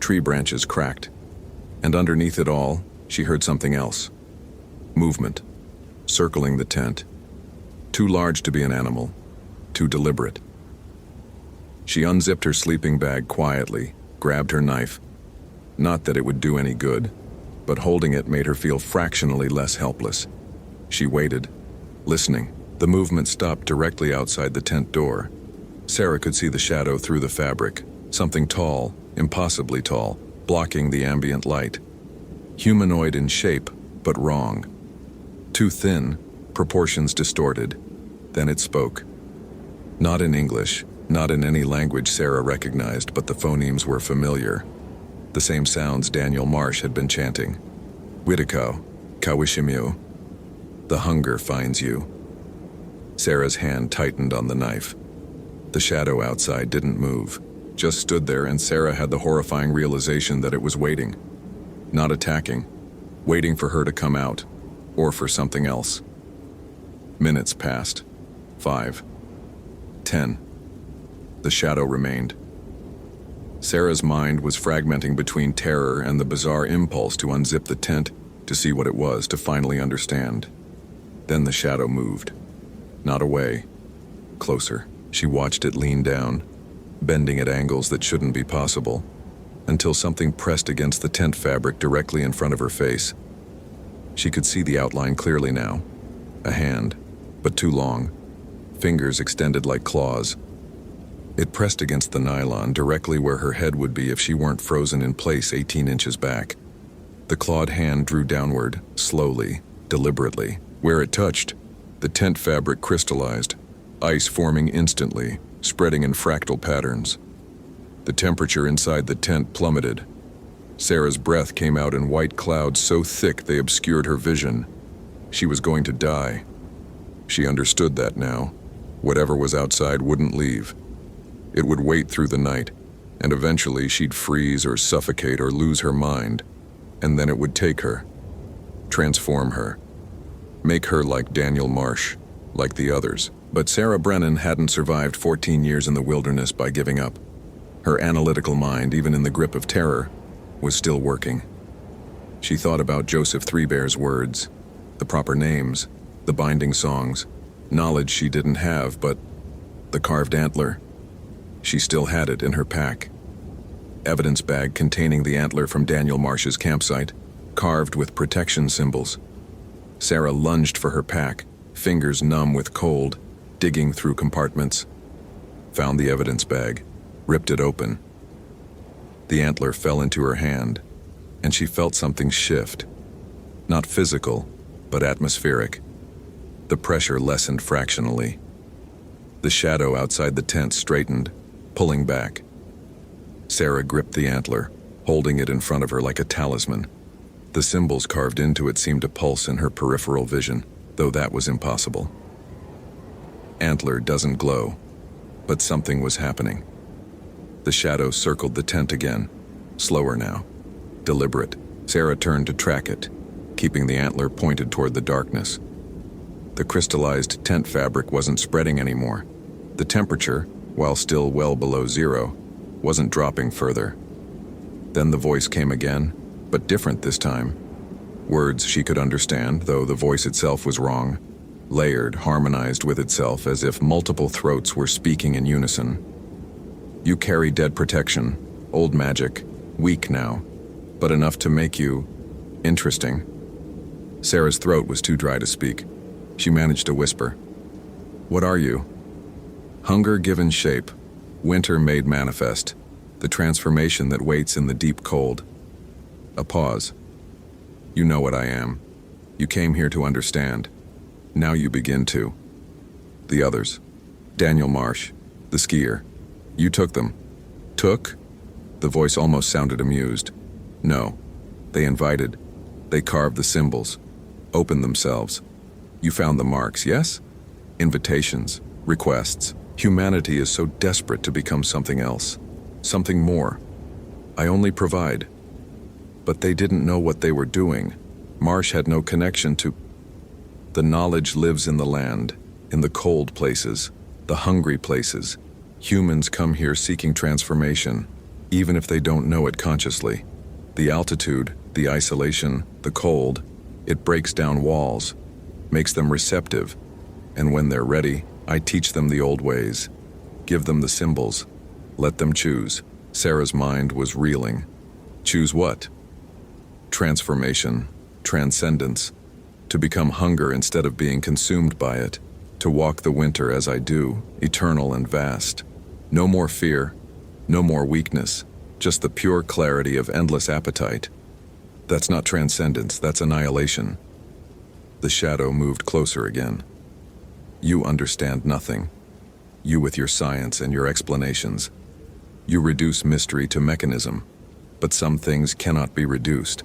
Tree branches cracked. And underneath it all, she heard something else. Movement, circling the tent. Too large to be an animal, too deliberate. She unzipped her sleeping bag quietly, grabbed her knife. Not that it would do any good, but holding it made her feel fractionally less helpless. She waited, listening. The movement stopped directly outside the tent door. Sarah could see the shadow through the fabric, something tall, impossibly tall, blocking the ambient light. Humanoid in shape, but wrong. Too thin, proportions distorted. Then it spoke. Not in English, not in any language Sarah recognized, but the phonemes were familiar. The same sounds Daniel Marsh had been chanting. Witikau, Kawishimiu. The hunger finds you. Sarah's hand tightened on the knife. The shadow outside didn't move, just stood there, and Sarah had the horrifying realization that it was waiting. Not attacking, waiting for her to come out, or for something else. Minutes passed. 5. 10. The shadow remained. Sarah's mind was fragmenting between terror and the bizarre impulse to unzip the tent, to see what it was, to finally understand. Then the shadow moved. Not away. Closer. She watched it lean down, bending at angles that shouldn't be possible, until something pressed against the tent fabric directly in front of her face. She could see the outline clearly now. A hand, but too long. Fingers extended like claws. It pressed against the nylon directly where her head would be if she weren't frozen in place 18 inches back. The clawed hand drew downward, slowly, deliberately. Where it touched, the tent fabric crystallized, ice forming instantly, spreading in fractal patterns. The temperature inside the tent plummeted. Sarah's breath came out in white clouds so thick they obscured her vision. She was going to die. She understood that now. Whatever was outside wouldn't leave. It would wait through the night, and eventually she'd freeze or suffocate or lose her mind, and then it would take her, transform her, make her like Daniel Marsh, like the others. But Sarah Brennan hadn't survived 14 years in the wilderness by giving up. Her analytical mind, even in the grip of terror, was still working. She thought about Joseph Threebear's words, the proper names, the binding songs, knowledge she didn't have, but the carved antler. She still had it in her pack. Evidence bag containing the antler from Daniel Marsh's campsite, carved with protection symbols. Sarah lunged for her pack, fingers numb with cold, digging through compartments. Found the evidence bag, ripped it open. The antler fell into her hand, and she felt something shift. Not physical, but atmospheric. The pressure lessened fractionally. The shadow outside the tent straightened, pulling back. Sarah gripped the antler, holding it in front of her like a talisman. The symbols carved into it seemed to pulse in her peripheral vision, though that was impossible. Antler doesn't glow, but something was happening. The shadow circled the tent again, slower now, deliberate. Sarah turned to track it, keeping the antler pointed toward the darkness. The crystallized tent fabric wasn't spreading anymore. The temperature, while still well below zero, wasn't dropping further. Then the voice came again, but different this time. Words she could understand, though the voice itself was wrong, layered, harmonized with itself as if multiple throats were speaking in unison. You carry dead protection, old magic, weak now, but enough to make you interesting. Sarah's throat was too dry to speak. She managed to whisper. What are you? Hunger given shape, winter made manifest, the transformation that waits in the deep cold. A pause. You know what I am. You came here to understand. Now you begin to. The others. Daniel Marsh, the skier. You took them. Took? The voice almost sounded amused. No. They invited. They carved the symbols. Opened themselves. You found the marks, yes? Invitations. Requests. Humanity is so desperate to become something else. Something more. I only provide. But they didn't know what they were doing. Marsh had no connection to. The knowledge lives in the land, in the cold places, the hungry places. Humans come here seeking transformation, even if they don't know it consciously. The altitude, the isolation, the cold, it breaks down walls, makes them receptive, and when they're ready, I teach them the old ways, give them the symbols, let them choose. Sarah's mind was reeling. Choose what? Transformation, transcendence, to become hunger instead of being consumed by it, to walk the winter as I do, eternal and vast. No more fear, no more weakness, just the pure clarity of endless appetite. That's not transcendence, that's annihilation. The shadow moved closer again. You understand nothing. You with your science and your explanations. You reduce mystery to mechanism, but some things cannot be reduced.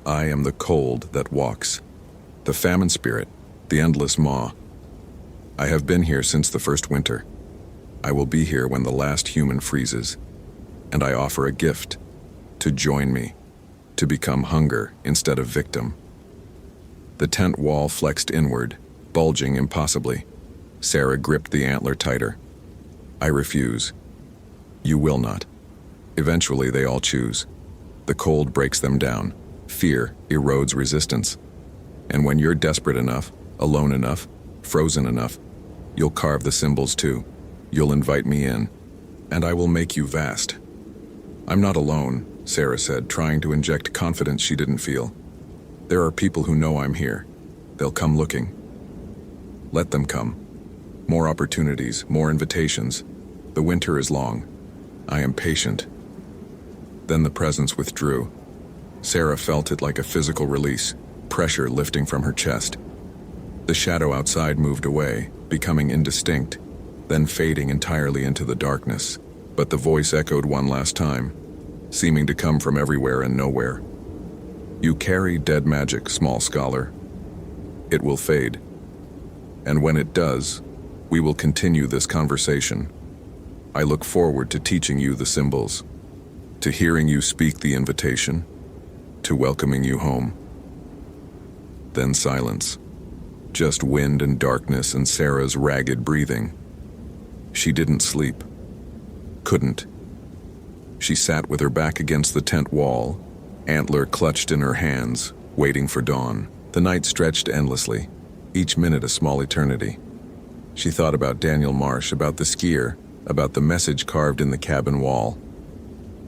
I am the cold that walks, the famine spirit, the endless maw. I have been here since the first winter. I will be here when the last human freezes, and I offer a gift, to join me, to become hunger instead of victim. The tent wall flexed inward, bulging impossibly. Sarah gripped the antler tighter. I refuse. You will not. Eventually they all choose. The cold breaks them down. Fear erodes resistance. And when you're desperate enough, alone enough, frozen enough, you'll carve the symbols too. You'll invite me in, and I will make you vast. I'm not alone, Sarah said, trying to inject confidence she didn't feel. There are people who know I'm here. They'll come looking. Let them come. More opportunities, more invitations. The winter is long. I am patient. Then the presence withdrew. Sarah felt it like a physical release, pressure lifting from her chest. The shadow outside moved away, becoming indistinct, then fading entirely into the darkness. But the voice echoed one last time, seeming to come from everywhere and nowhere. "You carry dead magic, small scholar. It will fade. And when it does, we will continue this conversation. I look forward to teaching you the symbols, to hearing you speak the invitation, to welcoming you home." Then silence. Just wind and darkness and Sarah's ragged breathing. She didn't sleep. Couldn't. She sat with her back against the tent wall, antler clutched in her hands, waiting for dawn. The night stretched endlessly, each minute a small eternity. She thought about Daniel Marsh, about the skier, about the message carved in the cabin wall.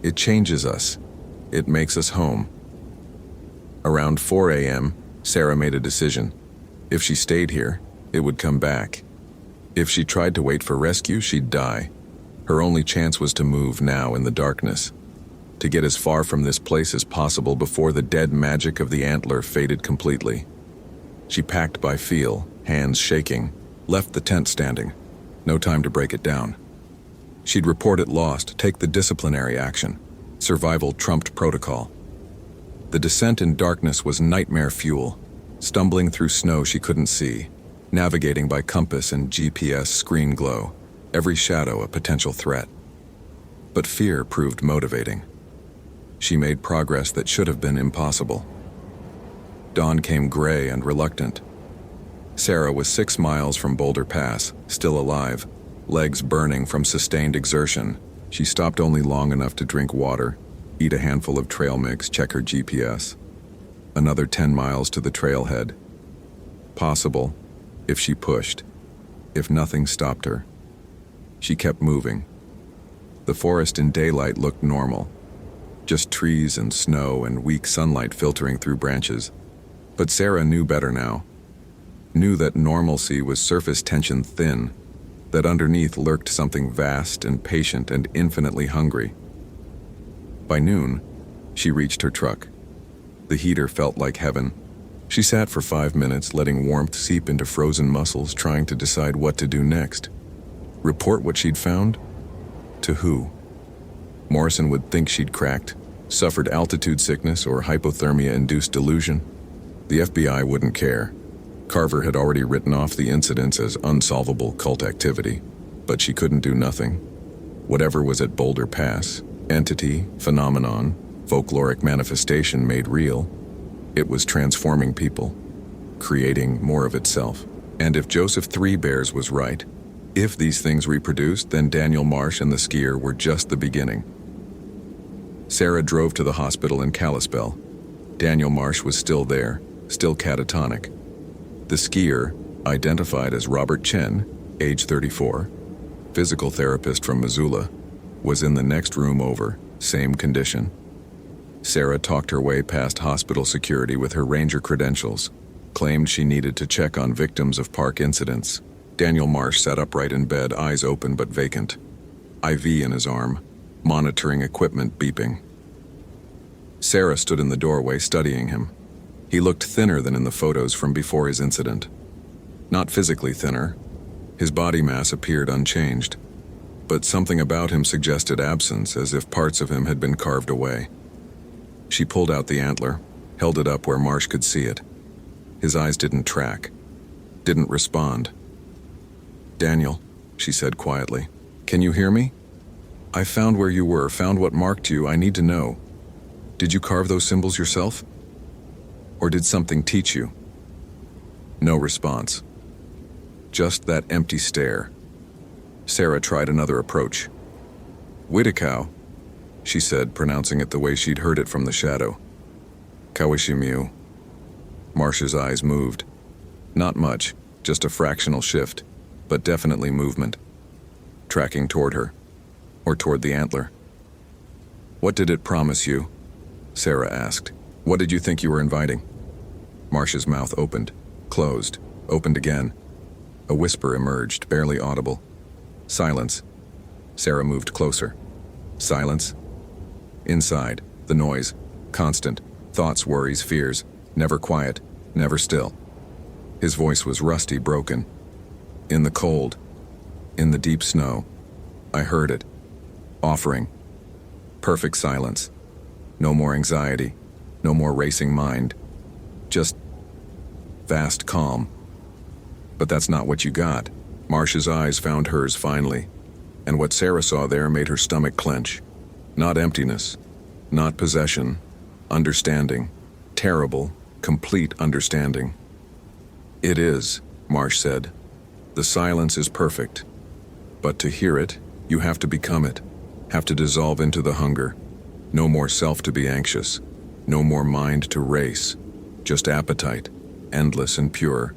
It changes us. It makes us home. Around 4 a.m., Sarah made a decision. If she stayed here, it would come back. If she tried to wait for rescue, she'd die. Her only chance was to move now in the darkness, to get as far from this place as possible before the dead magic of the antler faded completely. She packed by feel, hands shaking, left the tent standing. No time to break it down. She'd report it lost, take the disciplinary action. Survival trumped protocol. The descent in darkness was nightmare fuel, stumbling through snow she couldn't see, navigating by compass and GPS screen glow, every shadow a potential threat. But fear proved motivating. She made progress that should have been impossible. Dawn came gray and reluctant. Sarah was 6 miles from Boulder Pass, still alive, legs burning from sustained exertion. She stopped only long enough to drink water, eat a handful of trail mix, check her GPS. Another 10 miles to the trailhead. Possible, if she pushed, if nothing stopped her. She kept moving. The forest in daylight looked normal, just trees and snow and weak sunlight filtering through branches. But Sarah knew better now. Knew that normalcy was surface tension thin, that underneath lurked something vast and patient and infinitely hungry. By noon, she reached her truck. The heater felt like heaven. She sat for 5 minutes, letting warmth seep into frozen muscles, trying to decide what to do next. Report what she'd found? To who? Morrison would think she'd cracked, suffered altitude sickness or hypothermia-induced delusion. The FBI wouldn't care. Carver had already written off the incidents as unsolvable cult activity, but she couldn't do nothing. Whatever was at Boulder Pass, entity, phenomenon, folkloric manifestation made real, it was transforming people, creating more of itself. And if Joseph Three Bears was right, if these things reproduced, then Daniel Marsh and the skier were just the beginning. Sarah drove to the hospital in Kalispell. Daniel Marsh was still there, still catatonic. The skier, identified as Robert Chen, age 34, physical therapist from Missoula, was in the next room over, same condition. Sarah talked her way past hospital security with her ranger credentials, claimed she needed to check on victims of park incidents. Daniel Marsh sat upright in bed, eyes open but vacant. IV in his arm, monitoring equipment beeping. Sarah stood in the doorway studying him. He looked thinner than in the photos from before his incident. Not physically thinner. His body mass appeared unchanged. But something about him suggested absence, as if parts of him had been carved away. She pulled out the antler, held it up where Marsh could see it. His eyes didn't track, didn't respond. "Daniel," she said quietly, "can you hear me? I found where you were, found what marked you. I need to know. Did you carve those symbols yourself? Or did something teach you?" No response. Just that empty stare. Sarah tried another approach. "Wittikow," she said, pronouncing it the way she'd heard it from the shadow. "Kawishimiu." Marsh's eyes moved. Not much, just a fractional shift, but definitely movement. Tracking toward her, or toward the antler. "What did it promise you?" Sarah asked. "What did you think you were inviting?" Marsh's mouth opened, closed, opened again. A whisper emerged, barely audible. Silence. Sarah moved closer. Silence. Inside, the noise, constant, Thoughts, worries, fears, never quiet, never still. His voice was rusty, broken. In the cold, in the deep snow, I heard it, offering. Perfect silence. No more anxiety, no more racing mind. Just vast calm. But that's not what you got. Marsh's eyes found hers finally, and what Sarah saw there made her stomach clench. Not emptiness, not possession, understanding. Terrible, complete understanding. It is, Marsh said. The silence is perfect. But to hear it, you have to become it, have to dissolve into the hunger. No more self to be anxious, no more mind to race, just appetite, endless and pure.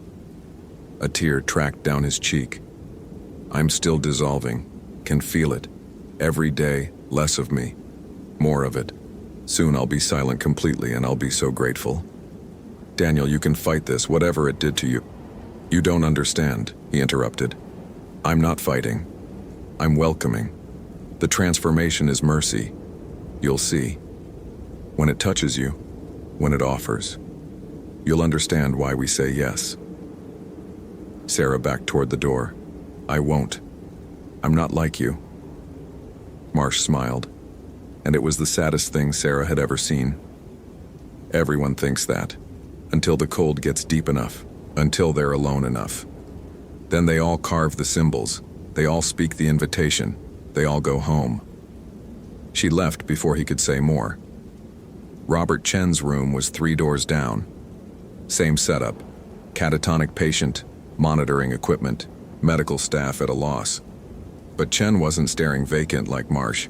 A tear tracked down his cheek. I'm still dissolving, can feel it. Every day, less of me, more of it. Soon I'll be silent completely and I'll be so grateful. Daniel, you can fight this, whatever it did to you. You don't understand, he interrupted. I'm not fighting. I'm welcoming. The transformation is mercy. You'll see. When it touches you, when it offers, you'll understand why we say yes. Sarah backed toward the door. I won't. I'm not like you. Marsh smiled, and it was the saddest thing Sarah had ever seen. Everyone thinks that, until the cold gets deep enough, until they're alone enough. Then they all carve the symbols, they all speak the invitation, they all go home. She left before he could say more. Robert Chen's room was 3 doors down. Same setup, catatonic patient, monitoring equipment, medical staff at a loss. But Chen wasn't staring vacant like Marsh.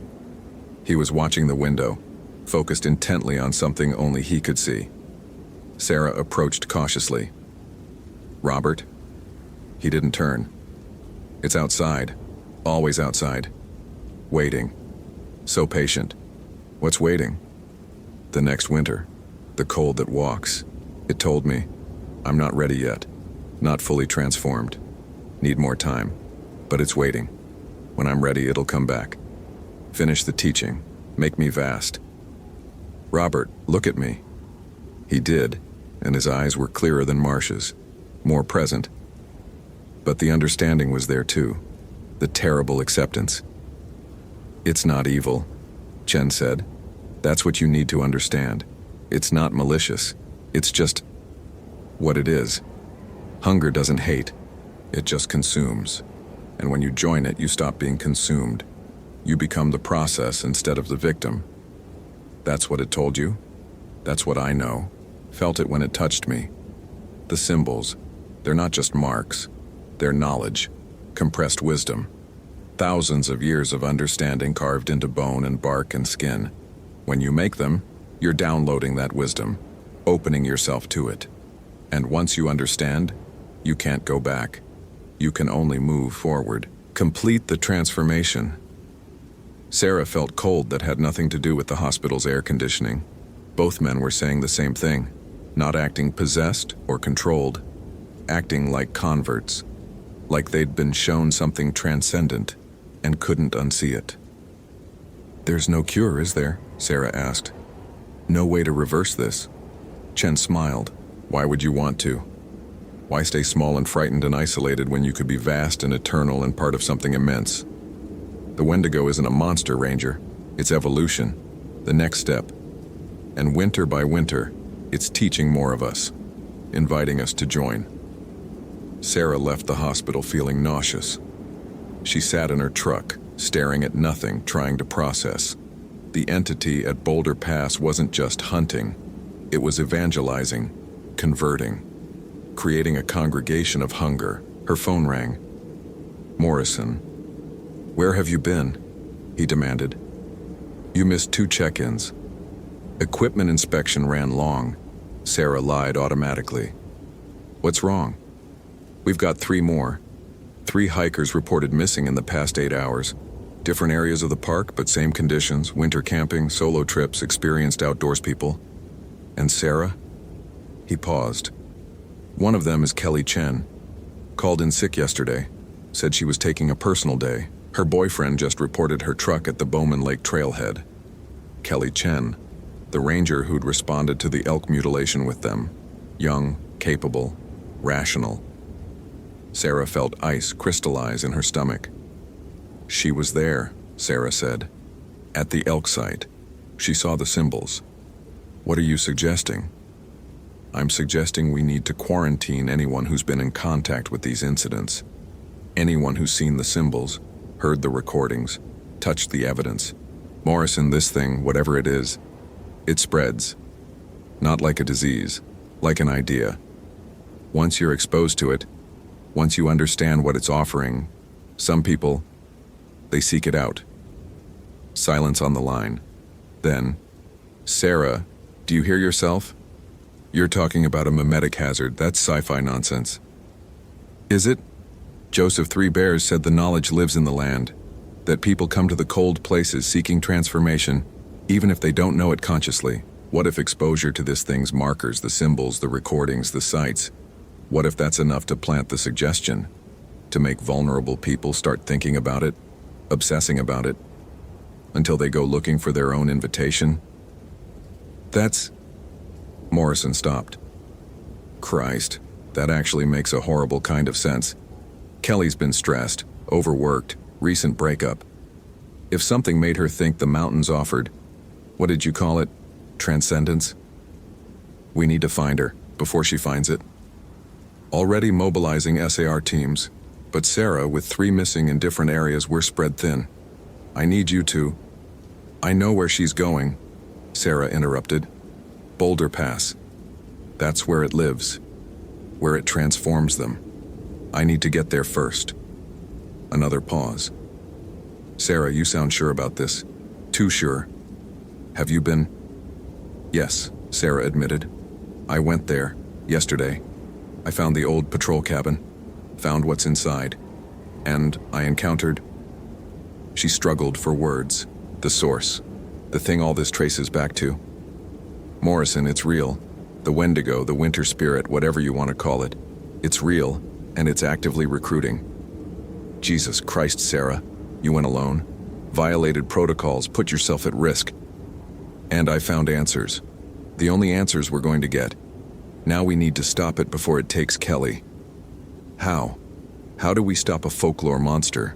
He was watching the window, focused intently on something only he could see. Sarah approached cautiously. Robert? He didn't turn. It's outside, always outside. Waiting. So patient. What's waiting? The next winter, the cold that walks. It told me, I'm not ready yet, not fully transformed. Need more time, but it's waiting. When I'm ready, it'll come back. Finish the teaching, make me vast. Robert, look at me. He did, and his eyes were clearer than Marsh's, more present. But the understanding was there too, the terrible acceptance. It's not evil, Chen said. That's what you need to understand. It's not malicious. It's just what it is. Hunger doesn't hate. It just consumes. And when you join it, you stop being consumed. You become the process instead of the victim. That's what it told you? That's what I know. Felt it when it touched me. The symbols, they're not just marks. They're knowledge, compressed wisdom. Thousands of years of understanding carved into bone and bark and skin. When you make them, you're downloading that wisdom, opening yourself to it. And once you understand, you can't go back. You can only move forward. Complete the transformation. Sarah felt cold that had nothing to do with the hospital's air conditioning. Both men were saying the same thing, not acting possessed or controlled, acting like converts, like they'd been shown something transcendent and couldn't unsee it. There's no cure, is there? Sarah asked. No way to reverse this. Chen smiled. Why would you want to? Why stay small and frightened and isolated when you could be vast and eternal and part of something immense? The Wendigo isn't a monster, Ranger. It's evolution, the next step. And winter by winter, it's teaching more of us, inviting us to join. Sarah left the hospital feeling nauseous. She sat in her truck, staring at nothing, trying to process. The entity at Boulder Pass wasn't just hunting. It was evangelizing, converting, creating a congregation of hunger. Her phone rang. Morrison. Where have you been? He demanded. You missed 2 check-ins. Equipment inspection ran long. Sarah lied automatically. What's wrong? We've got 3 more. 3 hikers reported missing in the past 8 hours. Different areas of the park, but same conditions, winter camping, solo trips, experienced outdoors people. And Sarah? He paused. One of them is Kelly Chen. Called in sick yesterday. Said she was taking a personal day. Her boyfriend just reported her truck at the Bowman Lake trailhead. Kelly Chen. the ranger who'd responded to the elk mutilation with them. Young, capable, rational. Sarah felt ice crystallize in her stomach. She was there, Sarah said. At the elk site. She saw the symbols. What are you suggesting? I'm suggesting we need to quarantine anyone who's been in contact with these incidents. Anyone who's seen the symbols, heard the recordings, touched the evidence. Morrison, this thing, whatever it is, it spreads. Not like a disease, like an idea. Once you're exposed to it, once you understand what it's offering, some people, they seek it out. Silence on the line. Then, Sarah, do you hear yourself? You're talking about a mimetic hazard. That's sci-fi nonsense. Is it? Joseph Three Bears said the knowledge lives in the land, that people come to the cold places seeking transformation, even if they don't know it consciously. What if exposure to this thing's markers, the symbols, the recordings, the sites, what if that's enough to plant the suggestion, to make vulnerable people start thinking about it, obsessing about it, until they go looking for their own invitation? That's... Morrison stopped. Christ, that actually makes a horrible kind of sense. Kelly's been stressed, overworked, recent breakup. If something made her think the mountains offered, what did you call it? Transcendence? We need to find her, before she finds it. Already mobilizing SAR teams, but Sarah, with 3 missing in different areas, we're spread thin. I need you to... I know where she's going, Sarah interrupted. Boulder Pass. That's where it lives, where it transforms them. I need to get there first. Another pause. Sarah, you sound sure about this. Too sure. Have you been? Yes, Sarah admitted. I went there, yesterday. I found the old patrol cabin, found what's inside, and I encountered... She struggled for words. The source. The thing all this traces back to. Morrison, it's real. The Wendigo, the winter spirit, whatever you want to call it. It's real, and it's actively recruiting. Jesus Christ, Sarah. You went alone. Violated protocols, put yourself at risk. And I found answers. The only answers we're going to get. Now we need to stop it before it takes Kelly. How? How do we stop a folklore monster?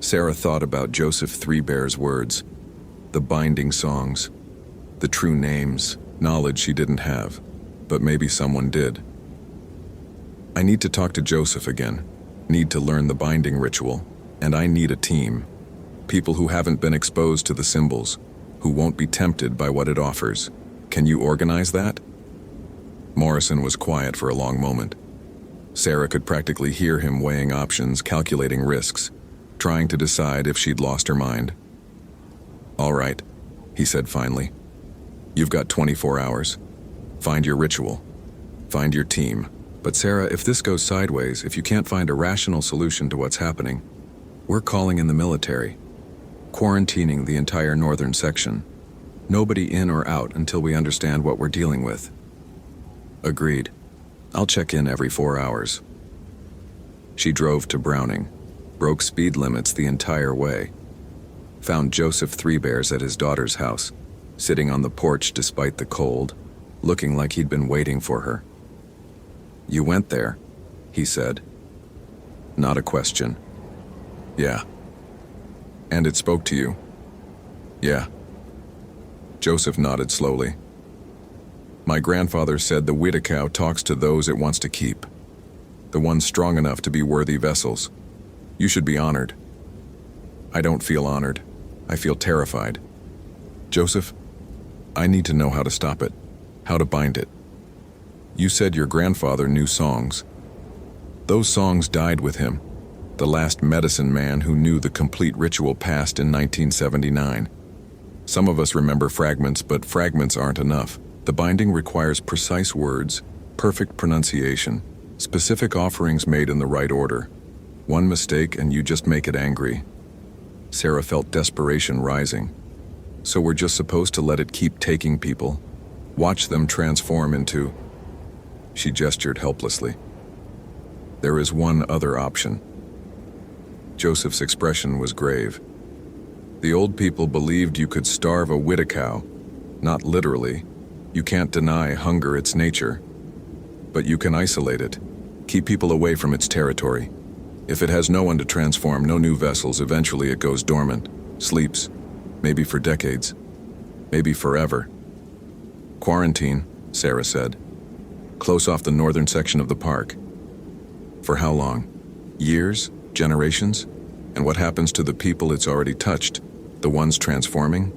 Sarah thought about Joseph Three Bears' words. The binding songs. The true names, knowledge she didn't have, but maybe someone did. I need to talk to Joseph again, need to learn the binding ritual, and I need a team. People who haven't been exposed to the symbols, who won't be tempted by what it offers. Can you organize that? Morrison was quiet for a long moment. Sarah could practically hear him weighing options, calculating risks, trying to decide if she'd lost her mind. All right, he said finally. You've got 24 hours. Find your ritual. Find your team. But Sarah, if this goes sideways, if you can't find a rational solution to what's happening, we're calling in the military. Quarantining the entire northern section. Nobody in or out until we understand what we're dealing with. Agreed. I'll check in every 4 hours. She drove to Browning, broke speed limits the entire way. Found Joseph Three Bears at his daughter's house, sitting on the porch despite the cold, looking like he'd been waiting for her. You went there, he said. Not a question. Yeah. And it spoke to you? Yeah. Joseph nodded slowly. My grandfather said the Wittikow talks to those it wants to keep. The ones strong enough to be worthy vessels. You should be honored. I don't feel honored. I feel terrified. Joseph, I need to know how to stop it, how to bind it. You said your grandfather knew songs. Those songs died with him, the last medicine man who knew the complete ritual passed in 1979. Some of us remember fragments, but fragments aren't enough. The binding requires precise words, perfect pronunciation, specific offerings made in the right order. One mistake and you just make it angry. Sarah felt desperation rising. So we're just supposed to let it keep taking people, watch them transform into... She gestured helplessly. There is one other option. Joseph's expression was grave. The old people believed you could starve a Wittikow, Not literally. You can't deny hunger its nature. But you can isolate it. Keep people away from its territory. If it has no one to transform, no new vessels, eventually it goes dormant, sleeps, maybe for decades, maybe forever. Quarantine, Sarah said. Close off the northern section of the park. For how long? Years? Generations? And what happens to the people it's already touched? The ones transforming?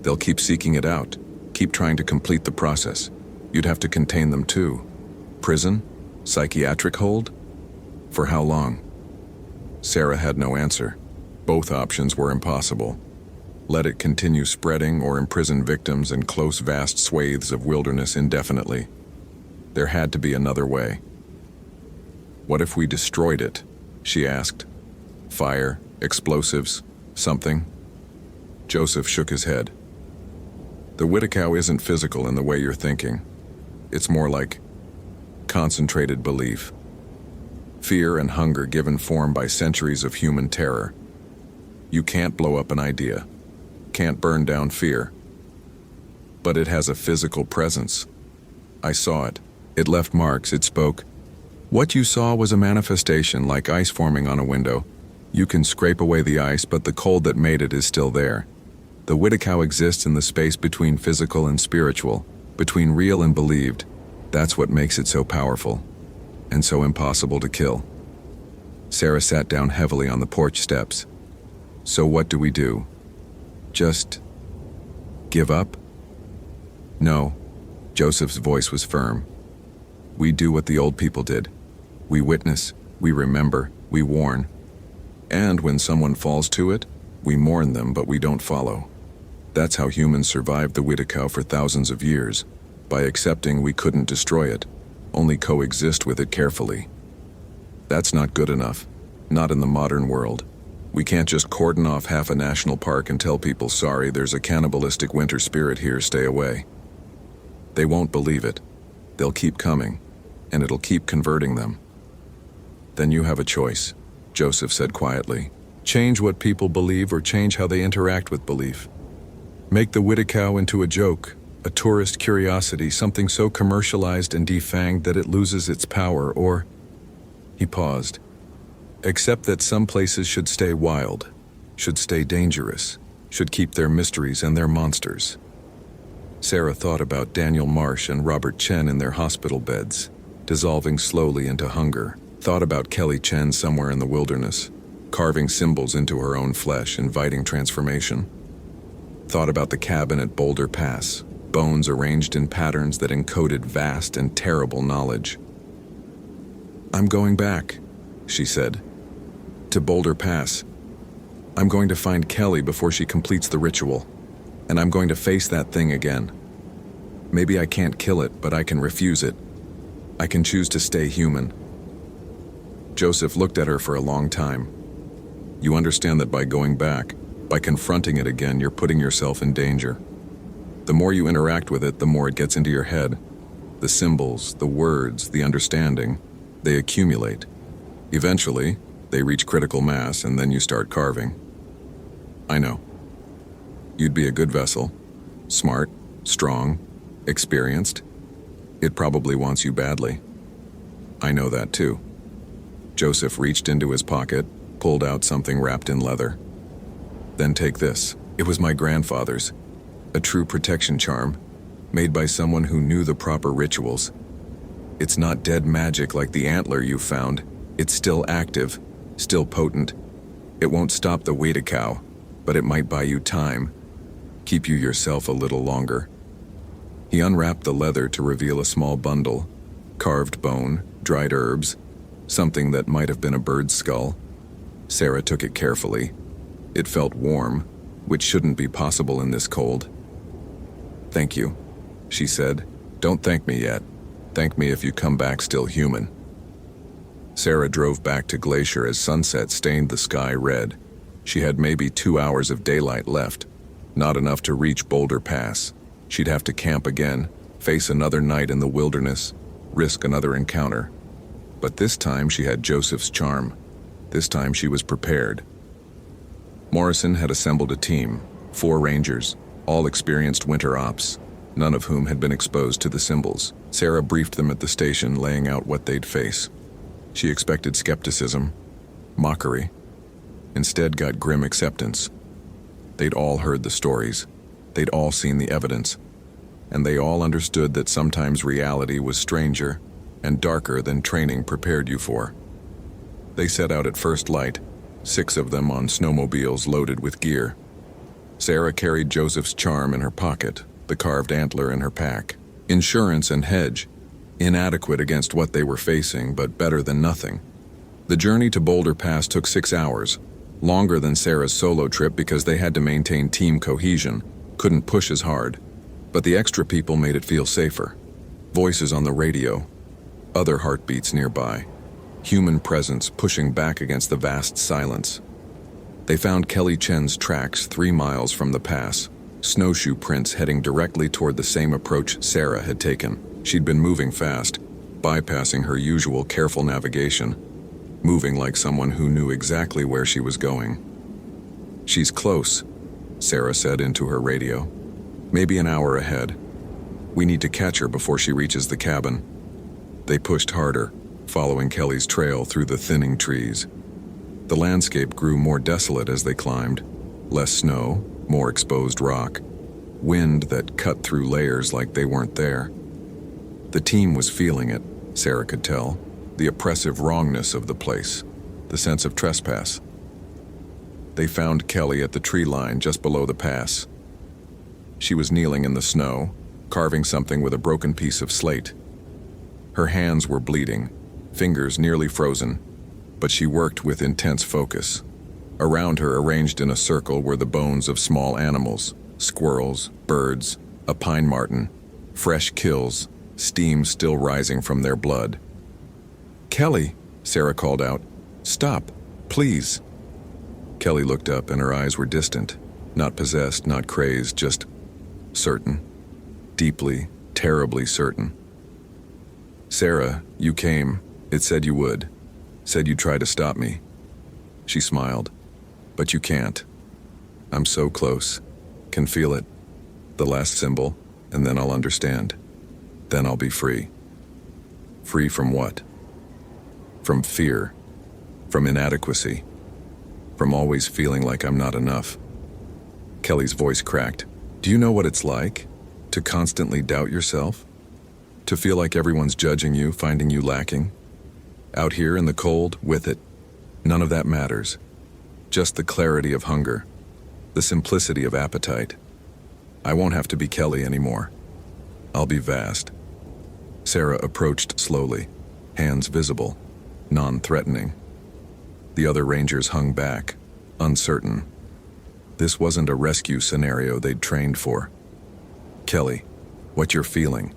They'll keep seeking it out, keep trying to complete the process. You'd have to contain them too. Prison? Psychiatric hold? For how long? Sarah had no answer. Both options were impossible. Let it continue spreading or imprison victims in close, vast swathes of wilderness indefinitely. There had to be another way. What if we destroyed it? She asked. Fire, explosives, something? Joseph shook his head. The Wittikow isn't physical in the way you're thinking. It's more like concentrated belief. Fear and hunger given form by centuries of human terror. You can't blow up an idea. Can't burn down fear. But it has a physical presence. I saw it. It left marks, it spoke. What you saw was a manifestation like ice forming on a window. You can scrape away the ice, but the cold that made it is still there. The Wittikow exists in the space between physical and spiritual, between real and believed. That's what makes it so powerful, and so impossible to kill. Sarah sat down heavily on the porch steps. So what do we do? Just give up? No. Joseph's voice was firm. We do what the old people did. We witness, we remember, we warn. And when someone falls to it, we mourn them, but we don't follow. That's how humans survived the Wittikow for thousands of years, by accepting we couldn't destroy it, only coexist with it carefully. That's not good enough, not in the modern world. We can't just cordon off half a national park and tell people, sorry, there's a cannibalistic winter spirit here, stay away. They won't believe it. They'll keep coming, and it'll keep converting them. Then you have a choice, Joseph said quietly. Change what people believe or change how they interact with belief. Make the Wittikow into a joke, a tourist curiosity, something so commercialized and defanged that it loses its power, or... He paused. Accept that some places should stay wild, should stay dangerous, should keep their mysteries and their monsters. Sarah thought about Daniel Marsh and Robert Chen in their hospital beds, dissolving slowly into hunger. Thought about Kelly Chen somewhere in the wilderness, carving symbols into her own flesh, inviting transformation. Thought about the cabin at Boulder Pass, bones arranged in patterns that encoded vast and terrible knowledge. I'm going back, she said, to Boulder Pass. I'm going to find Kelly before she completes the ritual, and I'm going to face that thing again. Maybe I can't kill it, but I can refuse it. I can choose to stay human. Joseph looked at her for a long time. You understand that by going back, by confronting it again, you're putting yourself in danger. The more you interact with it, the more it gets into your head. The symbols, the words, the understanding, they accumulate. Eventually, they reach critical mass, and then you start carving. I know. You'd be a good vessel. Smart, strong, experienced. It probably wants you badly. I know that too. Joseph reached into his pocket, pulled out something wrapped in leather. Then take this. It was my grandfather's. A true protection charm, made by someone who knew the proper rituals. It's not dead magic like the antler you found. It's still active, still potent. It won't stop the Wittikow, but it might buy you time, keep you yourself a little longer. He unwrapped the leather to reveal a small bundle, carved bone, dried herbs, something that might have been a bird's skull. Sarah took it carefully. It felt warm, which shouldn't be possible in this cold. Thank you, she said. Don't thank me yet. Thank me if you come back still human. Sarah drove back to Glacier as sunset stained the sky red. She had maybe 2 hours of daylight left, not enough to reach Boulder Pass. She'd have to camp again, face another night in the wilderness, risk another encounter. But this time she had Joseph's charm. This time she was prepared. Morrison had assembled a team, 4 rangers, all experienced winter ops. none of whom had been exposed to the symbols. Sarah briefed them at the station, laying out what they'd face. She expected skepticism, mockery. Instead got grim acceptance. They'd all heard the stories. They'd all seen the evidence. And they all understood that sometimes reality was stranger and darker than training prepared you for. They set out at first light, 6 of them on snowmobiles loaded with gear. Sarah carried Joseph's charm in her pocket, the carved antler in her pack. Insurance and hedge, inadequate against what they were facing, but better than nothing. The journey to Boulder Pass took 6 hours, longer than Sarah's solo trip because they had to maintain team cohesion, couldn't push as hard. But the extra people made it feel safer. Voices on the radio, other heartbeats nearby, human presence pushing back against the vast silence. They found Kelly Chen's tracks 3 miles from the pass, snowshoe prints heading directly toward the same approach Sarah had taken. She'd been moving fast, bypassing her usual careful navigation, moving like someone who knew exactly where she was going. "She's close," Sarah said into her radio. "Maybe an hour ahead. We need to catch her before she reaches the cabin." They pushed harder, following Kelly's trail through the thinning trees. The landscape grew more desolate as they climbed. Less snow, more exposed rock, wind that cut through layers like they weren't there. The team was feeling it, Sarah could tell, the oppressive wrongness of the place, the sense of trespass. They found Kelly at the tree line just below the pass. She was kneeling in the snow, carving something with a broken piece of slate. Her hands were bleeding, fingers nearly frozen, but she worked with intense focus. Around her, arranged in a circle, were the bones of small animals, squirrels, birds, a pine marten, fresh kills, steam still rising from their blood. "Kelly," Sarah called out, "stop, please." Kelly looked up and her eyes were distant, not possessed, not crazed, just certain, deeply, terribly certain. "Sarah, you came. It said you would. Said you'd try to stop me." She smiled. "But you can't. I'm so close. Can feel it. The last symbol, and then I'll understand. Then I'll be free." Free from what? From fear. From inadequacy. From always feeling like I'm not enough. Kelly's voice cracked. "Do you know what it's like? To constantly doubt yourself? To feel like everyone's judging you, finding you lacking? Out here in the cold, with it, none of that matters. Just the clarity of hunger, the simplicity of appetite. I won't have to be Kelly anymore. I'll be vast." Sarah approached slowly, hands visible, non-threatening. The other rangers hung back, uncertain. This wasn't a rescue scenario they'd trained for. "Kelly, what you're feeling,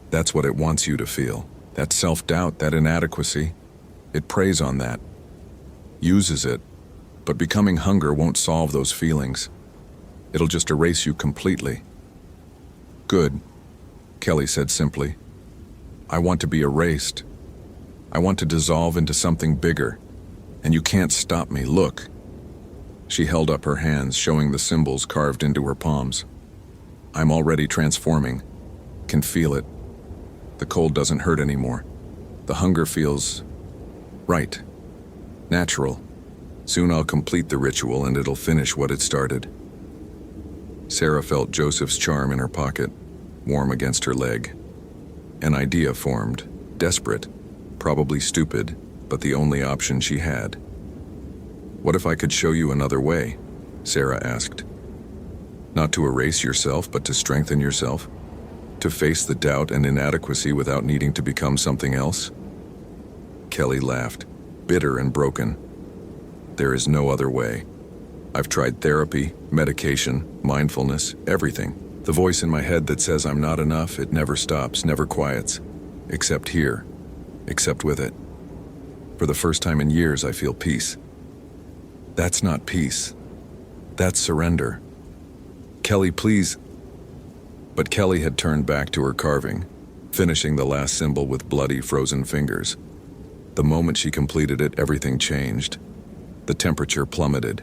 that's what it wants you to feel. That self-doubt, that inadequacy, it preys on that, uses it, but becoming hunger won't solve those feelings. It'll just erase you completely." "Good," Kelly said simply. "I want to be erased. I want to dissolve into something bigger, and you can't stop me. Look." She held up her hands, showing the symbols carved into her palms. "I'm already transforming. Can feel it. The cold doesn't hurt anymore. The hunger feels right, natural. Soon I'll complete the ritual and it'll finish what it started." Sarah felt Joseph's charm in her pocket, warm against her leg. An idea formed, desperate, probably stupid, but the only option she had. "What if I could show you another way?" Sarah asked. "Not to erase yourself, but to strengthen yourself? To face the doubt and inadequacy without needing to become something else?" Kelly laughed, bitter and broken. "There is no other way. I've tried therapy, medication, mindfulness, everything. The voice in my head that says I'm not enough, it never stops, never quiets. Except here. Except with it. For the first time in years, I feel peace. That's not peace. That's surrender. Kelly, please." But Kelly had turned back to her carving, finishing the last symbol with bloody, frozen fingers. The moment she completed it, everything changed. The temperature plummeted.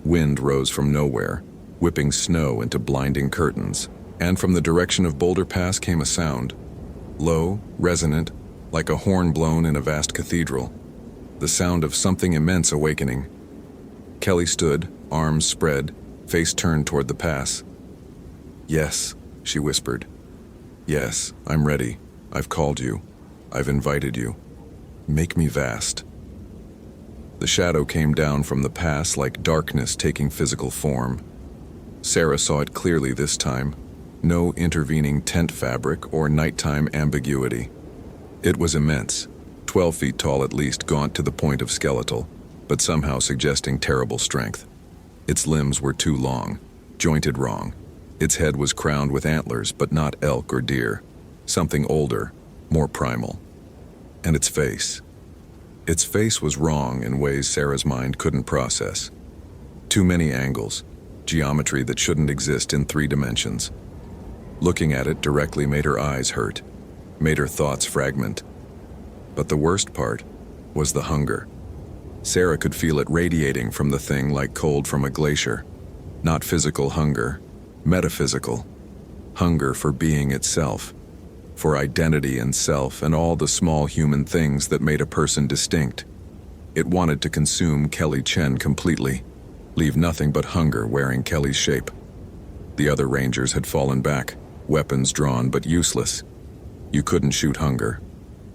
Wind rose from nowhere, whipping snow into blinding curtains. And from the direction of Boulder Pass came a sound, low, resonant, like a horn blown in a vast cathedral. The sound of something immense awakening. Kelly stood, arms spread, face turned toward the pass. "Yes," she whispered. "Yes, I'm ready. I've called you. I've invited you. Make me vast." The shadow came down from the pass like darkness taking physical form. Sarah saw it clearly this time. No intervening tent fabric or nighttime ambiguity. It was immense, 12 feet tall at least, gaunt to the point of skeletal, but somehow suggesting terrible strength. Its limbs were too long, jointed wrong. Its head was crowned with antlers, but not elk or deer. Something older, more primal. And its face. Its face was wrong in ways Sarah's mind couldn't process. Too many angles, geometry that shouldn't exist in 3 dimensions. Looking at it directly made her eyes hurt, made her thoughts fragment. But the worst part was the hunger. Sarah could feel it radiating from the thing like cold from a glacier. Not physical hunger, metaphysical. Hunger for being itself, for identity and self and all the small human things that made a person distinct. It wanted to consume Kelly Chen completely, leave nothing but hunger wearing Kelly's shape. The other rangers had fallen back, weapons drawn but useless. You couldn't shoot hunger,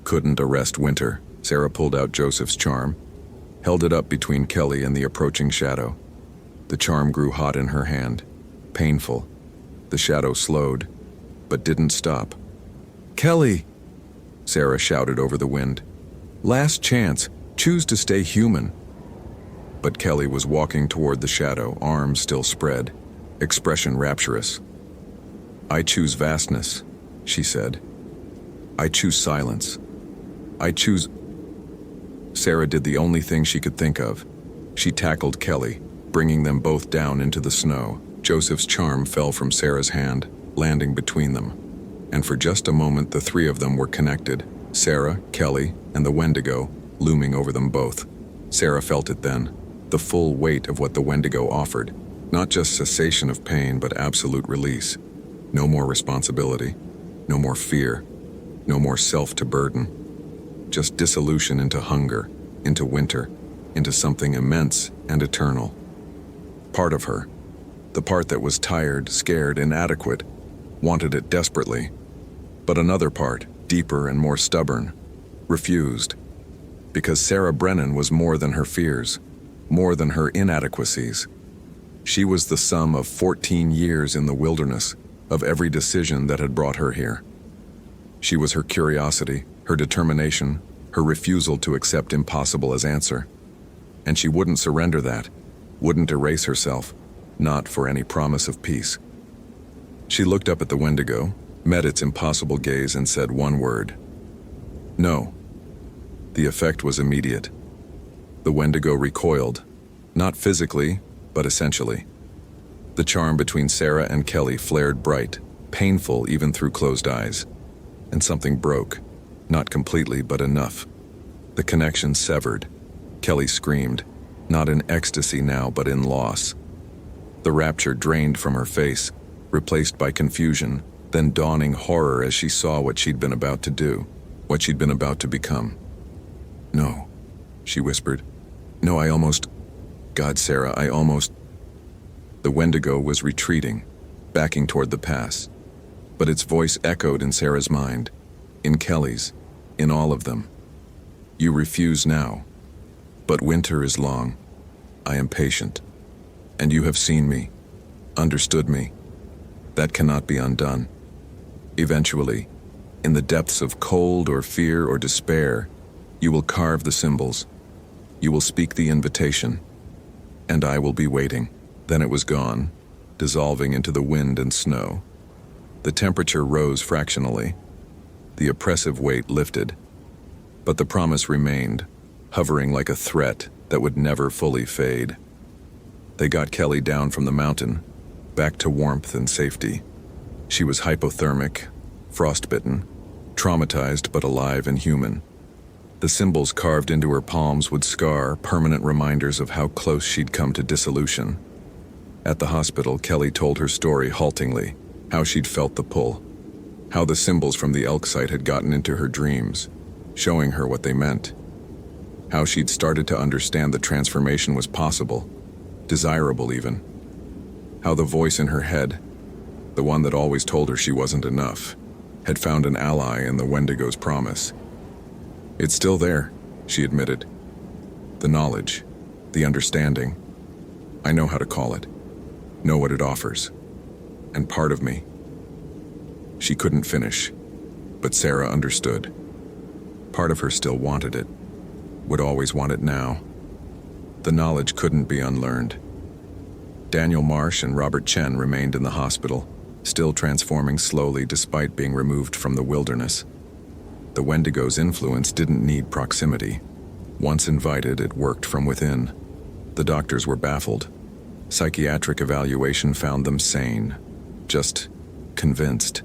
couldn't arrest winter. Sarah pulled out Joseph's charm, held it up between Kelly and the approaching shadow. The charm grew hot in her hand, painful. The shadow slowed, but didn't stop. "Kelly!" Sarah shouted over the wind. "Last chance, choose to stay human." But Kelly was walking toward the shadow, arms still spread, expression rapturous. "I choose vastness," she said. "I choose silence. I choose..." Sarah did the only thing she could think of. She tackled Kelly, bringing them both down into the snow. Joseph's charm fell from Sarah's hand, landing between them. And for just a moment the 3 of them were connected, Sarah, Kelly, and the Wendigo, looming over them both. Sarah felt it then, the full weight of what the Wendigo offered. Not just cessation of pain, but absolute release. No more responsibility, no more fear, no more self to burden. Just dissolution into hunger, into winter, into something immense and eternal. Part of her, the part that was tired, scared, inadequate, wanted it desperately. But another part, deeper and more stubborn, refused. Because Sarah Brennan was more than her fears, more than her inadequacies. She was the sum of 14 years in the wilderness, of every decision that had brought her here. She was her curiosity, her determination, her refusal to accept impossible as answer. And she wouldn't surrender that, wouldn't erase herself, not for any promise of peace. She looked up at the Wendigo, met its impossible gaze and said one word. "No." The effect was immediate. The Wendigo recoiled, not physically, but essentially. The charm between Sarah and Kelly flared bright, painful even through closed eyes. And something broke, not completely, but enough. The connection severed. Kelly screamed, not in ecstasy now, but in loss. The rapture drained from her face, replaced by confusion, then dawning horror as she saw what she'd been about to do, what she'd been about to become. "No," she whispered. "No, I almost... God, Sarah, I almost..." The Wendigo was retreating, backing toward the pass. But its voice echoed in Sarah's mind, in Kelly's, in all of them. "You refuse now. But winter is long. I am patient. And you have seen me, understood me. That cannot be undone. Eventually, in the depths of cold or fear or despair, you will carve the symbols. You will speak the invitation. And I will be waiting." Then it was gone, dissolving into the wind and snow. The temperature rose fractionally. The oppressive weight lifted. But the promise remained, hovering like a threat that would never fully fade. They got Kelly down from the mountain, back to warmth and safety. She was hypothermic, frostbitten, traumatized but alive and human. The symbols carved into her palms would scar, permanent reminders of how close she'd come to dissolution. At the hospital, Kelly told her story haltingly, How she'd felt the pull. How the symbols from the elk site had gotten into her dreams, showing her what they meant. How she'd started to understand that transformation was possible, desirable even. How the voice in her head, the one that always told her she wasn't enough, had found an ally in the Wendigo's promise. It's still there, she admitted. The knowledge, the understanding. I know how to call it, know what it offers. And part of me. She couldn't finish, but Sarah understood. Part of her still wanted it, would always want it now. The knowledge couldn't be unlearned. Daniel Marsh and Robert Chen remained in the hospital, still transforming slowly despite being removed from the wilderness. The Wendigo's influence didn't need proximity. Once invited, it worked from within. The doctors were baffled. Psychiatric evaluation found them sane, just convinced,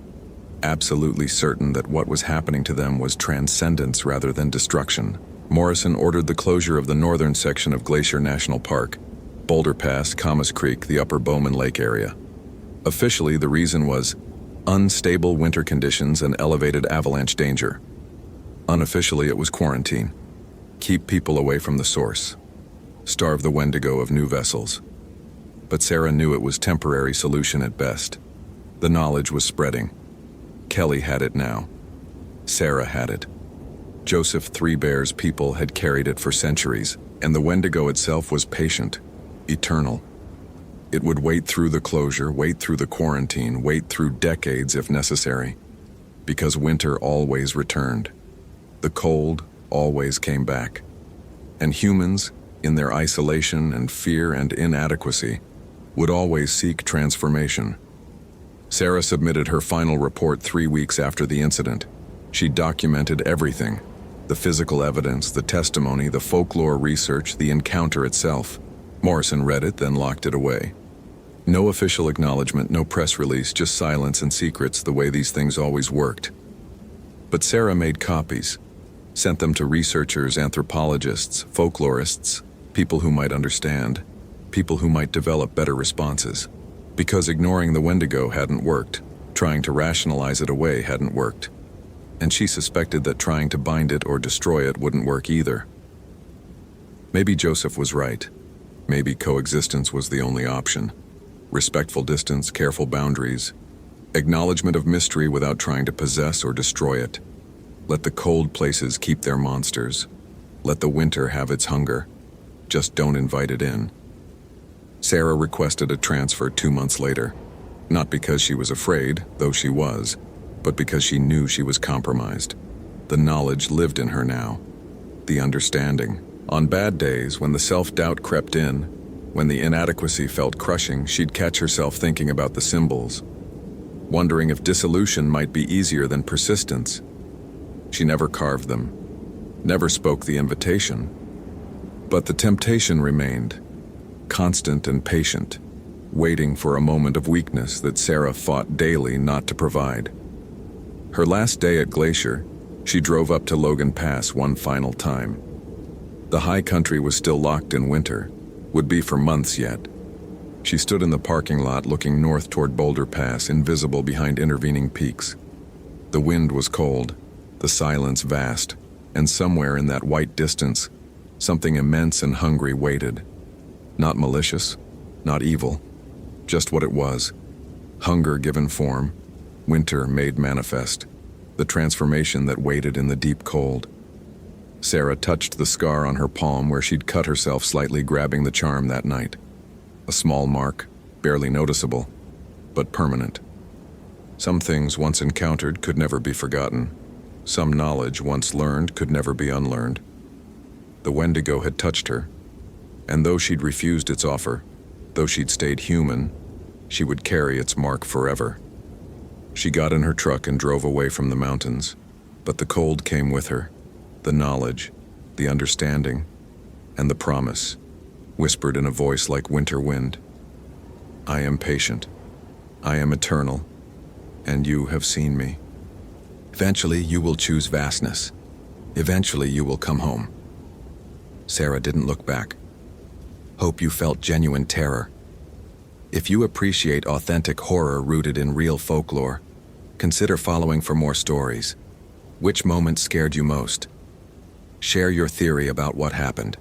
absolutely certain that what was happening to them was transcendence rather than destruction. Morrison ordered the closure of the northern section of Glacier National Park, Boulder Pass, Camas Creek, the upper Bowman Lake area. Officially, the reason was unstable winter conditions and elevated avalanche danger. Unofficially, it was quarantine. Keep people away from the source. Starve the Wendigo of new vessels. But Sarah knew it was temporary solution at best. The knowledge was spreading. Kelly had it now. Sarah had it. Joseph Three Bears people had carried it for centuries, and the Wendigo itself was patient, eternal. It would wait through the closure, wait through the quarantine, wait through decades if necessary. Because winter always returned. The cold always came back. And humans, in their isolation and fear and inadequacy, would always seek transformation. Sarah submitted her final report 3 weeks after the incident. She documented everything: the physical evidence, the testimony, the folklore research, the encounter itself. Morrison read it, then locked it away. No official acknowledgement, no press release, just silence and secrets, the way these things always worked. But Sarah made copies, sent them to researchers, anthropologists, folklorists, people who might understand, people who might develop better responses. Because ignoring the Wendigo hadn't worked, trying to rationalize it away hadn't worked. And she suspected that trying to bind it or destroy it wouldn't work either. Maybe Joseph was right. Maybe coexistence was the only option. Respectful distance, careful boundaries, acknowledgement of mystery without trying to possess or destroy it. Let the cold places keep their monsters. Let the winter have its hunger. Just don't invite it in. Sarah requested a transfer 2 months later, not because she was afraid, though she was, but because she knew she was compromised. The knowledge lived in her now. The understanding. On bad days, when the self-doubt crept in, when the inadequacy felt crushing, she'd catch herself thinking about the symbols, wondering if dissolution might be easier than persistence. She never carved them, never spoke the invitation. But the temptation remained, constant and patient, waiting for a moment of weakness that Sarah fought daily not to provide. Her last day at Glacier, she drove up to Logan Pass one final time. The high country was still locked in winter, would be for months yet. She stood in the parking lot looking north toward Boulder Pass, invisible behind intervening peaks. The wind was cold, the silence vast, and somewhere in that white distance, something immense and hungry waited. Not malicious, not evil, just what it was. Hunger given form, winter made manifest, the transformation that waited in the deep cold. Sarah touched the scar on her palm where she'd cut herself slightly grabbing the charm that night. A small mark, barely noticeable, but permanent. Some things once encountered could never be forgotten. Some knowledge once learned could never be unlearned. The Wendigo had touched her, and though she'd refused its offer, though she'd stayed human, she would carry its mark forever. She got in her truck and drove away from the mountains, but the cold came with her, the knowledge, the understanding, and the promise, whispered in a voice like winter wind. I am patient, I am eternal, and you have seen me. Eventually you will choose vastness. Eventually you will come home. Sarah didn't look back. Hope you felt genuine terror. If you appreciate authentic horror rooted in real folklore, consider following for more stories. Which moment scared you most? Share your theory about what happened.